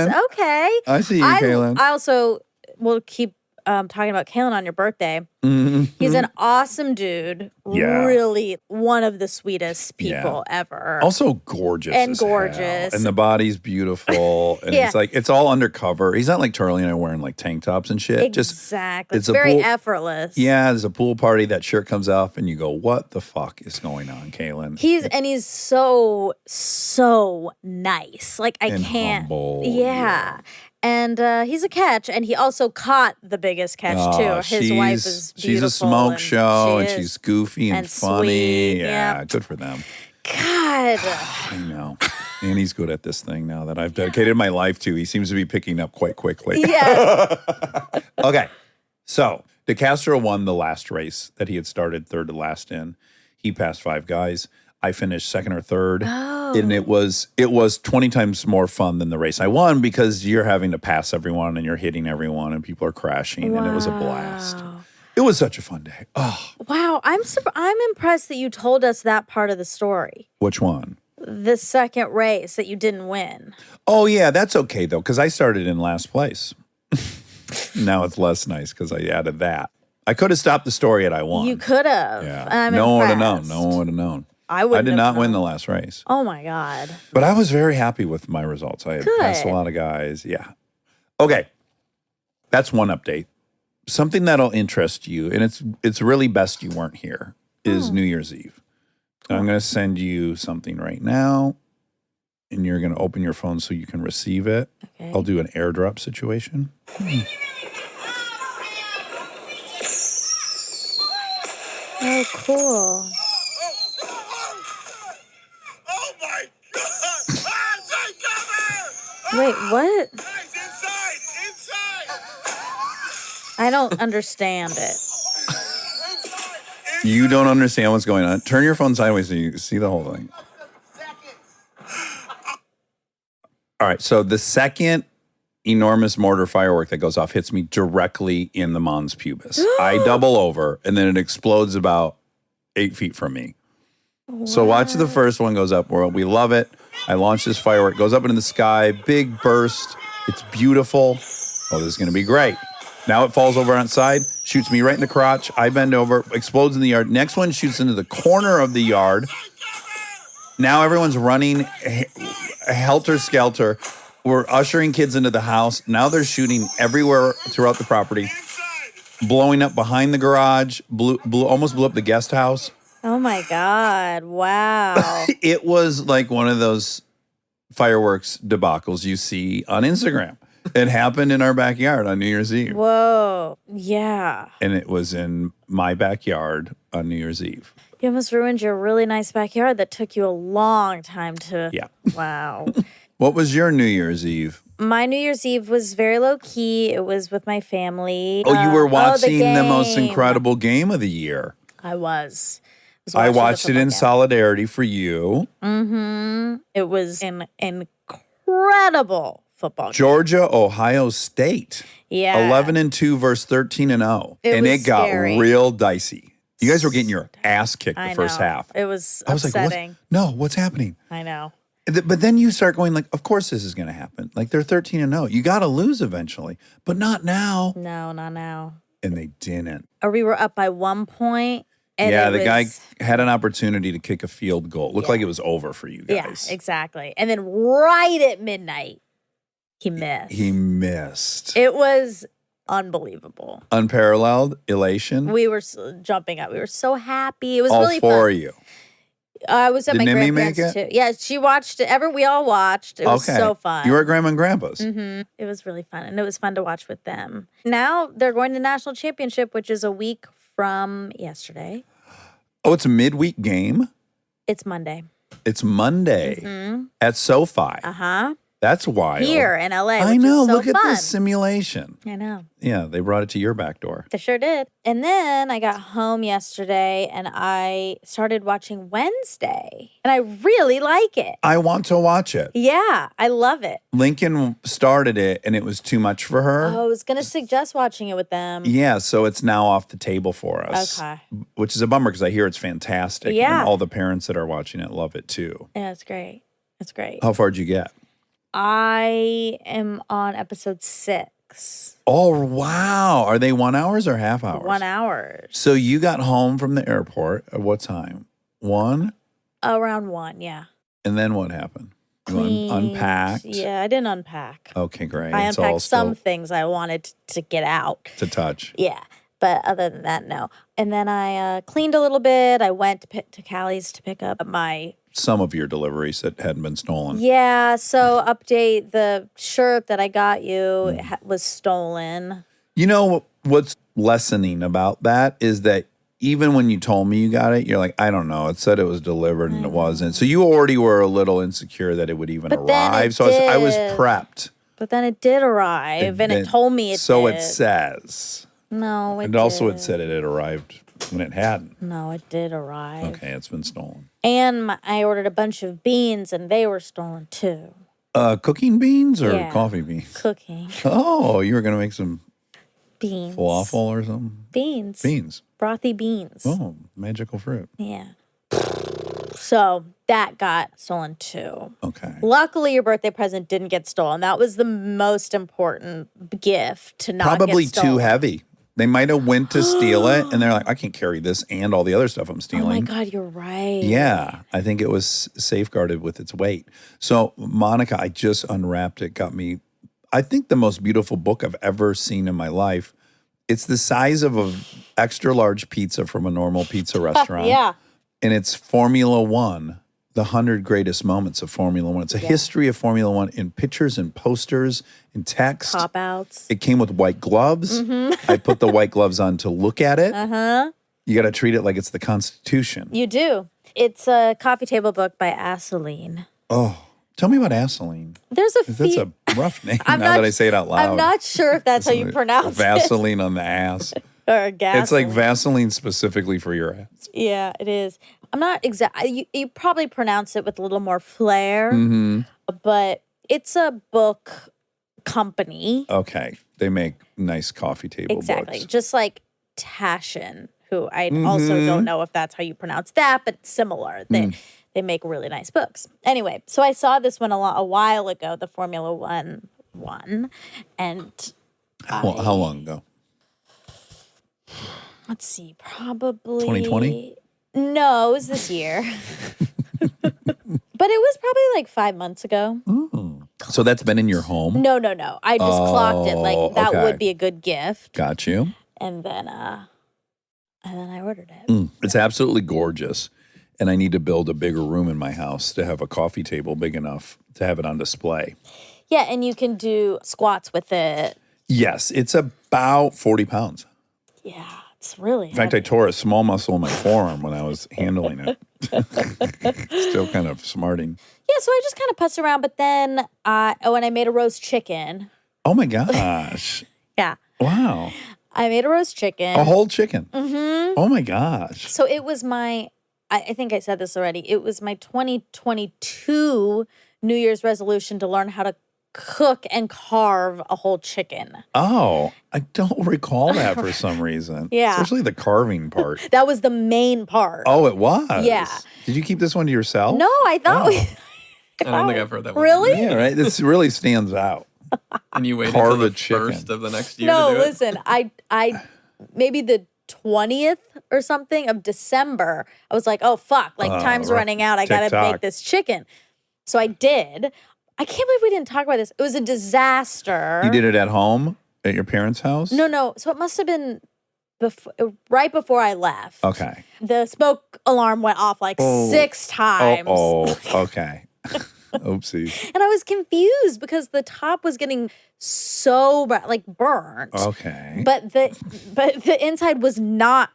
Kaylin. Okay. I see you, Kaylin. I also will keep talking about Kaylin on your birthday. Mm-hmm. He's an awesome dude. Yeah. Really one of the sweetest people ever. Also gorgeous. And as hell. gorgeous. And the body's beautiful. And it's like, it's all undercover. He's not like Charlie and I wearing like tank tops and shit. Exactly. It's It's very pool, effortless. Yeah, there's a pool party. That shirt comes off and you go, what the fuck is going on, Kaylin? He's so nice. Like I And can't. humble, Yeah. And he's a catch, and he also caught the biggest catch too. His wife is beautiful. She's a smoke and show, and she is. she's goofy and funny. Sweet. Yeah, good for them. God. I know. And he's good at this thing now that I've dedicated my life to. He seems to be picking up quite quickly. Yeah. Okay. So DeCastro won the last race that he had started third to last in. He passed 5 guys. I finished second or third. Oh. And it was 20 times more fun than the race I won because you're having to pass everyone and you're hitting everyone and people are crashing and it was a blast. It was such a fun day. Oh, Wow. I'm impressed that you told us that part of the story. which one? The second race that you didn't win. Oh, yeah, that's okay, though, because I started in last place. Now it's less nice because I added that. I could have stopped the story and I won. You could have. Yeah. I'm no one would have known. impressed. No one would have known. I wouldn't did have not win the known. last race. Oh my God. But I was very happy with my results. I had passed a Good. lot of guys. Yeah. Okay. That's one update. Something that'll interest you, and it's really best you weren't here, is New Year's Eve. And I'm going to send you something right now, and you're going to open your phone so you can receive it. Okay. I'll do an airdrop situation. Oh, cool. Oh my God! Ah, Wait, what? Guys, inside! I don't understand it. You don't understand what's going on. Turn your phone sideways so you see the whole thing. All right, so the second enormous mortar firework that goes off hits me directly in the mons pubis. I double over, and then it explodes about 8 feet from me. So watch the first one goes up. We love it. I launch this firework, goes up into the sky, big burst. It's beautiful. Oh, this is going to be great. Now it falls over outside, shoots me right in the crotch. I bend over, explodes in the yard. Next one shoots into the corner of the yard. Now everyone's running helter-skelter. We're ushering kids into the house. Now they're shooting everywhere throughout the property, blowing up behind the garage, almost blew up the guest house. Oh my God. Wow. It was like one of those fireworks debacles you see on Instagram. It happened in our backyard on New Year's Eve. Whoa. Yeah. And it was in my backyard on New Year's Eve. You almost ruined your really nice backyard that took you a long time to. Yeah. Wow. What was your New Year's Eve? My New Year's Eve was very low key. It was with my family. Oh, you were watching the most game. incredible game of the year. I was. I watched it in solidarity for you. Mm-hmm. It was an incredible football game. Georgia, Ohio State. Yeah. 11-2 versus 13-0. And was it got scary. real dicey. You guys were getting your ass kicked the I first know. half. It was I was upsetting. like, what's happening? I know. But then you start going like, of course this is going to happen. Like they're 13-0. You got to lose eventually, but not now. No, not now. And they didn't. Or we were up by 1 point. And Yeah, it the guy was- had an opportunity to kick a field goal. Looked like it was over for you guys. Yeah, exactly. And then right at midnight, he missed. He missed. It was unbelievable. Unparalleled elation. We were jumping up. We were so happy. It was All really four fun. of you. I was at Did my Nimi make grandparents it? too. Yeah, she watched it. We all watched. It was so fun. You were at Grandma and Grandpa's. Mm-hmm. It was really fun, and it was fun to watch with them. Now they're going to national championship, which is a week from yesterday. Oh, it's a midweek game? It's Monday. It's Monday at SoFi. Uh-huh. That's wild. Here in LA, I which know. is so Look at fun. this simulation. I know. Yeah, they brought it to your back door. They sure did. And then I got home yesterday and I started watching Wednesday. And I really like it. I want to watch it. Yeah, I love it. Lincoln started it and it was too much for her. I was going to suggest watching it with them. Yeah, so it's now off the table for us. Okay. Which is a bummer because I hear it's fantastic. Yeah. And all the parents that are watching it love it too. Yeah, it's great. It's great. How far did you get? I am on episode 6. Oh, wow. Are they 1 hours or half hours? 1 hour. So you got home from the airport at what time? 1? Around 1, yeah. And then what happened? You Cleaned. unpacked? Yeah, I didn't unpack. Okay, great. I It's all unpacked some still things I wanted to get out. to touch. Yeah. But other than that, no. And then I cleaned a little bit. I went to Callie's to pick up my... Some of your deliveries that hadn't been stolen. Yeah, so update, the shirt that I got you was stolen. You know what's lessening about that is that even when you told me you got it, you're like, I don't know. It said it was delivered and it wasn't. So you already were a little insecure that it would even But then arrive. it So I was did. prepped. But then it did arrive, and it told me it So did. it says. No, it And also it did. said it had arrived when it hadn't. No, it did arrive. Okay, it's been stolen. And I ordered a bunch of beans, and they were stolen too. Cooking beans or Yeah. coffee beans? Cooking Oh, you were going to make some beans. falafel or something? Beans. Beans. Frothy beans. Oh, magical fruit. Yeah. So that got stolen too. Okay. Luckily, your birthday present didn't get stolen. That was the most important gift to not Probably get stolen. too heavy. They might have went to steal it and they're like, I can't carry this and all the other stuff I'm Oh my stealing. God, you're right. Yeah, I think it was safeguarded with its weight. So, Monica, I just unwrapped it, got me, I think, the most beautiful book I've ever seen in my life. It's the size of an extra large pizza from a normal pizza restaurant. Yeah. And it's Formula One, the 100 greatest moments of Formula One. It's a history of Formula One in pictures and posters and text. Cop outs. It came with white gloves. I put the white gloves on to look at it. You got to treat it like it's the Constitution. You do. It's a coffee table book by Asseline. Oh, tell me about Asaline. There's a That's few. a rough name I'm now not- that I say it out loud. I'm not sure if that's how you pronounce it. Vaseline on the ass. Or gas. It's like Vaseline specifically for your ass. Yeah, it is. I'm not exact. You probably pronounce it with a little more flair, but it's a book company. Okay. They make nice coffee table Exactly. books. Just like Taschen, who I also don't know if that's how you pronounce that, but it's similar. They make really nice books. Anyway, so I saw this one a while ago, the Formula One, and How long ago? let's see, probably 2020? No, it was this year. But it was probably like 5 months ago. So that's been in your home? No. I just clocked it. Like that okay. would be a good gift. Got you. And then I ordered it. It's absolutely gorgeous. And I need to build a bigger room in my house to have a coffee table big enough to have it on display. Yeah, and you can do squats with it. Yes, it's about 40 pounds. Yeah, it's really In fact, I tore a small muscle in my forearm when I was handling it. Still kind of smarting. Yeah, so I just kind of putzed around, but then and I made a roast chicken. Oh my gosh. Yeah. Wow. I made a roast chicken. A whole chicken. Oh my gosh. So it was I think I said this already. It was my 2022 New Year's resolution to learn how to cook and carve a whole chicken. Oh, I don't recall that for some reason. Yeah. Especially the carving part. That was the main part. Oh, it was? Yeah. Did you keep this one to yourself? No, I thought Oh. we. I don't think I've heard that one. Really? Yeah, right. This really stands out. And you waited Carve until a the chicken. first of the next year No, to do it? listen. I maybe the 20th or something of December. I was like, oh fuck, like time's right. running out. I gotta TikTok. make this chicken. So I did. I can't believe we didn't talk about this. It was a disaster. You did it at home at your parents' house? No. So it must have been right before I left. Okay. The smoke alarm went off like 6 times. Oh, okay. Oopsies. And I was confused because the top was getting so like burnt. Okay. But the inside was not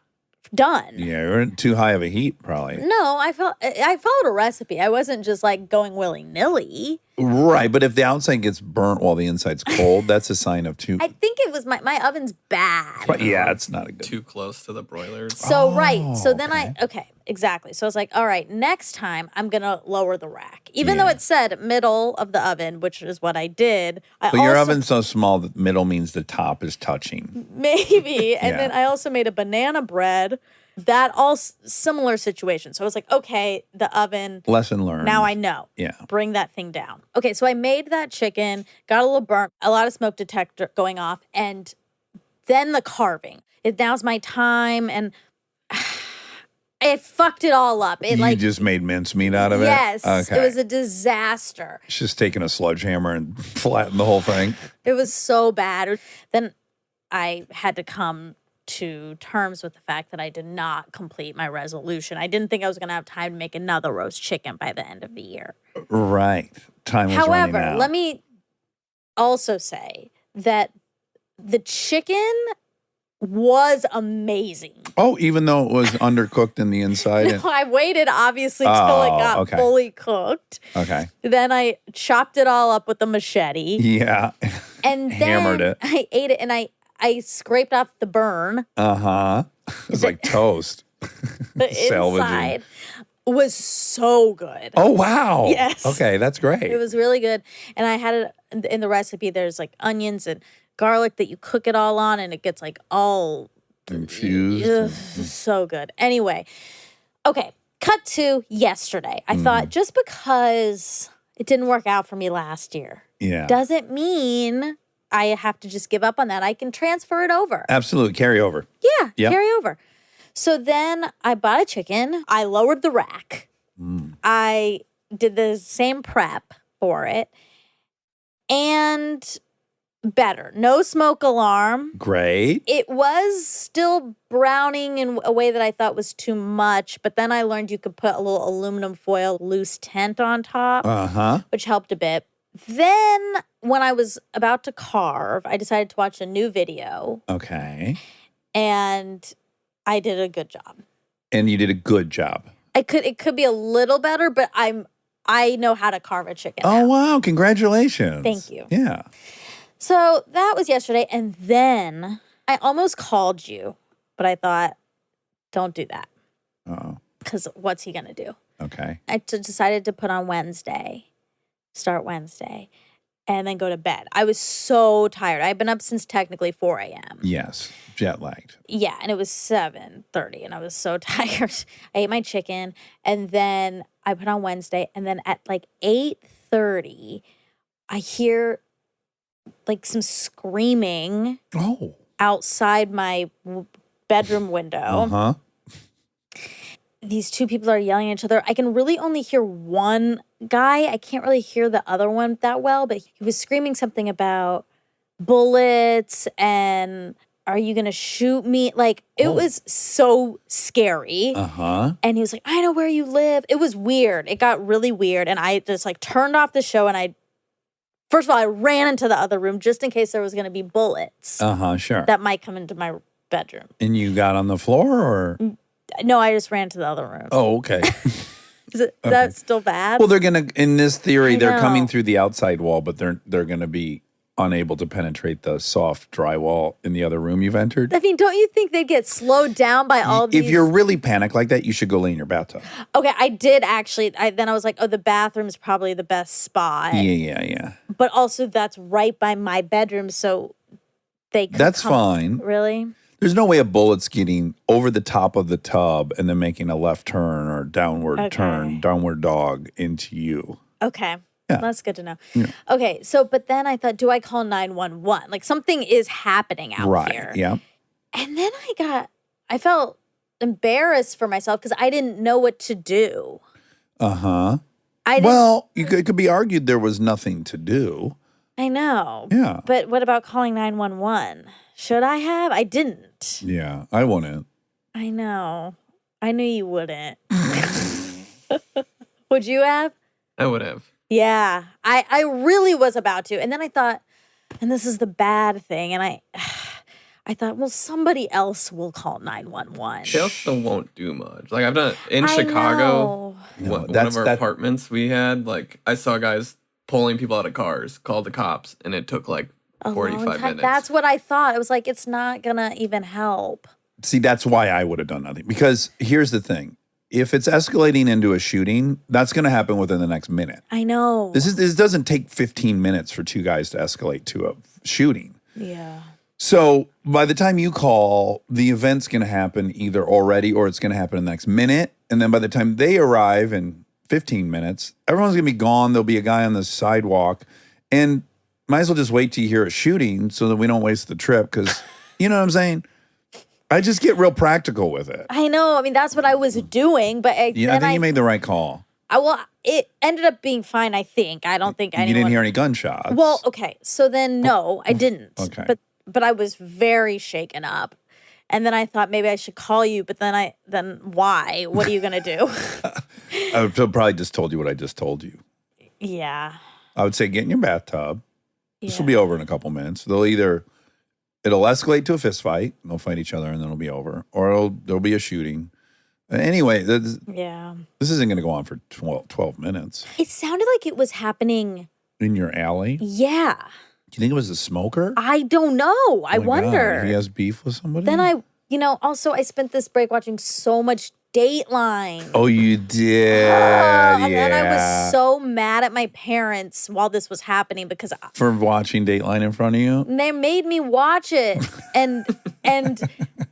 done. Yeah, you're too high of a heat, probably. No, I followed a recipe. I wasn't just like going willy-nilly. Right, but if the outside gets burnt while the inside's cold, that's a sign of too. I think it was my oven's bad. But yeah, it's not a good. Too close to the broilers. So right. So then okay. exactly. So I was like, all right, next time I'm gonna lower the rack. Even though it said middle of the oven, which is what I did. But your oven's so small that middle means the top is touching. Maybe. And then I also made a banana bread. That all similar situation. So I was like, okay, the oven. Lesson learned. Now I know. Yeah. Bring that thing down. Okay, so I made that chicken, got a little burnt, a lot of smoke detector going off, and then the carving. Now's my time, and it fucked it all up. You just made mincemeat out of it? Yes. Okay. It was a disaster. It's just taking a sledgehammer and flatten the whole thing. It was so bad. Then I had to come to terms with the fact that I did not complete my resolution. I didn't think I was going to have time to make another roast chicken by the end of the year. Right. Time was running out. However, let me also say that the chicken was amazing. Oh, even though it was undercooked in the inside? No, I waited obviously till it got fully cooked. Okay. Then I chopped it all up with a machete. Yeah. And then hammered it. I ate it and I scraped off the burn. Uh-huh. It's like toast. The inside was so good. Oh, wow. Yes. Okay, that's great. It was really good. And I had it in the recipe. There's like onions and garlic that you cook it all on and it gets like all infused. So good. Anyway, okay, cut to yesterday. I thought just because it didn't work out for me last year doesn't mean I have to just give up on that. I can transfer it over. Absolutely. Carry over. Yeah, carry over. So then I bought a chicken. I lowered the rack. I did the same prep for it. And better. No smoke alarm. Great. It was still browning in a way that I thought was too much. But then I learned you could put a little aluminum foil loose tent on top, which helped a bit. Then when I was about to carve, I decided to watch a new video. Okay. And I did a good job. And you did a good job. It could be a little better, but I know how to carve a chicken. Oh, wow. Congratulations. Thank you. Yeah. So that was yesterday. And then I almost called you, but I thought, don't do that. Uh-oh. Because what's he going to do? Okay. I decided to put on Wednesday. Start Wednesday, and then go to bed. I was so tired. I've been up since technically 4 a.m. Yes, jet lagged. Yeah, and it was 7:30, and I was so tired. I ate my chicken, and then I put on Wednesday, and then at like 8:30, I hear like some screaming outside my bedroom window. Uh-huh. These two people are yelling at each other. I can really only hear one guy. I can't really hear the other one that well, but he was screaming something about bullets and are you going to shoot me? Like, it was so scary. Uh-huh. And he was like, I know where you live. It was weird. It got really weird. And I just like turned off the show and first of all, I ran into the other room just in case there was going to be bullets. Uh-huh, sure. That might come into my bedroom. And you got on the floor or? No, I just ran to the other room. Oh, okay. Is that still bad? Well, they're going to, in this theory, they're coming through the outside wall, but they're going to be unable to penetrate the soft drywall in the other room you've entered. I mean, don't you think they'd get slowed down by all these? If you're really panicked like that, you should go lay in your bathtub. Okay, I did actually. Then I was like, oh, the bathroom's probably the best spot. Yeah. But also that's right by my bedroom, so they could That's fine. Really? There's no way a bullet's getting over the top of the tub and then making a left turn or downward turn, downward dog into you. Okay. Yeah. That's good to know. Yeah. Okay, but then I thought, do I call 911? Like something is happening out here. Yeah. And then I felt embarrassed for myself because I didn't know what to do. Uh-huh. Well, it could be argued there was nothing to do. I know. Yeah. But what about calling 911? Should I have? I didn't. Yeah, I wouldn't. I know. I knew you wouldn't. Would you have? I would have. Yeah. I really was about to. And then I thought, and this is the bad thing, and I thought, well, somebody else will call 911. They also won't do much. Like I've done it in I Chicago. know. One of our apartments we had, like I saw guys pulling people out of cars, called the cops, and it took like A long 45 time. minutes. That's what I thought. It was like, it's not gonna even help. See, that's why I would have done nothing. Because here's the thing. If it's escalating into a shooting, that's going to happen within the next minute. I know. This doesn't take 15 minutes for two guys to escalate to a shooting. Yeah. So by the time you call, the event's going to happen either already or it's going to happen in the next minute. And then by the time they arrive in 15 minutes, everyone's going to be gone. There'll be a guy on the sidewalk. And might as well just wait till you hear a shooting so that we don't waste the trip. Because, you know what I'm saying? I just get real practical with it. I know. I mean, that's what I was doing. But I think you made the right call. It ended up being fine, I think. I don't think anyone... You didn't hear any gunshots. Well, okay. So then, no, I didn't. Okay. But I was very shaken up. And then I thought maybe I should call you. But then why? What are you going to do? I would probably just told you what I just told you. Yeah. I would say get in your bathtub. This will be over in a couple minutes. It'll escalate to a fist fight. They'll fight each other and then it'll be over. Or there'll be a shooting. Anyway, this isn't going to go on for 12 minutes. It sounded like it was happening. In your alley? Yeah. Do you think it was a smoker? I don't know. I wonder. God, he has beef with somebody? Then also I spent this break watching so much Dateline. Oh, you did? And then I was so mad at my parents while this was happening because for watching Dateline in front of you? They made me watch it. And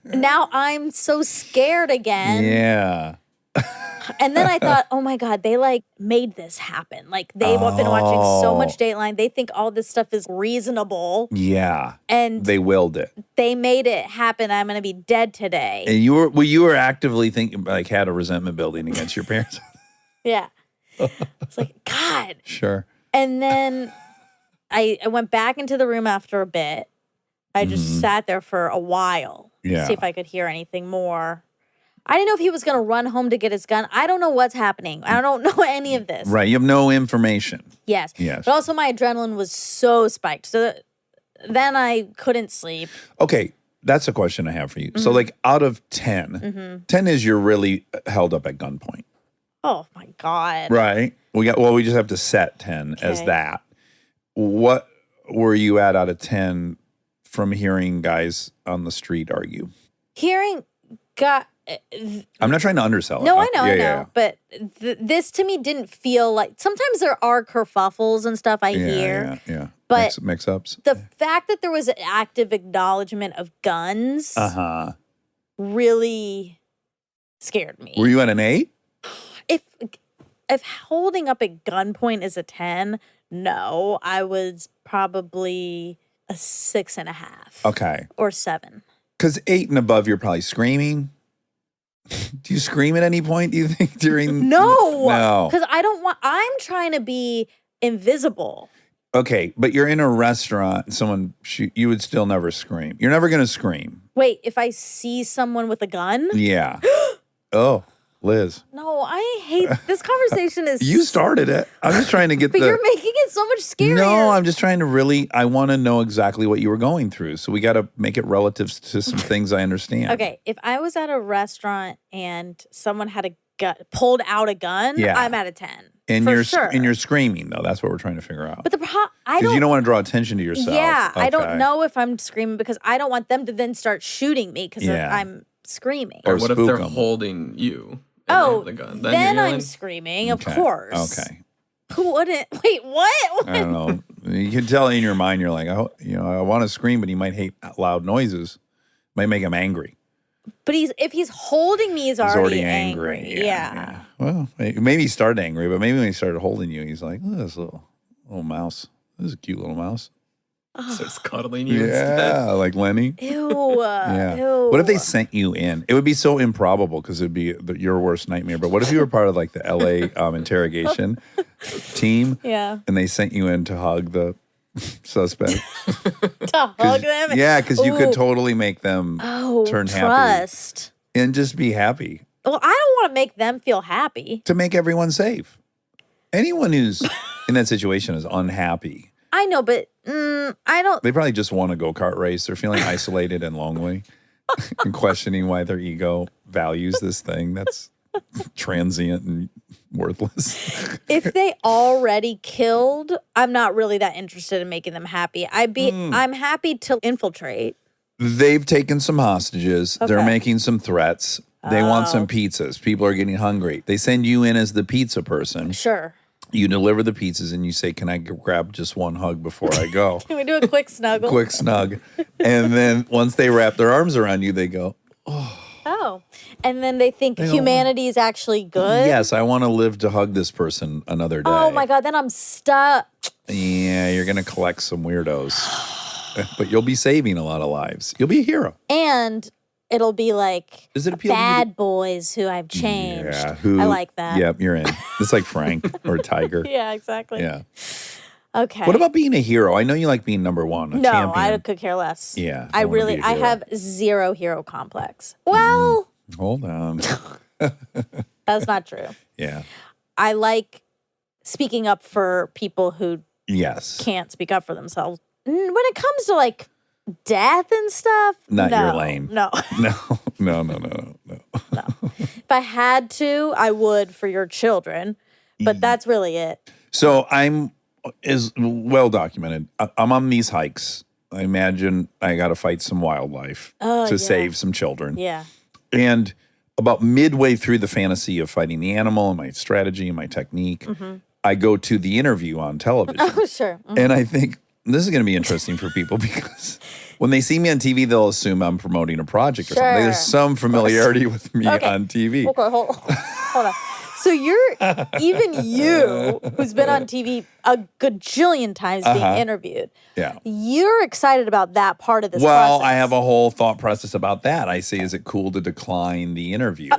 now I'm so scared again. Yeah. And then I thought, oh my God, they like made this happen. Like they've been watching so much Dateline. They think all this stuff is reasonable. Yeah. And they willed it. They made it happen. I'm going to be dead today. And you were actively thinking, like, had a resentment building against your parents. Yeah. It's like, God. Sure. And then I went back into the room after a bit. I just sat there for a while. Yeah. See if I could hear anything more. I didn't know if he was going to run home to get his gun. I don't know what's happening. I don't know any of this. Right. You have no information. Yes. Yes. But also my adrenaline was so spiked. So then I couldn't sleep. Okay. That's a question I have for you. So like out of 10, 10 is you're really held up at gunpoint. Oh my God. Right. We just have to set 10 as that. What were you at out of 10 from hearing guys on the street argue? I'm not trying to undersell it. No, I know, Yeah. But this to me didn't feel like, sometimes there are kerfuffles and stuff I hear. Yeah. But mix-ups. The fact that there was an active acknowledgement of guns really scared me. Were you at an 8? If holding up at gunpoint is a 10, no, I was probably a 6.5. Okay. Or 7. Because 8 and above, you're probably screaming. Do you scream at any point, do you think, during? No. Because I'm trying to be invisible. Okay, but you're in a restaurant and someone you would still never scream. You're never going to scream. Wait, if I see someone with a gun? Yeah. Oh, Liz. No, I hate this conversation. You started it. I'm just trying to get but you're making it so much scarier. No, I'm just trying to I want to know exactly what you were going through. So we got to make it relative to some things I understand. Okay, if I was at a restaurant and someone had pulled out a gun, I'm at a 10. And sure. you're screaming though. That's what we're trying to figure out. But because you don't want to draw attention to yourself. Yeah, okay. I don't know if I'm screaming because I don't want them to then start shooting me because I'm screaming. Or what if they're holding you? The gun. Then I'm screaming, of course. Okay. Who wouldn't? Wait, what? I don't know. You can tell in your mind, you're like, I want to scream, but he might hate loud noises. Might make him angry. But if he's holding me, he's already angry. Yeah. Well, maybe he started angry, but maybe when he started holding you, he's like, oh, this little mouse. This is a cute little mouse. Starts cuddling you instead. Like Lenny. Ew. Yeah. Ew. What if they sent you in? It would be so improbable because it'd be your worst nightmare. But what if you were part of like the LA interrogation team? Yeah. And they sent you in to hug the suspect. To hug them? Yeah, because you could totally make them turn trust. happy. And just be happy. Well, I don't want to make them feel happy. To make everyone safe. Anyone who's in that situation is unhappy. I know, but I don't. They probably just want a go-kart race. They're feeling isolated and lonely and questioning why their ego values this thing that's transient and worthless. If they already killed, I'm not really that interested in making them happy. I'm happy to infiltrate. They've taken some hostages. They're Okay. making some threats. They want some pizzas. People are getting hungry. They send you in as the pizza person. Sure. You deliver the pizzas and you say, can I grab just one hug before I go? Can we do a quick snuggle? Quick snug. And then once they wrap their arms around you, they go, Oh. And then they think humanity is actually good? yes, I want to live to hug this person another day. Oh my God, then I'm stuck. Yeah, you're going to collect some weirdos. But you'll be saving a lot of lives. You'll be a hero. And it'll be like Does it appeal to you? bad boys who I've changed. Yeah, I like that. Yep, you're in. It's like Frank or Tiger. Yeah, exactly. Yeah. Okay. What about being a hero? I know you like being number one, a No, champion. I could care less. Yeah, I I wanna really, be a I hero. have zero hero complex. Well, Hold on. that's not true. Yeah. I like speaking up for people who Yes. can't speak up for themselves. When it comes to like death and stuff, Not no, your lane. No. No. If I had to, I would for your children, but that's really it. So I'm is well documented. I'm on these hikes. I imagine I got to fight some wildlife to save some children. Yeah. And about midway through the fantasy of fighting the animal and my strategy and my technique, I go to the interview on television. Oh, sure. And I think this is going to be interesting for people because when they see me on TV, they'll assume I'm promoting a project or something. There's some familiarity with me on TV. Okay, hold on. So you're, even you, who's been on TV a gajillion times being interviewed, Yeah. you're excited about that part of this Well, process. I have a whole thought process about that. I say, is it cool to decline the interview?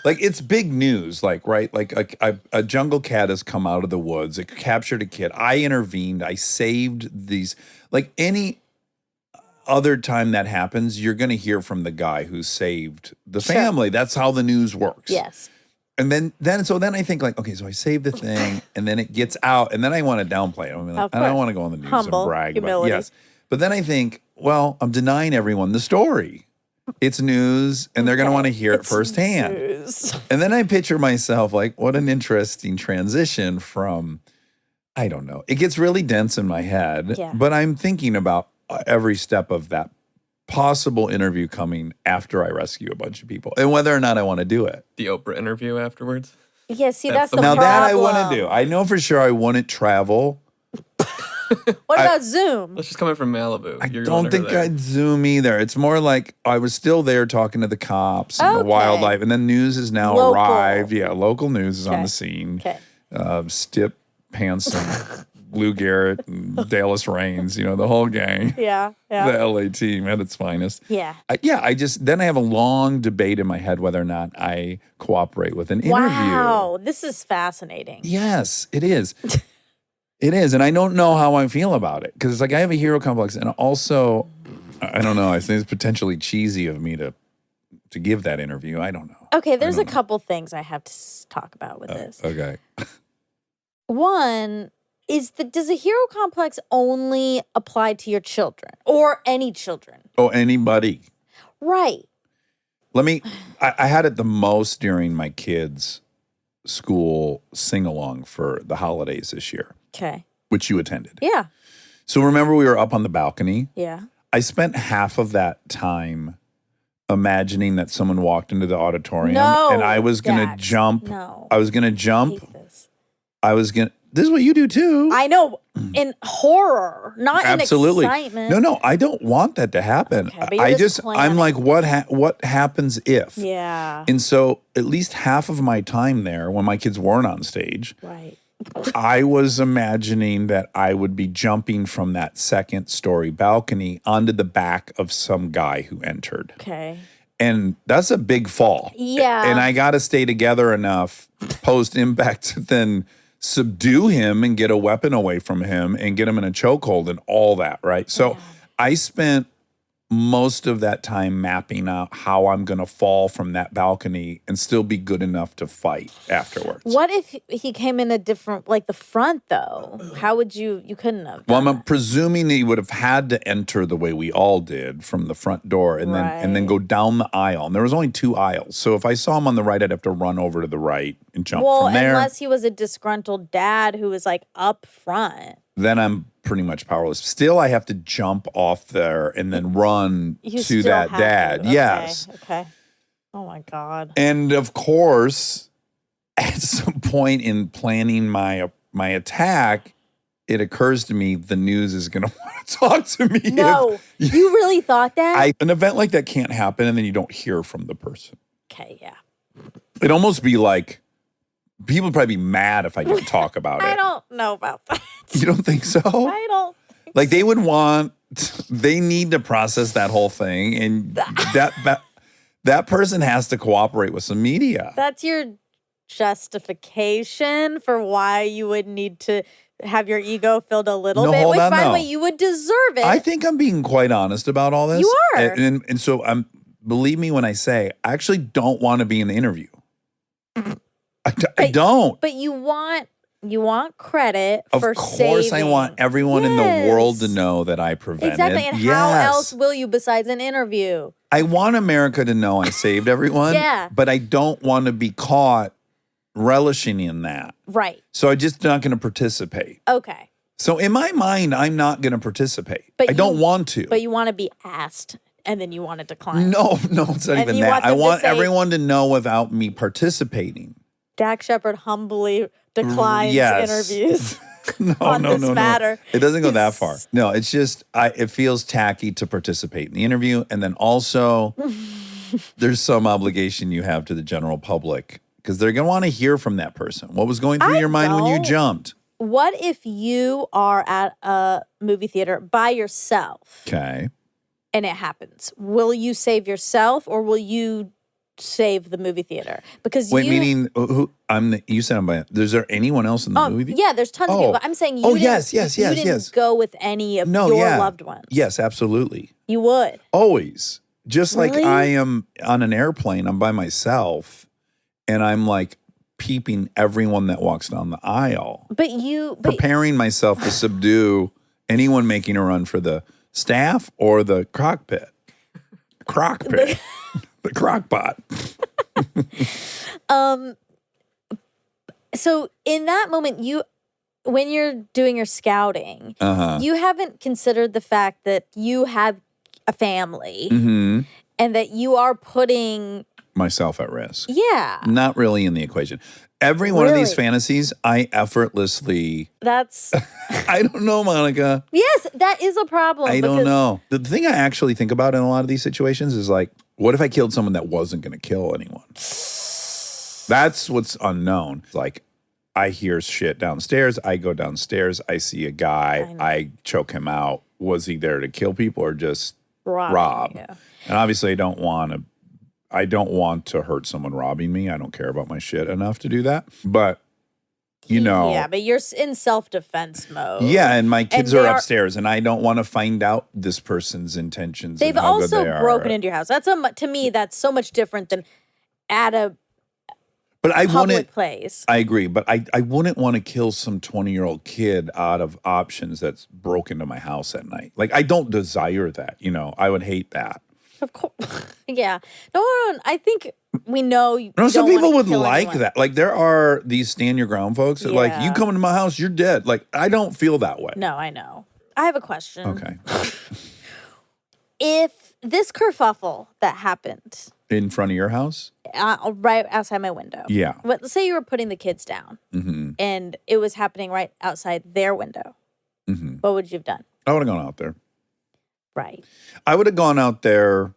Like it's big news, like, right? Like a jungle cat has come out of the woods. It captured a kid. I intervened. I saved these. Like any other time that happens, you're going to hear from the guy who saved the family. That's how the news works. Yes. And then I think like, okay, so I saved the thing, and then it gets out, and then I want to downplay it. I mean, like, I don't want to go on the news Humble, and brag humility. about yes. But then I think, well, I'm denying everyone the story. It's news, and they're going to want to hear it firsthand. And then I picture myself like, what an interesting transition from, I don't know. It gets really dense in my head, but I'm thinking about every step of that possible interview coming after I rescue a bunch of people and whether or not I want to do it. The Oprah interview afterwards. Yeah, see, that's the Now problem. that I want to do. I know for sure I wouldn't travel. What about Zoom? Let's just coming from Malibu. I don't think I'd Zoom either. It's more like I was still there talking to the cops and the wildlife, and then news has now Local. arrived. Yeah, local news is on the scene. Okay. Stip Hansen, Lou Garrett, and Dallas Raines, the whole gang. Yeah. The LA team at its finest. Yeah. Then I have a long debate in my head whether or not I cooperate with an interview. Wow, this is fascinating. Yes, it is. It is. And I don't know how I feel about it because it's like I have a hero complex. And also, I don't know. I think it's potentially cheesy of me to give that interview. I don't know. Okay, there's a couple things I have to talk about with this. Okay. One is does a hero complex only apply to your children or any children? Oh, anybody. Right. I had it the most during my kids' school sing-along for the holidays this year. Okay. Which you attended. Yeah. So remember we were up on the balcony? Yeah. I spent half of that time imagining that someone walked into the auditorium No, and I was going to Dax, jump. no. I was going to jump. I hate this. This is what you do too. I know, in horror, not Absolutely. in excitement. No, I don't want that to happen. Okay, but you're just I'm planning. like, what happens if? Yeah. And so at least half of my time there when my kids weren't on stage, Right. I was imagining that I would be jumping from that second story balcony onto the back of some guy who entered. Okay. And that's a big fall. Yeah. And I got to stay together enough post impact to then subdue him and get a weapon away from him and get him in a chokehold and all that, right? So I spent most of that time mapping out how I'm going to fall from that balcony and still be good enough to fight afterwards. What if he came in a different, like the front though? How would you couldn't have. Well, I'm presuming he would have had to enter the way we all did from the front door and then go down the aisle. And there was only 2 aisles. So if I saw him on the right, I'd have to run over to the right and jump from there. Unless he was a disgruntled dad who was like up front. Then I'm pretty much powerless. Still, I have to jump off there and then run to that dad. Okay, yes. Okay. Oh my God. And of course, at some point in planning my attack, it occurs to me the news is going to want to talk to me. No, you really thought that? An event like that can't happen, and then you don't hear from the person. Okay, yeah. It'd almost be like people would probably be mad if I didn't talk about it. I don't know about that. You don't think so? I don't. Like they would want, they need to process that whole thing, and that person has to cooperate with some media. That's your justification for why you would need to have your ego filled a little bit. Which, by the way, you would deserve it. I think I'm being quite honest about all this. You are, and so believe me when I say I actually don't want to be in the interview. I don't. But you want credit for saving. Of course, I want everyone in the world to know that I prevented. Exactly. And how else will you besides an interview? I want America to know I saved everyone. Yeah. But I don't want to be caught relishing in that. Right. So I'm just not going to participate. Okay. So in my mind, I'm not going to participate. I don't want to. But you want to be asked, and then you want to decline. No, it's not even that. I want everyone to know without me participating. Dax Shepard humbly declines interviews. on this matter. It doesn't go that far. No, it's just it feels tacky to participate in the interview, and then also there's some obligation you have to the general public because they're going to want to hear from that person. What was going through your mind when you jumped? What if you are at a movie theater by yourself? Okay. And it happens. Will you save yourself or will you save the movie theater? Because meaning who? You said I'm by. Is there anyone else in the movie theater? Yeah, there's tons of people. I'm saying you didn't go with any of your loved ones. Yes, absolutely. You would. Always. Just like I am on an airplane, I'm by myself, and I'm like peeping everyone that walks down the aisle. Preparing myself to subdue anyone making a run for the staff or the cockpit. The crockpot. So in that moment, when you're doing your scouting, you haven't considered the fact that you have a family and that you are putting myself at risk. Yeah. Not really in the equation. Every one of these fantasies, I effortlessly. That's. I don't know, Monica. Yes, that is a problem. I don't know. The thing I actually think about in a lot of these situations is like, what if I killed someone that wasn't going to kill anyone? That's what's unknown. Like, I hear shit downstairs. I go downstairs. I see a guy. I choke him out. Was he there to kill people or just rob? Yeah. And obviously, I don't want to hurt someone robbing me. I don't care about my shit enough to do that. But, Yeah, but you're in self-defense mode. Yeah, and my kids are upstairs, and I don't want to find out this person's intentions. They've and how also good they broken are. into your house. To me, that's so much different than at a public place. I agree, but I wouldn't want to kill some 20-year-old kid out of options that's broke into my house at night. Like, I don't desire that. I would hate that. Of course. Yeah. No, I think we know. Some people would like that. Like, there are these stand your ground folks that like, you come into my house, you're dead. Like, I don't feel that way. No, I know. I have a question. Okay. If this kerfuffle that happened in front of your house, right outside my window. Yeah. But let's say you were putting the kids down, and it was happening right outside their window. What would you have done? I would have gone out there. Right. I would have gone out there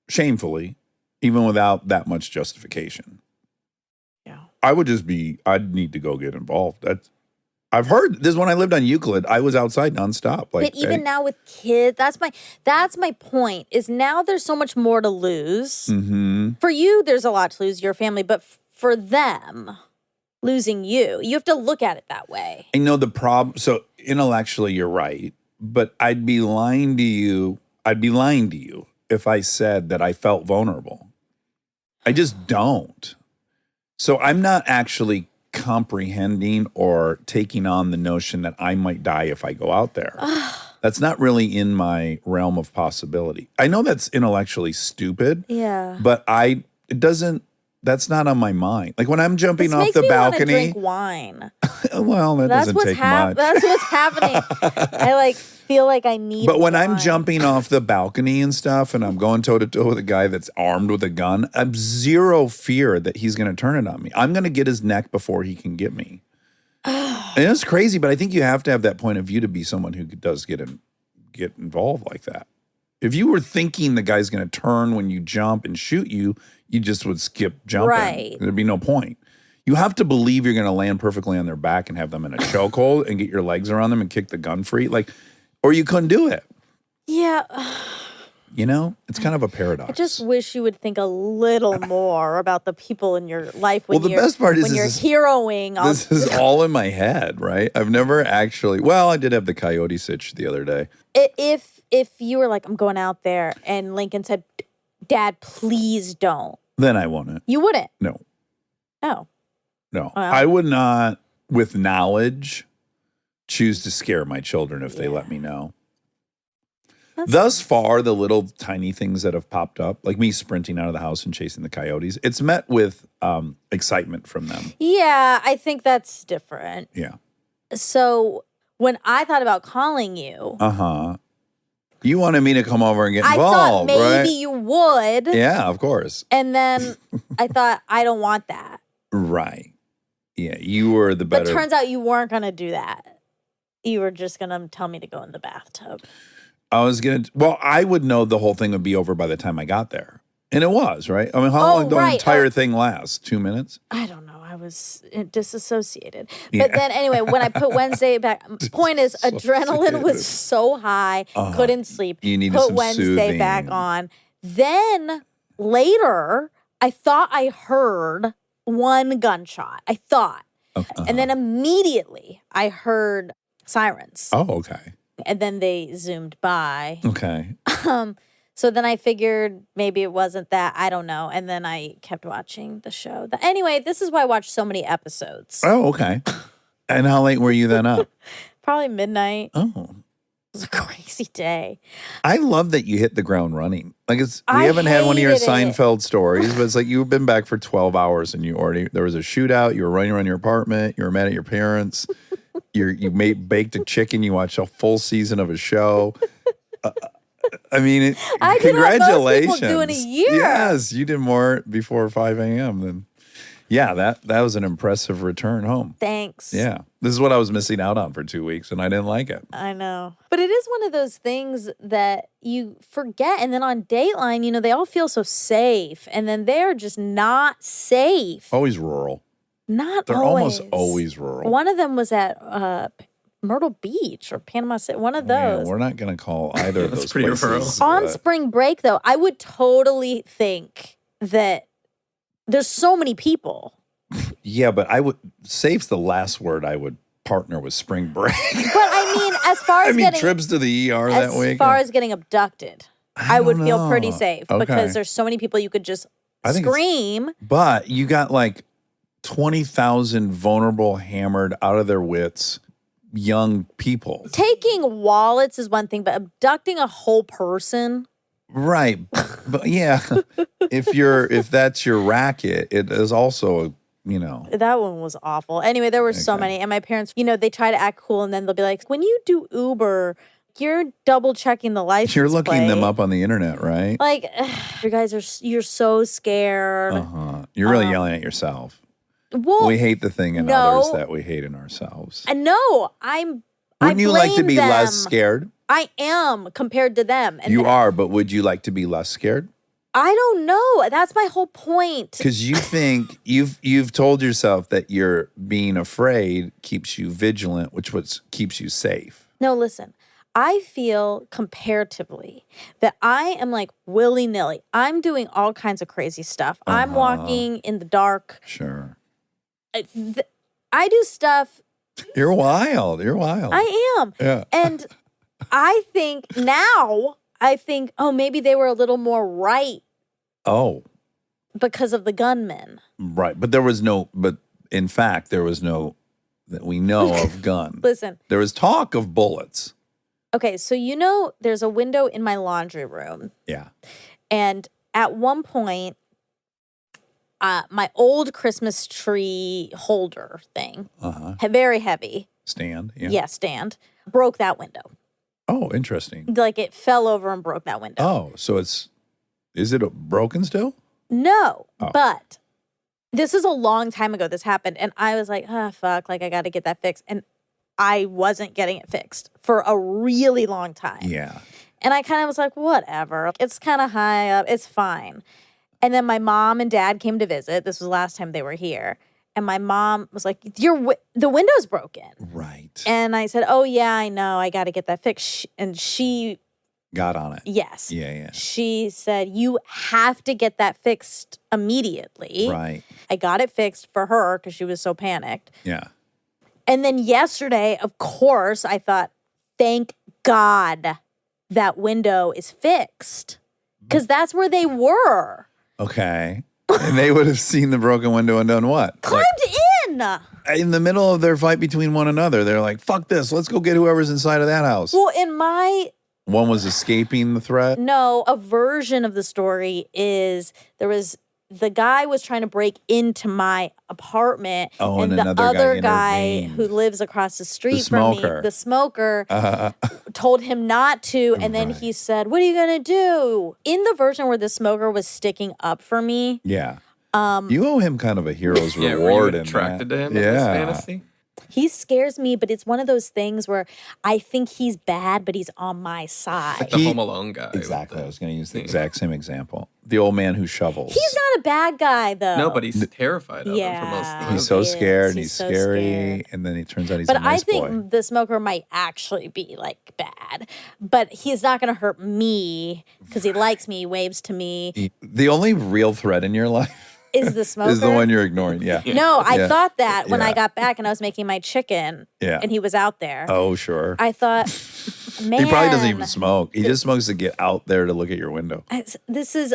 shamefully, even without that much justification. Yeah. I'd need to go get involved. I've heard this when I lived on Euclid. I was outside nonstop. Like, but even now with kids, that's my point. Is now there's so much more to lose. For you, there's a lot to lose, your family, but for them, losing you have to look at it that way. I know the problem. So intellectually, you're right, but I'd be lying to you. I'd be lying to you if I said that I felt vulnerable. I just don't. So I'm not actually comprehending or taking on the notion that I might die if I go out there. That's not really in my realm of possibility. I know that's intellectually stupid. Yeah. But that's not on my mind. Like when I'm jumping This off makes the me wanna balcony. drink wine. Well, that doesn't take much. That's what's happening. I like feel like I need. But when I'm wine. jumping off the balcony and stuff, and I'm going toe to toe with a guy that's armed with a gun, I'm zero fear that he's going to turn it on me. I'm going to get his neck before he can get me. And it's crazy, but I think you have to have that point of view to be someone who does get involved like that. If you were thinking the guy's going to turn when you jump and shoot you, you just would skip jumping. Right. There'd be no point. You have to believe you're going to land perfectly on their back and have them in a chokehold and get your legs around them and kick the gun free. Or you couldn't do it. Yeah. You know, it's kind of a paradox. I just wish you would think a little more about the people in your life when Well, the best part is when you're this is- heroing. This is all in my head, right? I've never actually. Well, I did have the coyote sitch the other day. If you were like, I'm going out there, and Lincoln said, "Dad, please don't," Then I wouldn't. you wouldn't. No, Oh, no. Well. I would not, with knowledge, choose to scare my children if they let me know. Thus far, the little tiny things that have popped up, like me sprinting out of the house and chasing the coyotes, it's met with excitement from them. yeah. I think that's different. Yeah. So when I thought about calling you, You wanted me to come over and get I thought involved, maybe right? you would. Yeah, of course. And then I thought, I don't want that. Right. Yeah, you were the But better. turns out you weren't going to do that. You were just going to tell me to go in the bathtub. I would know the whole thing would be over by the time I got there. And it was, right? I mean, how long did the right. entire thing last? 2 minutes? I don't know. I was disassociated. Yeah. But then anyway, when I put Wednesday back, point is adrenaline was so high, couldn't sleep. You needed put some Wednesday soothing. back on. Then later, I thought I heard one gunshot. I thought. And then immediately I heard sirens. Oh, okay. And then they zoomed by. Okay. So then I figured maybe it wasn't that. I don't know. And then I kept watching the show. Anyway, this is why I watched so many episodes. Oh, okay. And how late were you then up? Probably midnight. Oh. It was a crazy day. I love that you hit the ground running. Like we I haven't had one of your hated it. Seinfeld stories, but it's like you've been back for 12 hours and there was a shootout, you were running around your apartment, you were mad at your parents, you baked a chicken, you watched a full season of a show. I mean, I did what most congratulations. people do in a year. Yes, you did more before 5 a.m. than. Yeah, that was an impressive return home. Thanks. Yeah. This is what I was missing out on for 2 weeks, and I didn't like it. I know. But it is one of those things that you forget. And then on Dateline, they all feel so safe. And then they're just not safe. Always rural. Not They're always. almost always rural. One of them was at Myrtle Beach or Panama City. One of Yeah, those. we're not going to call either of That's those pretty places. rural. On spring break, though, I would totally think that there's so many people. Yeah, but safe's the last word I would partner with spring break. But I mean, as far as getting trips to the ER that week. as far as getting abducted, I would don't feel pretty know. safe Okay. because there's so many people you could just I think it's- scream. But you got like 20,000 vulnerable, hammered, out of their wits, young people. Taking wallets is one thing, but abducting a whole person. Right. But yeah, if that's your racket, it is also, That one was awful. Anyway, there were so Okay. many. And my parents, they try to act cool and then they'll be like, when you do Uber, you're double checking the license you're looking plate. them up on the internet, right? Like, you guys you're so scared. You're really yelling at yourself. Well, We hate the thing in no. others that we hate in ourselves. I know. Wouldn't you like to be blame less them. scared? I am compared to them. And You are, but would you like to be less scared? I don't know. That's my whole point. Because you think you've told yourself that you're being afraid keeps you vigilant, which keeps you safe. No, listen. I feel comparatively that I am like willy-nilly. I'm doing all kinds of crazy stuff. I'm walking in the dark. Sure. I do stuff. You're wild. You're wild. I am. Yeah. And I think now I think, oh, maybe they were a little more right Oh, because of the gunman. right. But in fact, there was no, that we know of gun. Listen, There was talk of bullets. okay, so there's a window in my laundry room. Yeah. And at one point, my old Christmas tree holder thing, very heavy, Stand. Yeah. yeah, stand, broke that window. Oh, interesting. Like it fell over and broke that window. Oh, so is it broken still? No, Oh. but this is a long time ago this happened. And I was like, fuck, like I got to get that fixed. And I wasn't getting it fixed for a really long time. Yeah. And I kind of was like, whatever. It's kind of high up. It's fine. And then my mom and dad came to visit. This was the last time they were here. And my mom was like, the window's broken. Right. And I said, oh, yeah, I know. I got to get that fixed. And she, Got on it. yes. Yeah. She said, you have to get that fixed immediately. Right. I got it fixed for her because she was so panicked. Yeah. And then yesterday, of course, I thought, thank God that window is fixed. Because that's where they were. Okay. And they would have seen the broken window and done what? Climbed in. In the middle of their fight between one another, they're like, fuck this. Let's go get whoever's inside of that house. Well, in my, One was escaping the threat. no, a version of the story is the guy was trying to break into my apartment. Oh, and the another other guy who intervened. lives across the street from me, smoker. the smoker, told him not to. And then he said, what are you going to do? In the version where the smoker was sticking up for me, Yeah. You owe him kind of a hero's Yeah, reward. were you in attracted that. to him in this fantasy? he scares me, but it's one of those things where I think he's bad, but he's on my side. The Home Alone guy. with Exactly. the- I was going to use the exact same example. The old man who shovels. He's not a bad guy, though. No, but he's terrified of him for most of the Yeah. movie. He's so He is. scared and He's he's so scary. scared. And then he turns out he's But a nice I think boy. the smoker might actually be like bad, but he's not going to hurt me because he likes me, he waves to me. The only real threat in your life Is the smoker? is the one you're ignoring. Yeah. No, I Yeah. thought that when I Yeah. got back and I was making my chicken Yeah. and he was out there. Oh, sure. I thought, man. He probably doesn't even smoke. He just smokes to get out there to look at your window. This is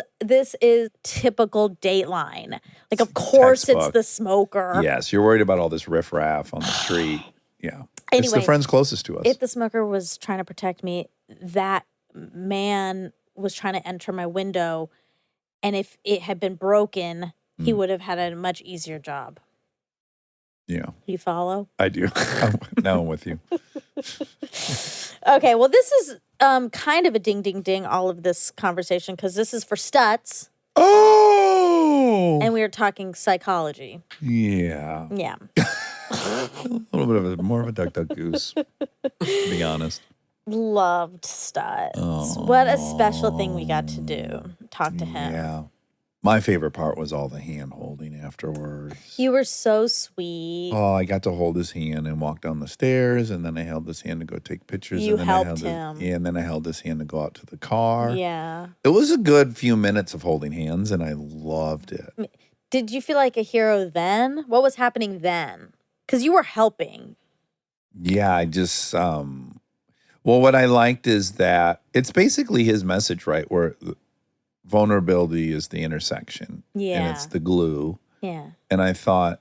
typical Dateline. Like, of course it's textbook. the smoker. Yes, you're worried about all this riffraff on the street. Yeah. It's the Anyway, friends closest to us. If the smoker was trying to protect me, that man was trying to enter my window, and if it had been broken, he would have had a much easier job. Yeah, You follow? I do. Now I'm with you. Okay, well, this is kind of a ding, ding, ding, all of this conversation, because this is for Stutz, Oh! and we were talking psychology. Yeah. Yeah. A little bit of more of a duck, duck, goose, to be honest. Loved Stutz. What a special thing we got to do. Talk to him. Yeah. My favorite part was all the hand holding afterwards. You were so sweet. Oh, I got to hold his hand and walk down the stairs, and then I held his hand to go take pictures. You and then helped I held him. Yeah, and then I held his hand to go out to the car. Yeah. It was a good few minutes of holding hands, and I loved it. Did you feel like a hero then? What was happening then? Because you were helping. Yeah, I just well, what I liked is that it's basically his message, right? Where vulnerability is the intersection. And Yeah. it's the glue. Yeah. And I thought,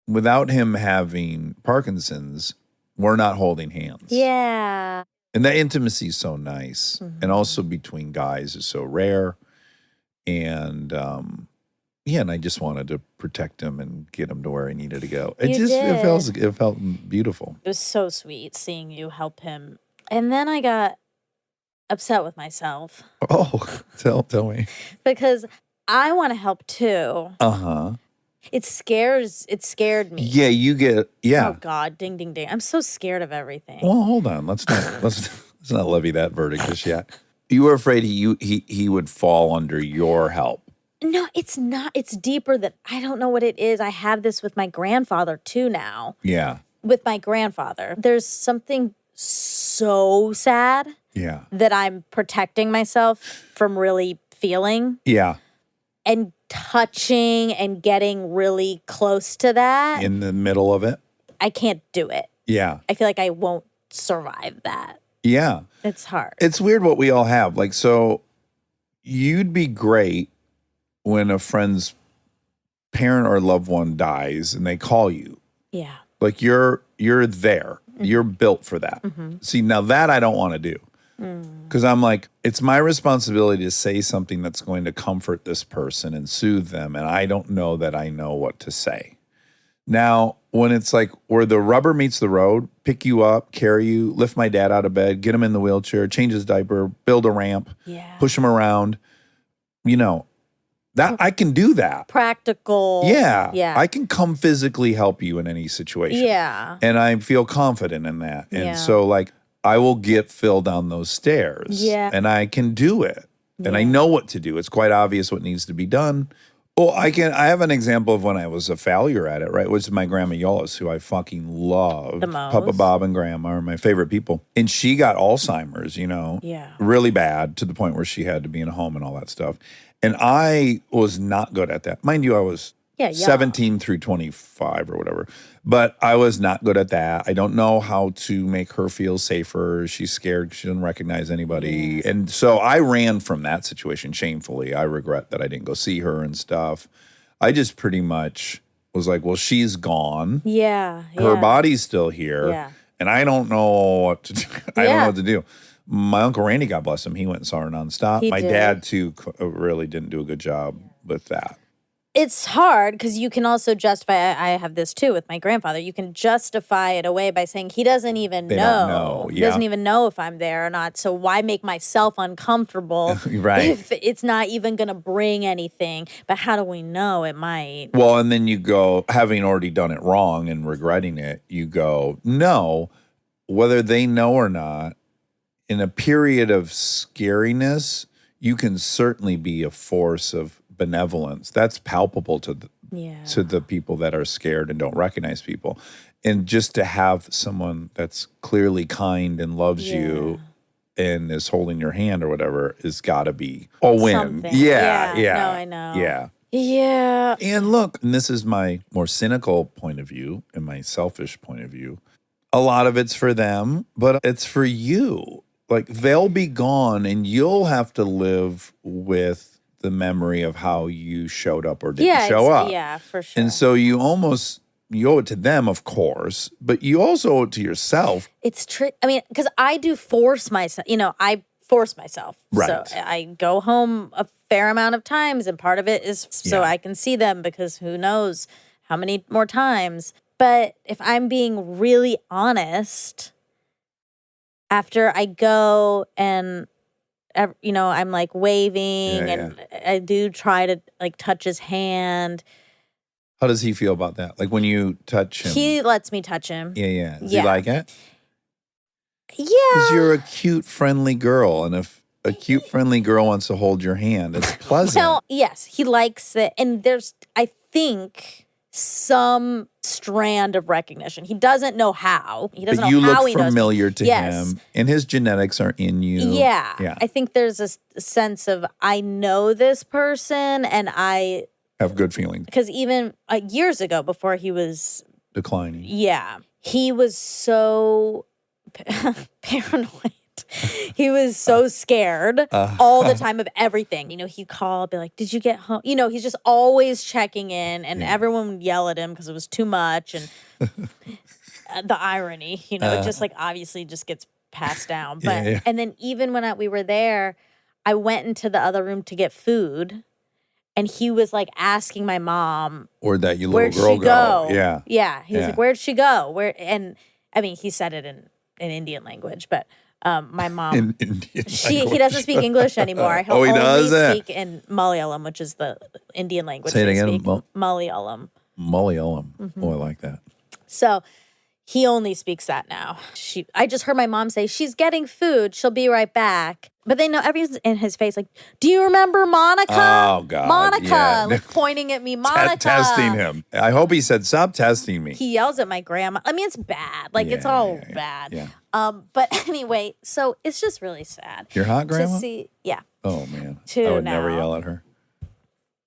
without him having Parkinson's, we're not holding hands. Yeah. And that intimacy is so nice. And also between guys is so rare. And yeah, and I just wanted to protect him and get him to where he needed to go. It You it felt beautiful. It was so sweet seeing you help him. And then I got upset with myself Oh, tell me. because I want to help too. Uh-huh. It scared me. Yeah, you get yeah. Oh God, ding ding ding. I'm so scared of everything. Well, hold on. Let's not levy that verdict just yet. You were afraid he would fall under your help. No, it's not. It's deeper than I don't know what it is. I have this with my grandfather too now. Yeah. With my grandfather. There's something so sad Yeah. that I'm protecting myself from really feeling Yeah. and touching and getting really close to that. In the middle of it. I can't do it. Yeah. I feel like I won't survive that. Yeah. It's hard. It's weird what we all have. Like, so you'd be great when a friend's parent or loved one dies and they call you. Yeah. Like you're there. You're built for that. See, now that I don't want to do. Because I'm like, it's my responsibility to say something that's going to comfort this person and soothe them. And I don't know that I know what to say. Now, when it's like where the rubber meets the road, pick you up, carry you, lift my dad out of bed, get him in the wheelchair, change his diaper, build a ramp, push him around, that I can do that. Practical. Yeah. Yeah. I can come physically help you in any situation. Yeah. And I feel confident in that. And Yeah. so like I will get Phil down those stairs. Yeah. And I can do it. And I know what to do. It's quite obvious what needs to be done. Well, I have an example of when I was a failure at it, right? Which is my grandma Yolis, who I fucking love. The most. Papa Bob and Grandma are my favorite people. And she got Alzheimer's, really bad, to the point where she had to be in a home and all that stuff. And I was not good at that. Mind you, I was 17 through 25 or whatever. But I was not good at that. I don't know how to make her feel safer. She's scared. She doesn't recognize anybody. And so I ran from that situation shamefully. I regret that I didn't go see her and stuff. I just pretty much was like, well, she's gone. Yeah. Her body's still here. Yeah. And I don't know what to do. I don't know what to do. My Uncle Randy, God bless him, he went and saw her nonstop. My dad, too, really didn't do a good job with that. It's hard because you can also justify, I have this too with my grandfather, you can justify it away by saying he doesn't even know. He doesn't even know if I'm there or not. So why make myself uncomfortable if it's not even going to bring anything? But how do we know it might? Well, and then you go, having already done it wrong and regretting it, you go, no, whether they know or not, in a period of scariness, you can certainly be a force of benevolence. That's palpable to the people that are scared and don't recognize people. And just to have someone that's clearly kind and loves you and is holding your hand or whatever has got to be a win. Something. Yeah. No, I know. Yeah. Yeah. And look, and this is my more cynical point of view and my selfish point of view. A lot of it's for them, but it's for you. Like they'll be gone and you'll have to live with the memory of how you showed up or didn't show up. Yeah, for sure. And so you owe it to them, of course, but you also owe it to yourself. It's true. I mean, because I do force myself, I force myself. Right. So I go home a fair amount of times, and part of it is so I can see them, because who knows how many more times. But if I'm being really honest, after I go and I'm like waving and I do try to like touch his hand. How does he feel about that? Like when you touch him? He lets me touch him. Yeah. Does he like it? Yeah. Because you're a cute, friendly girl. And if a cute, friendly girl wants to hold your hand, it's pleasant. Well, yes, he likes it. And there's, I think, some strand of recognition. He doesn't know how. He doesn't but know you how look he knows. familiar to him, and his genetics are in you. Yeah. I think there's a sense of, I know this person, and I have good feelings. Because even years ago, before he was declining, he was so paranoid. He was so scared all the time of everything. He'd call, be like, did you get home? He's just always checking in, and everyone would yell at him because it was too much. And the irony, it just like obviously just gets passed down. But and then even when we were there, I went into the other room to get food, and he was like asking my mom, "Where'd that you where'd little girl she go?" Yeah. He was like, "Where'd she go?" And I mean, he said it in Indian language, but my mom, in Indian he doesn't speak English anymore. He'll he only does speak in Malayalam, which is the Indian language. Say it they again. speak. Malayalam. Oh, I like that. So he only speaks that now. I just heard my mom say, she's getting food. She'll be right back. But they know everyone's in his face like, do you remember Monica? Oh, God. Monica, like pointing at me, Monica. Testing him. I hope he said, stop testing me. He yells at my grandma. I mean, it's bad. Like, it's all bad. Yeah. But anyway, so it's just really sad. Your hot grandma? To see, yeah. Oh, man. I would never yell at her.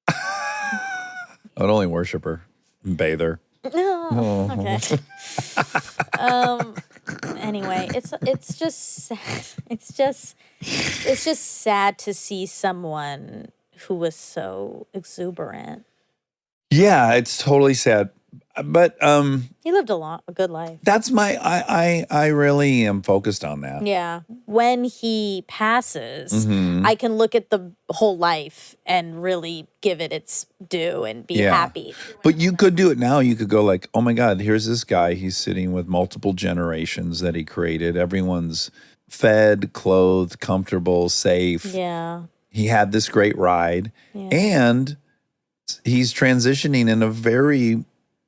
I would only worship her and bathe her. No. Okay. Anyway, it's just sad. It's just sad to see someone who was so exuberant. Yeah, it's totally sad. But He lived a good life. that's I really am focused on that. Yeah. When he passes, Mhm. I can look at the whole life and really give it its due and be Yeah. happy. But you could do it now. You could go like, oh my God, here's this guy. He's sitting with multiple generations that he created. Everyone's fed, clothed, comfortable, safe. Yeah. He had this great ride. Yeah. And he's transitioning in a very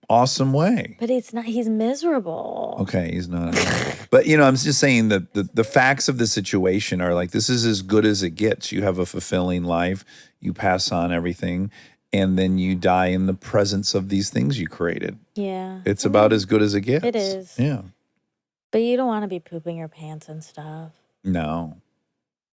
awesome way. But he's miserable. Okay, he's not. But, I'm just saying that the facts of the situation are like, this is as good as it gets. You have a fulfilling life. You pass on everything. And then you die in the presence of these things you created. Yeah. It's about as good as it gets. It is. Yeah. But you don't want to be pooping your pants and stuff. No.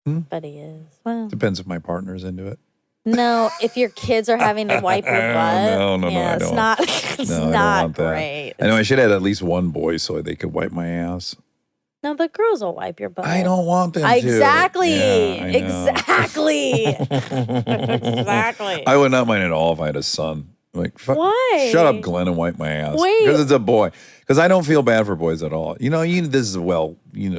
But he is. Well, Depends if my partner's into it. no, if your kids are having to wipe your butt. No, yeah, I it's don't. not it's No, I don't not want that. great. I know I should have had at least one boy so they could wipe my ass. No, the girls will wipe your butt. I don't want them to. Exactly. Yeah, I know. Exactly. Exactly. I would not mind at all if I had a son. Like, Why? Shut up, Glenn, and wipe my ass. Wait. Because it's a boy. Because I don't feel bad for boys at all. This is well,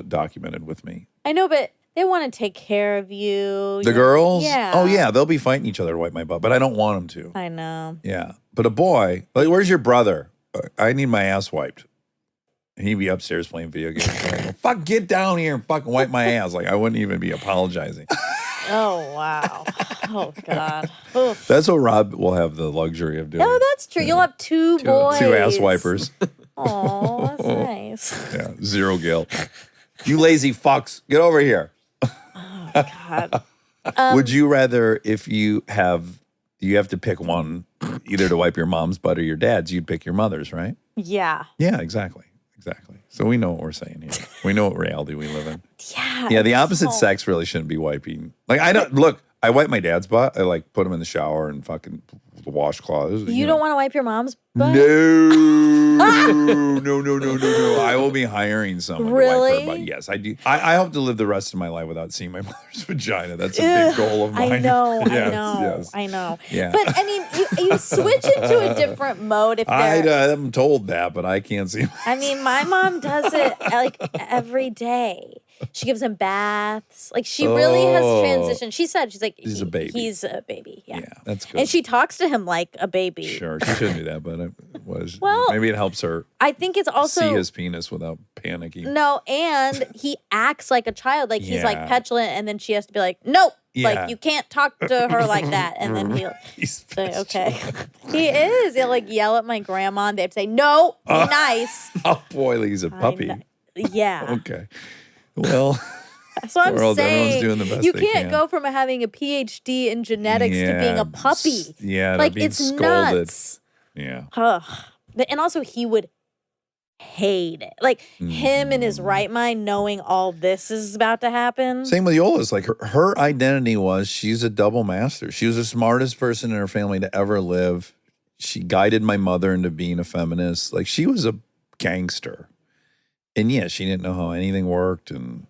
documented with me. I know, but they want to take care of you. The girls? Yeah. Oh, yeah. They'll be fighting each other to wipe my butt, but I don't want them to. I know. Yeah. But a boy, like, where's your brother? I need my ass wiped. He'd be upstairs playing video games. I go, fuck, get down here and fucking wipe my ass. Like, I wouldn't even be apologizing. Oh, wow. Oh, God. Oof. That's what Rob will have the luxury of doing. Oh, that's true. You'll have two boys. Two ass wipers. Oh, that's nice. Yeah, zero guilt. You lazy fucks, get over here. God. Would you rather, if you have to pick one, either to wipe your mom's butt or your dad's, you'd pick your mother's, right? Yeah. Yeah, exactly. So we know what we're saying here. We know what reality we live in. Yeah. Yeah, the opposite sex really shouldn't be wiping. Like, I wipe my dad's butt. I like put him in the shower and fucking the washcloth. You don't want to wipe your mom's butt? No. I will be hiring someone to wipe Really? her butt. Yes, I do. I hope to live the rest of my life without seeing my mother's vagina. That's a big goal of mine. I know. Yes. I know. Yeah. But I mean, you switch into a different mode if they're. I'm told that, but I can't see. I mean, my mom does it like every day. She gives him baths. Like she really has transitioned. She's like, he's a baby. He's a baby. Yeah. Yeah, that's good. And she talks to him like a baby. Sure, she shouldn't do that, but Well, maybe it helps her I think it's also see his penis without panicking. No, and he acts like a child. Like he's like Yeah. petulant, and then she has to be like, nope. Yeah. Like you can't talk to her like that. And then he'll He's say, okay. He is. He'll like yell at my grandma and they'd say, no, be nice. Oh boy, he's a puppy. Yeah. Okay. Well, That's what I'm everyone's saying. doing the best You they can't can. go from having a PhD in genetics to being a puppy. Yeah, Like being it's scolded. nuts. Yeah. Ugh. And also he would hate it. Like him in his right mind knowing all this is about to happen. Same with Yola's. Like her identity was she's a double master. She was the smartest person in her family to ever live. She guided my mother into being a feminist. Like she was a gangster. And yeah, she didn't know how anything worked and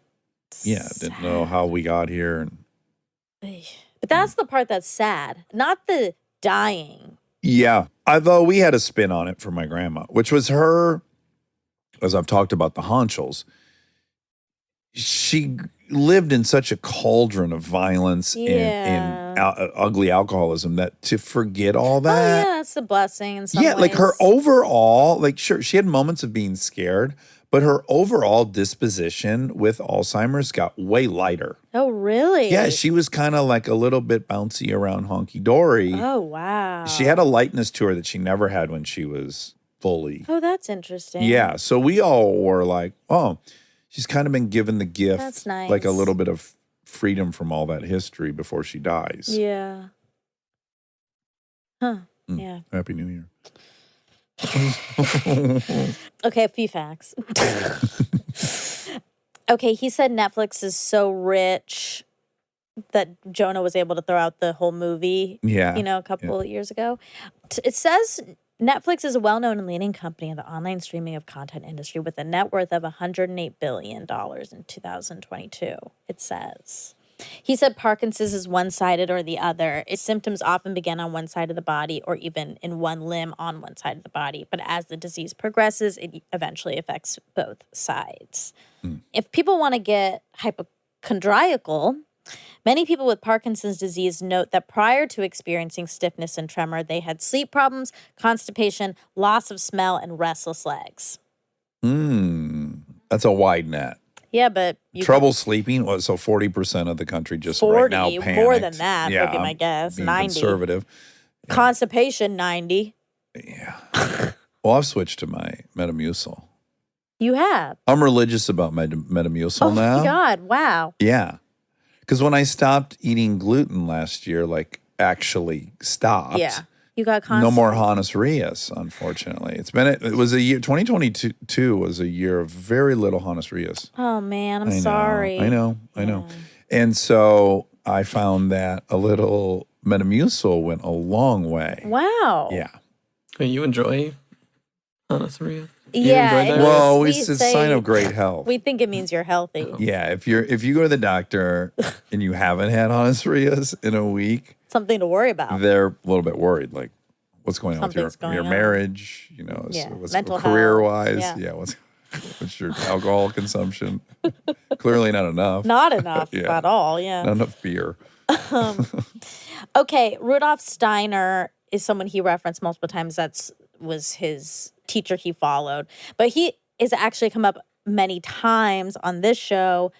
didn't know how we got here. And But that's the part that's sad, not the dying. yeah, although we had a spin on it for my grandma, which was her, as I've talked about the Honchels, she lived in such a cauldron of violence and ugly alcoholism that to forget all Oh that. yeah, that's a blessing in some Yeah, like her ways. overall, like sure, she had moments of being scared, but her overall disposition with Alzheimer's got way lighter. Oh really? Yeah, she was kind of like a little bit bouncy around honky dory. Oh wow. She had a lightness to her that she never had when she was fully. Oh, that's interesting. Yeah, so we all were like, oh, she's kind of been given the gift, That's nice. like a little bit of freedom from all that history before she dies. Yeah. Huh. Mm. Yeah. Happy New Year. Okay, a few facts. Okay, he said Netflix is so rich that Jonah was able to throw out the whole movie, Yeah. a couple of years ago. It says Netflix is a well-known and leading company in the online streaming of content industry with a net worth of $108 billion in 2022, it says. He said Parkinson's is one-sided or the other. Its symptoms often begin on one side of the body or even in one limb on one side of the body. But as the disease progresses, it eventually affects both sides. If people want to get hypochondriacal, many people with Parkinson's disease note that prior to experiencing stiffness and tremor, they had sleep problems, constipation, loss of smell, and restless legs. That's a wide net. Yeah, but trouble sleeping. Well, so 40% of the country just 40, right now panicked. more than that Yeah, would be my guess. being 90. conservative. Constipation, 90. Yeah. Well, I've switched to my Metamucil. You have. I'm religious about Metamucil now. Oh my God! Wow. Yeah, because when I stopped eating gluten last year, like actually stopped. Yeah. You got No more Hannes Rias, unfortunately. It was a year, 2022 was a year of very little Hannes Rias. Oh man, I'm sorry. I know. And so I found that a little Metamucil went a long way. Wow. Yeah. Wait, you enjoy Anasaria? Yeah. enjoy that? Well, we it's a say- sign of great health. We think it means you're healthy. Yeah, if you go to the doctor and you haven't had Hannes Rias in a week, Something to worry about. they're a little bit worried, like what's going on with Something's your going on. marriage, Yeah, what's mental career health, wise, yeah. what's your alcohol consumption? Clearly not enough. Not enough Yeah. at all. Yeah. Not enough beer. Okay, Rudolf Steiner is someone he referenced multiple times. Was his teacher he followed. But he is actually come up many times on this show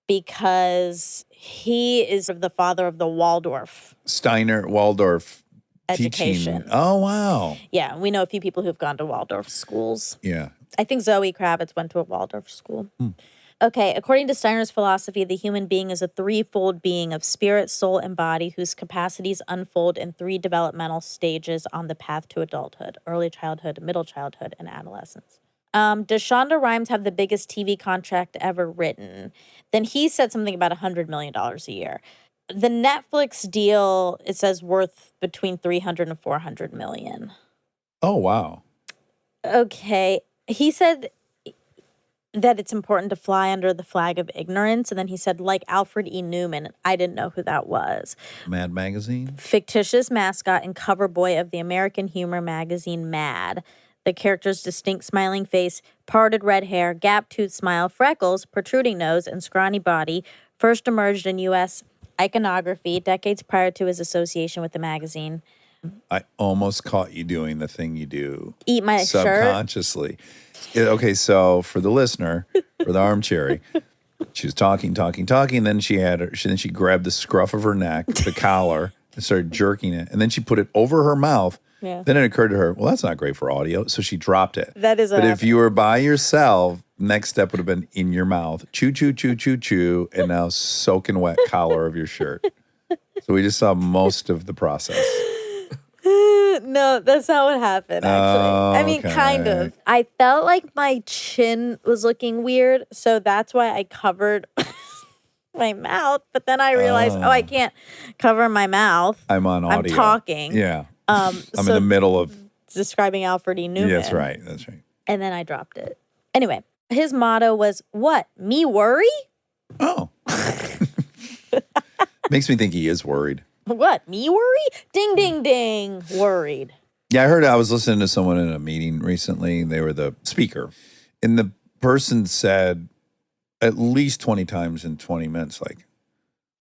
because he is the father of the Waldorf Waldorf education. teaching. Oh, wow. Yeah, we know a few people who've gone to Waldorf schools. Yeah. I think Zoe Kravitz went to a Waldorf school. Okay, according to Steiner's philosophy, the human being is a threefold being of spirit, soul, and body whose capacities unfold in three developmental stages on the path to adulthood: early childhood, middle childhood, and adolescence. Does Shonda Rhimes have the biggest TV contract ever written? Then he said something about $100 million a year. The Netflix deal, it says worth between 300 and 400 million. Oh, wow. Okay. He said that it's important to fly under the flag of ignorance. And then he said, like Alfred E. Newman. I didn't know who that was. Mad Magazine? Fictitious mascot and cover boy of the American humor magazine Mad. The character's distinct smiling face, parted red hair, gap-toothed smile, freckles, protruding nose, and scrawny body first emerged in U.S. iconography decades prior to his association with the magazine. I almost caught you doing the thing you do. Eat my shirt. Subconsciously. Okay, so for the listener, for the armchair, she was talking, then she grabbed the scruff of her neck, the collar, and started jerking it. And then she put it over her mouth. Yeah. Then it occurred to her, well, that's not great for audio. So she dropped it. That is But what if you were by yourself, next step would have been in your mouth. Chew, chew, chew, chew, chew, and now soaking wet collar of your shirt. So we just saw most of the process. No, that's not what happened, actually. I mean, Okay. kind of. I felt like my chin was looking weird, so that's why I covered my mouth. But then I realized, I can't cover my mouth. I'm on audio. I'm talking. Yeah. I'm in so the middle of. describing Alfred E. Newman. Yeah, that's right. And then I dropped it. Anyway, his motto was, what, me worry? Oh. Makes me think he is worried. What, me worry? Ding, ding, ding. Worried. Yeah, I was listening to someone in a meeting recently. They were the speaker. And the person said at least 20 times in 20 minutes, like,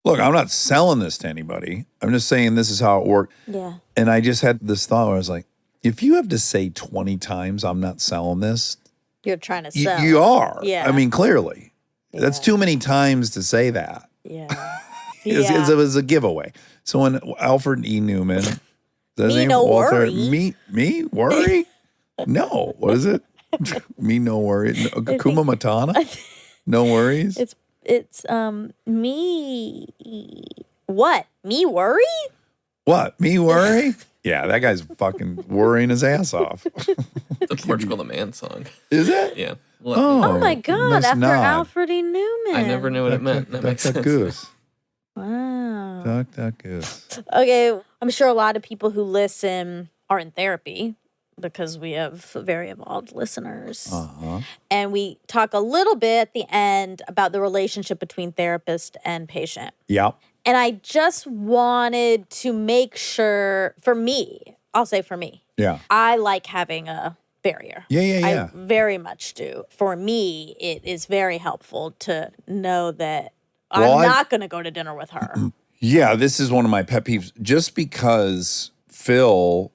look, I'm not selling this to anybody. I'm just saying this is how it worked. Yeah. And I just had this thought where I was like, if you have to say 20 times I'm not selling this, You're trying to sell. you are. Yeah. I mean, clearly. That's too many times to say that. Yeah. It was a giveaway. So when Alfred E. Newman, Me no worry. Me worry? No, what is it? Me no worry. No, Kuma Matata? No worries. It's me. What? Me worry? What? Me worry? Yeah, that guy's fucking worrying his ass off. The Portugal the Man song. Is it? Yeah. Oh my God! nice After nod. Alfred E. Newman. I never knew what it meant. That makes sense. Goose. Wow. Duck goose. Okay, I'm sure a lot of people who listen are in therapy. because we have very evolved listeners. And we talk a little bit at the end about the relationship between therapist and patient. Yeah. And I just wanted to make sure, for me, I'll say for me, Yeah. I like having a barrier. Yeah. I very much do. For me, it is very helpful to know that Well, I'm not going to go to dinner with her. Yeah, this is one of my pet peeves. Just because Phil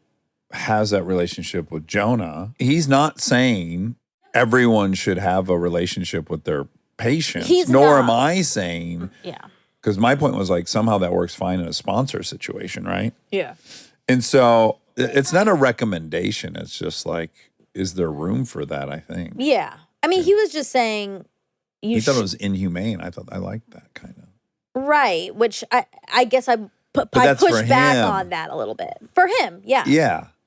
has that relationship with Jonah, he's not saying everyone should have a relationship with their patients. Nor am I saying, because my point was like somehow that works fine in a sponsor situation, right? Yeah. And so it's not a recommendation. It's just like, is there room for that, I think. Yeah. I mean, he was just saying He thought it was inhumane. I thought I liked that kind of. Right, which I guess I that's for pushed back him. on that a little bit. For him, yeah.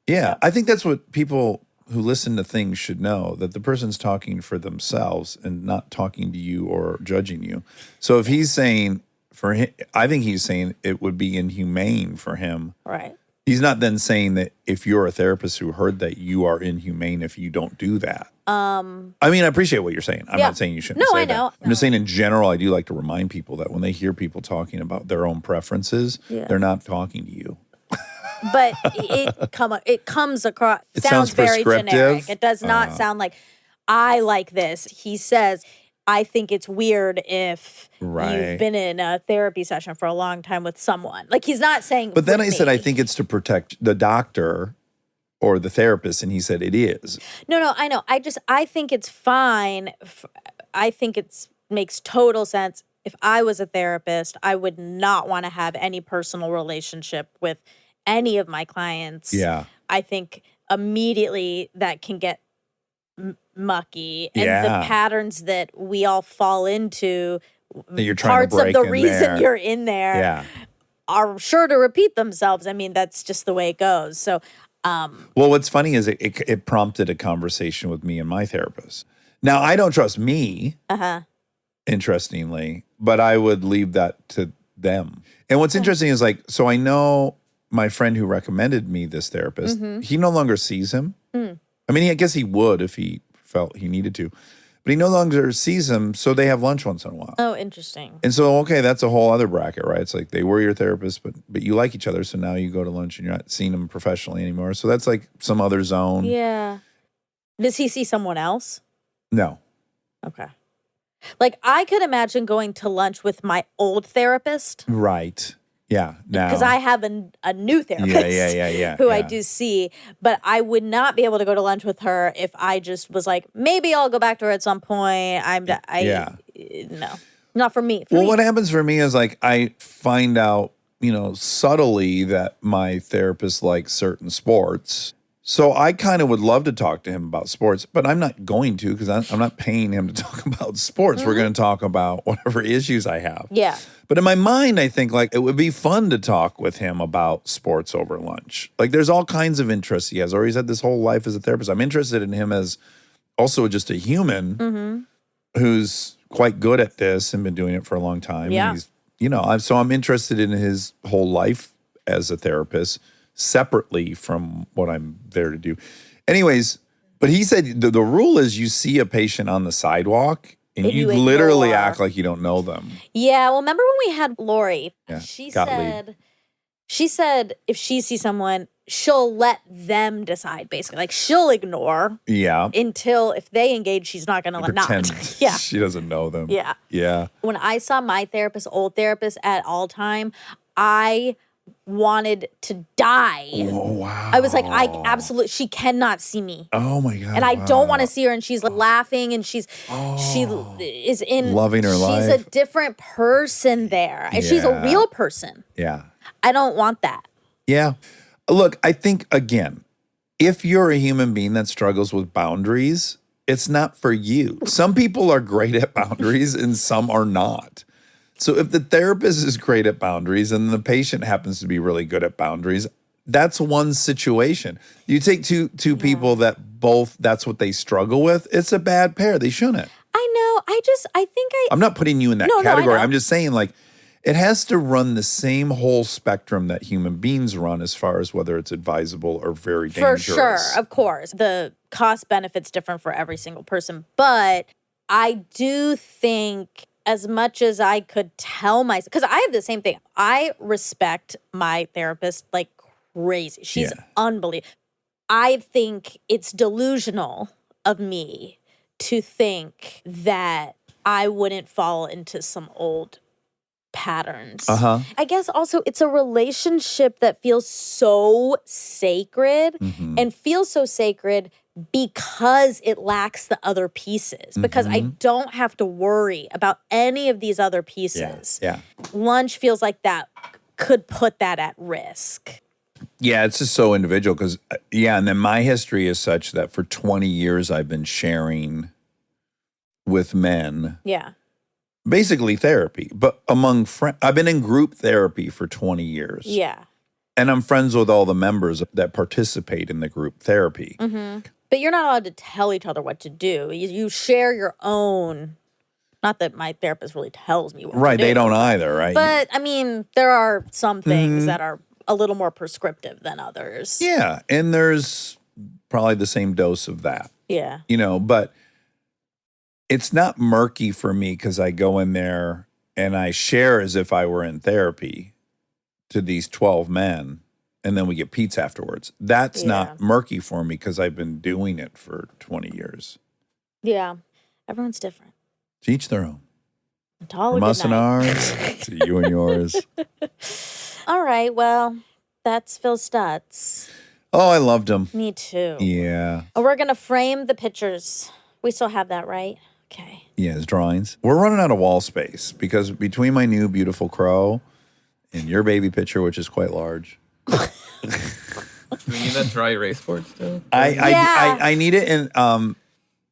Yeah. I think that's what people who listen to things should know, that the person's talking for themselves and not talking to you or judging you. So if he's saying for him, I think he's saying it would be inhumane for him. Right. He's not then saying that if you're a therapist who heard that, you are inhumane if you don't do that. I mean, I appreciate what you're saying. I'm not saying you shouldn't say I know. that. I'm just saying in general, I do like to remind people that when they hear people talking about their own preferences, they're not talking to you. But it comes across, It sounds sounds very prescriptive. generic. It does not sound like, I like this. He says, I think it's weird if you've been in a therapy session for a long time with someone. Like, he's not saying. But then with I said, me. I think it's to protect the doctor or the therapist. And he said, it is. No, I know. I think it's fine. I think it makes total sense. If I was a therapist, I would not want to have any personal relationship with any of my clients. Yeah. I think immediately that can get mucky. And Yeah. the patterns that we all fall into, That you're trying to parts of break the in reason there. you're in there Yeah. are sure to repeat themselves. I mean, that's just the way it goes. So, Well, what's funny is it prompted a conversation with me and my therapist. Now, I don't trust me, interestingly, but I would leave that to them. And what's interesting is like, so I know my friend who recommended me this therapist, he no longer sees him. I mean, I guess he would if he felt he needed to, but he no longer sees him. So they have lunch once in a while. oh, interesting. And so, okay, that's a whole other bracket, right? It's like they were your therapist, but you like each other. So now you go to lunch and you're not seeing them professionally anymore. So that's like some other zone. Yeah. Does he see someone else? No. Okay. Like, I could imagine going to lunch with my old therapist. Right. Yeah. Now. Because I have a new therapist Yeah. who I do see. But I would not be able to go to lunch with her if I just was like, maybe I'll go back to her at some point. No, not for me. For Well, me. what happens for me is like I find out, subtly that my therapist likes certain sports. So I kind of would love to talk to him about sports, but I'm not going to because I'm not paying him to talk about sports. We're going to talk about whatever issues I have. Yeah. But in my mind, I think like it would be fun to talk with him about sports over lunch. Like there's all kinds of interests he has, or he's had this whole life as a therapist. I'm interested in him as also just a human who's quite good at this and been doing it for a long time. Yeah. And he's, so I'm interested in his whole life as a therapist separately from what I'm there to do. Anyways, but he said the rule is you see a patient on the sidewalk and you you literally ignore. act like you don't know them. Yeah. Well, remember when we had Lori? Yeah, She Gottlieb. said if she sees someone, she'll let them decide, basically. Like, she'll ignore Yeah. until if they engage, she's not going to let Pretend not. Yeah. she doesn't know them. Yeah. Yeah. When I saw my therapist, old therapist at all time, I wanted to die. Oh, wow. I was like, she cannot see me. Oh my God. And I don't want to see her. And she's like laughing and she is in Loving her life. She's a different person there. And she's a Yeah. real person. Yeah. I don't want that. Yeah. Look, I think, again, if you're a human being that struggles with boundaries, it's not for you. Some people are great at boundaries and some are not. So if the therapist is great at boundaries and the patient happens to be really good at boundaries, that's one situation. You take two people that both, that's what they struggle with, it's a bad pair. They shouldn't. I know. I think I'm not putting you in that No, I category. know. I'm just saying, like, It has to run the same whole spectrum that human beings run as far as whether it's advisable or very For dangerous. sure, of course. The cost benefit's different for every single person. But I do think as much as I could tell myself, because I have the same thing. I respect my therapist like crazy. She's unbelievable. I think it's delusional of me to think that I wouldn't fall into some old patterns. I guess also it's a relationship that feels so sacred and feels so sacred because it lacks the other pieces, because I don't have to worry about any of these other pieces. Lunch feels like that could put that at risk. Yeah, it's just so individual because, and then my history is such that for 20 years I've been sharing with men. Basically therapy, but among friends. I've been in group therapy for 20 years. And I'm friends with all the members that participate in the group therapy. But you're not allowed to tell each other what to do. You share your own. Not that my therapist really tells me what to do. They don't either, right? But, I mean, there are some things that are a little more prescriptive than others. Yeah, and there's probably the same dose of that. You know, but it's not murky for me because I go in there and I share as if I were in therapy to these 12 men, and then we get pizza afterwards. That's not murky for me because I've been doing it for 20 years. Yeah, everyone's different. To each their own. To all From us and ours, to you and yours. All right, well, that's Phil Stutz. Oh, I loved him. Me too. Yeah. Oh, we're going to frame the pictures. We still have that, right? Okay. Yeah, his drawings. We're running out of wall space because between my new beautiful crow and your baby picture, which is quite large. Do we need that dry erase board still? I need it in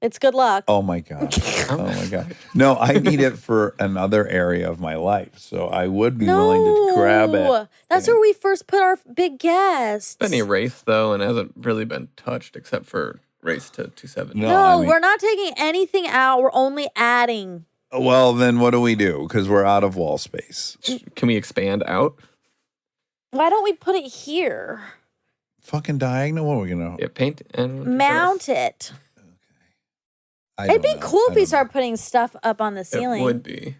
it's good luck. Oh my God. Oh my God. No, I need it for another area of my life. So I would be willing to grab it. That's where we first put our big guests. It's been erased though and hasn't really been touched except for race to 270. No, we're not taking anything out. We're only adding. Well, then what do we do? Because we're out of wall space. Can we expand out? Why don't we put it here? Fucking diagonal? What are we going to... Yeah, paint and... Mount it. It'd be cool if we start putting stuff up on the ceiling. It would be.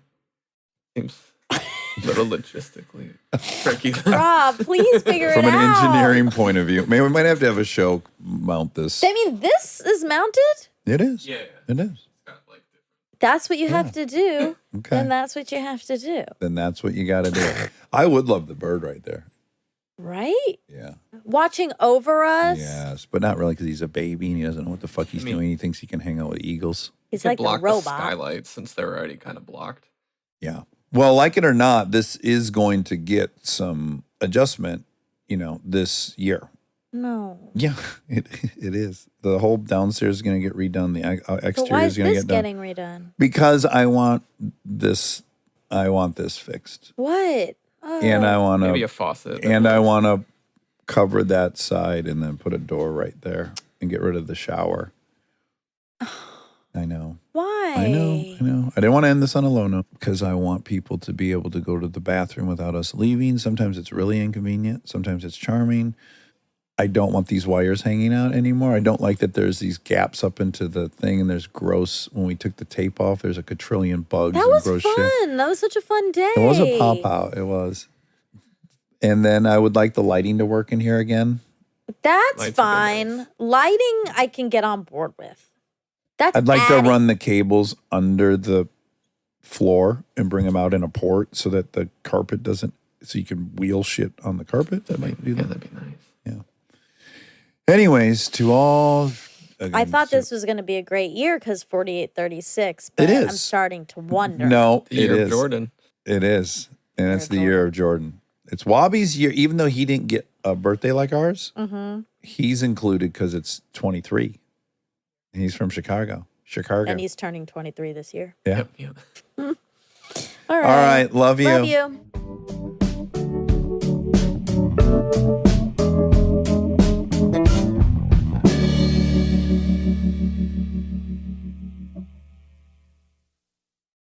Seems a little logistically tricky. Rob, please figure it out. From an engineering point of view. Maybe we might have to have a show mount this. I mean, this is mounted? It is. Yeah. It is. That's what you have to do. Okay. Then that's what you have to do. Then that's what you got to do. I would love the bird right there. Right? Yeah. Watching over us. Yes, but not really because he's a baby and he doesn't know what the fuck he's doing. He thinks he can hang out with eagles. He's like block a robot. The skylights since they're already kind of blocked. Yeah. Well, like it or not, this is going to get some adjustment, this year. No. Yeah, it is. The whole downstairs is going to get redone. The exterior is going to get done. Why is this getting redone? Because I want this fixed. What? Oh. And I want to maybe a faucet. And I want to cover that side and then put a door right there and get rid of the shower. I know. Why? I know. I didn't want to end this on a low note because I want people to be able to go to the bathroom without us leaving. Sometimes it's really inconvenient. Sometimes it's charming. I don't want these wires hanging out anymore. I don't like that there's these gaps up into the thing and there's gross, when we took the tape off, there's a quadrillion bugs that and was gross fun. shit. That was such a fun day. It was a pop out. It was. And then I would like the lighting to work in here again. That's Lights fine. nice. Lighting I can get on board with. I'd like to run the cables under the floor and bring them out in a port so that the carpet doesn't, so you can wheel shit on the carpet. That'd be nice. Yeah. Anyways, to all. Again, I thought this was going to be a great year because 4836, but It is. I'm starting to wonder. No, The year it of is. Jordan. It is. And it's the year of Jordan. It's Wabi's year, even though he didn't get a birthday like ours, he's included because it's 23. And he's from Chicago. And he's turning 23 this year. Yeah. Yep. All All right. Love you. Love you.